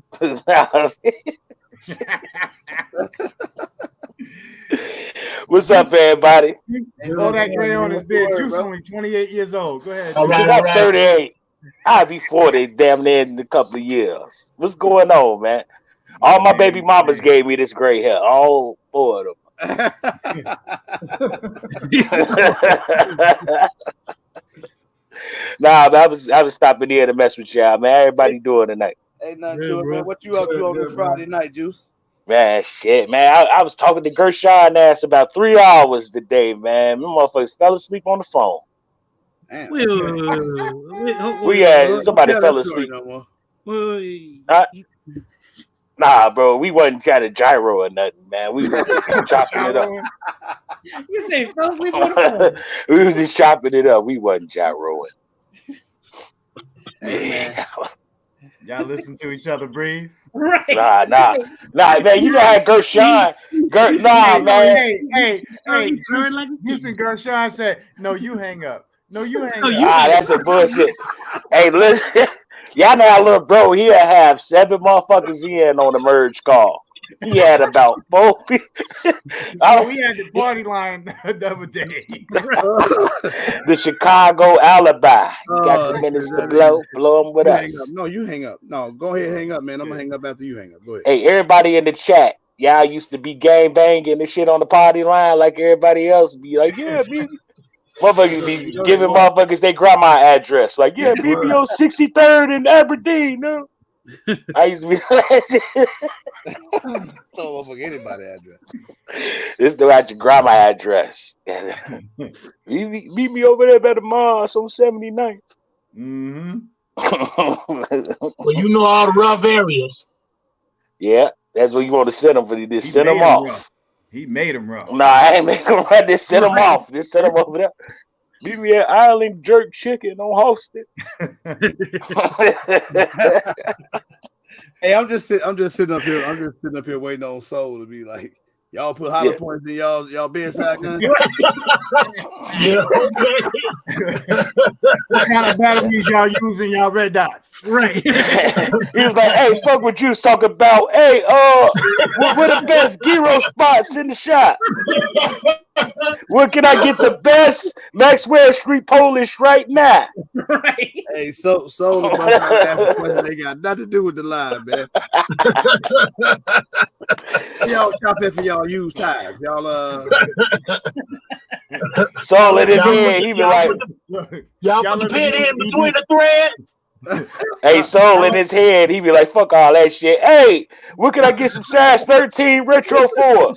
I: What's up, everybody?
G: All that gray on his beard. Juice only 28 years old. Go ahead.
I: I'm 38. I'll be 40 damn near in a couple of years. What's going on, man? All my baby mamas gave me this gray hair. All 4 of them. Nah, but I was stopping here to mess with y'all, man. Everybody doing tonight.
A: Ain't nothing to it, man. What you up to on this Friday night, Juice?
I: Man, shit, man. I was talking to Gershon ass about 3 hours today, man. My motherfuckers fell asleep on the phone. Somebody fell asleep. Nah, bro, we wasn't trying to gyro or nothing, man. We was just chopping it up.
B: You say fell asleep on the phone.
I: We was just chopping it up. We wasn't gyroing.
A: Hey, man.
G: Y'all listen to each other breathe?
B: Right.
I: Nah, man. You know how Gershon. Man.
G: Hey. Houston Gershon said, "No, you hang up. No, you hang up."
I: That's a bullshit. Hey, listen. Y'all know our little bro, he'll have 7 motherfuckers in on the merge call. He had about 4 people.
G: We had the party line the other day.
I: The Chicago alibi. You got some minutes to blow them with us.
A: No, you hang up. No, go ahead, hang up, man. I'm gonna hang up after you hang up. Go ahead.
I: Hey, everybody in the chat, y'all used to be gang banging and shit on the party line like everybody else. Be like, yeah, baby. Motherfuckers be giving motherfuckers their grandma address. Like, yeah, BBO 63rd in Aberdeen, no. I used to be
A: don't forget anybody address.
I: This dude had your grandma address. Meet me over there by the Mars on 79th.
G: Mm-hmm.
F: Well, you know all the rough areas.
I: Yeah, that's what you want to send them for. Just send them off.
G: Rough. He made him rough.
I: Nah, I ain't make him run. Just send them off. Just send them over there. Meet me at Island Jerk Chicken on Hosted.
A: Hey, I'm just sitting up here. I'm just sitting up here waiting on Soul to be like, y'all put hollow points in y'all bedside gun.
F: Yeah.
G: What kind of batteries y'all using y'all red dots?
B: Right.
I: He was like, hey, fuck what you was talking about. Hey, where the best gyro spots in the shop? Where can I get the best Maxwell Street Polish right now?
B: Right.
A: Hey, Soul they got nothing to do with the line, man. Y'all shop in for y'all used tires. Y'all
I: Soul in his head, he be like,
F: y'all put the pin in between the threads.
I: Hey, Soul in his head, he be like, fuck all that shit. Hey, where can I get some Sash 13 Retro 4s?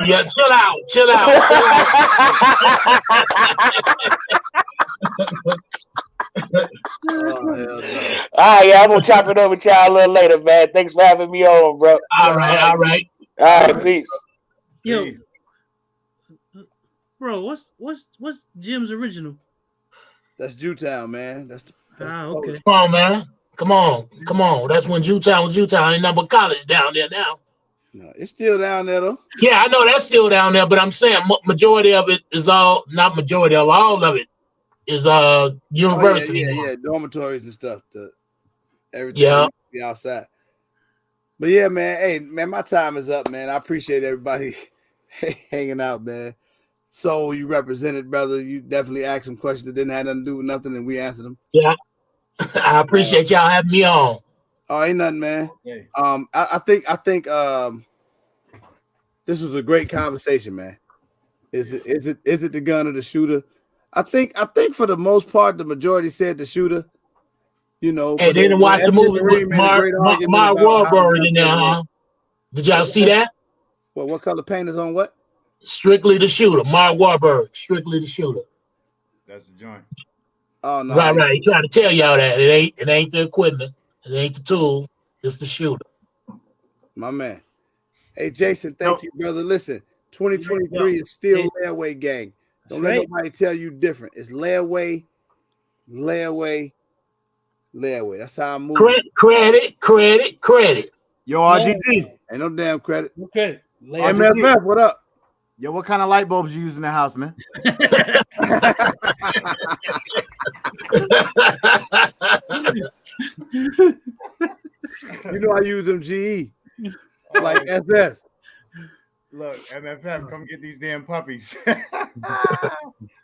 F: Yeah, chill out.
I: All right, yeah, I'm gonna chop it up with y'all a little later, man. Thanks for having me on, bro.
F: All right.
I: All right, peace.
B: Yo, bro, what's Jim's original?
A: That's Jewtown, man. That's
B: okay.
F: Come on, man. Come on. That's when Jewtown was Jewtown. Ain't nothing but college down there now.
A: No, it's still down there though.
F: Yeah, I know that's still down there, but I'm saying majority of it is all of it is university.
A: Yeah, dormitories and stuff. Everything be outside. But yeah, man. Hey, man, my time is up, man. I appreciate everybody hanging out, man. So you represented, brother. You definitely asked some questions that didn't have nothing to do with nothing, and we answered them.
F: Yeah, I appreciate y'all having me on.
A: Oh, ain't nothing, man. I think this was a great conversation, man. Is it the gun or the shooter? I think for the most part, the majority said the shooter. You know,
F: hey, they didn't watch the movie with Mark Wahlberg in there, huh? Did y'all see that?
A: Well, what color paint is on what?
F: Strictly the Shooter. Mark Wahlberg. Strictly the Shooter.
G: That's the joint.
A: Oh no!
F: Right. He tried to tell y'all that it ain't the equipment, it ain't the tool, it's the shooter.
A: My man. Hey Jason, thank you, brother. Listen, 2023 is still layaway gang. Don't let nobody tell you different. It's layaway. That's how I'm moving.
F: Credit.
G: Yo, RGT.
A: Ain't no damn credit.
B: Okay.
A: MFF, what up?
G: Yo, what kind of light bulbs you use in the house, man?
A: You know I use them GE like SS.
G: Look, MFF, come get these damn puppies.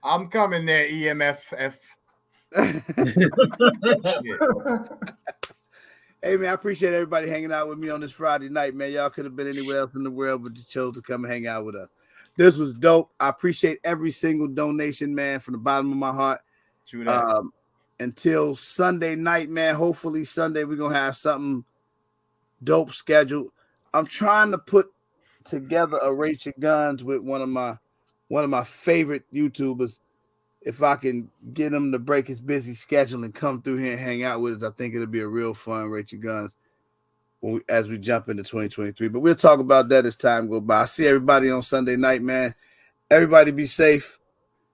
G: I'm coming there, EMFF.
A: Hey man, I appreciate everybody hanging out with me on this Friday night, man. Y'all could have been anywhere else in the world, but you chose to come and hang out with us. This was dope. I appreciate every single donation, man, from the bottom of my heart. Until Sunday night, man. Hopefully Sunday we're gonna have something dope scheduled. I'm trying to put together a Rate Your Guns with one of my favorite YouTubers. If I can get him to break his busy schedule and come through here and hang out with us, I think it'll be a real fun Rate Your Guns as we jump into 2023. But we'll talk about that as time goes by. I see everybody on Sunday night, man. Everybody be safe.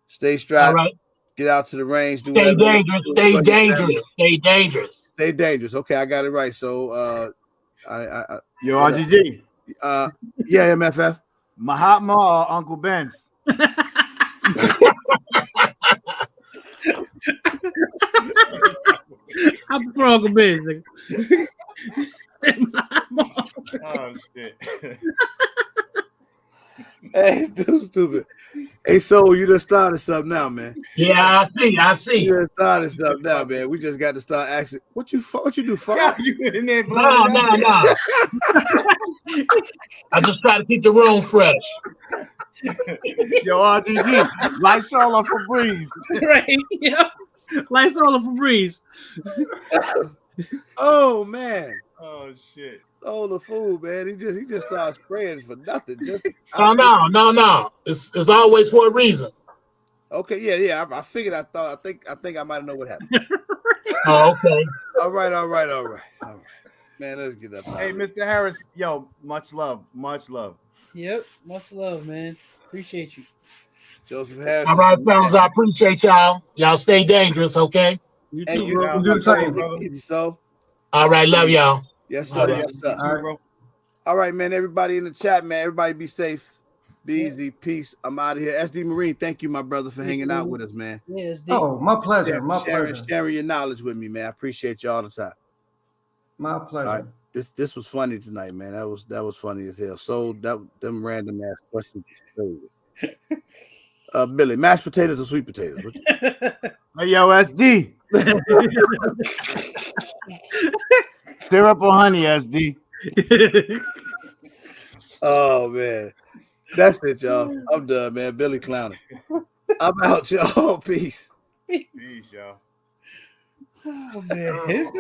A: Stay strapped.
F: All right.
A: Get out to the range.
F: Stay dangerous. Stay dangerous. Stay dangerous.
A: Stay dangerous. Okay, I got it right. So,
G: Yo, RGG.
A: Yeah, MFF.
G: Mahatma or Uncle Ben's?
B: I prefer Uncle Ben's, nigga.
G: Oh shit.
A: Hey, it's stupid. Hey, so you just started something now, man.
F: Yeah, I see.
A: You just started something now, man. We just got to start asking, what you do?
G: Yeah, you in there
F: No. I just try to keep the room fresh.
G: Yo, RGG, Lysol or Febreze?
B: Right, yeah. Lysol or Febreze.
A: Oh man.
G: Oh shit.
A: Soul the food, man. He just started spraying for nothing. Just
F: No. It's always for a reason.
A: okay, yeah. I figured. I think I might know what happened.
F: Oh, okay.
A: All right. Man, let's get up.
G: Hey, Mr. Harris, yo, much love.
B: Yep, much love, man. Appreciate you.
A: Joseph Harris.
F: All right, fellas, I appreciate y'all. Y'all stay dangerous, okay?
B: You
A: And
B: too,
A: you
B: bro.
D: do the same,
A: brother. So,
F: all right, love y'all.
A: yes, sir. Yes, sir.
D: All right.
A: All right, man. Everybody in the chat, man. Everybody be safe. Be easy. Peace. I'm out of here. SD Marine, thank you, my brother, for hanging out with us, man.
B: Yeah, it's deep.
D: Oh, my pleasure.
A: Sharing your knowledge with me, man. I appreciate you all the time.
D: My pleasure.
A: All right. This was funny tonight, man. That was funny as hell. So them random ass questions. Billy, mashed potatoes or sweet potatoes?
G: Hey, yo, SD. Syrup or honey, SD?
A: Oh man. That's it, y'all. I'm done, man. Billy clowning. I'm out, y'all. Peace.
G: Peace, y'all.
B: Oh man.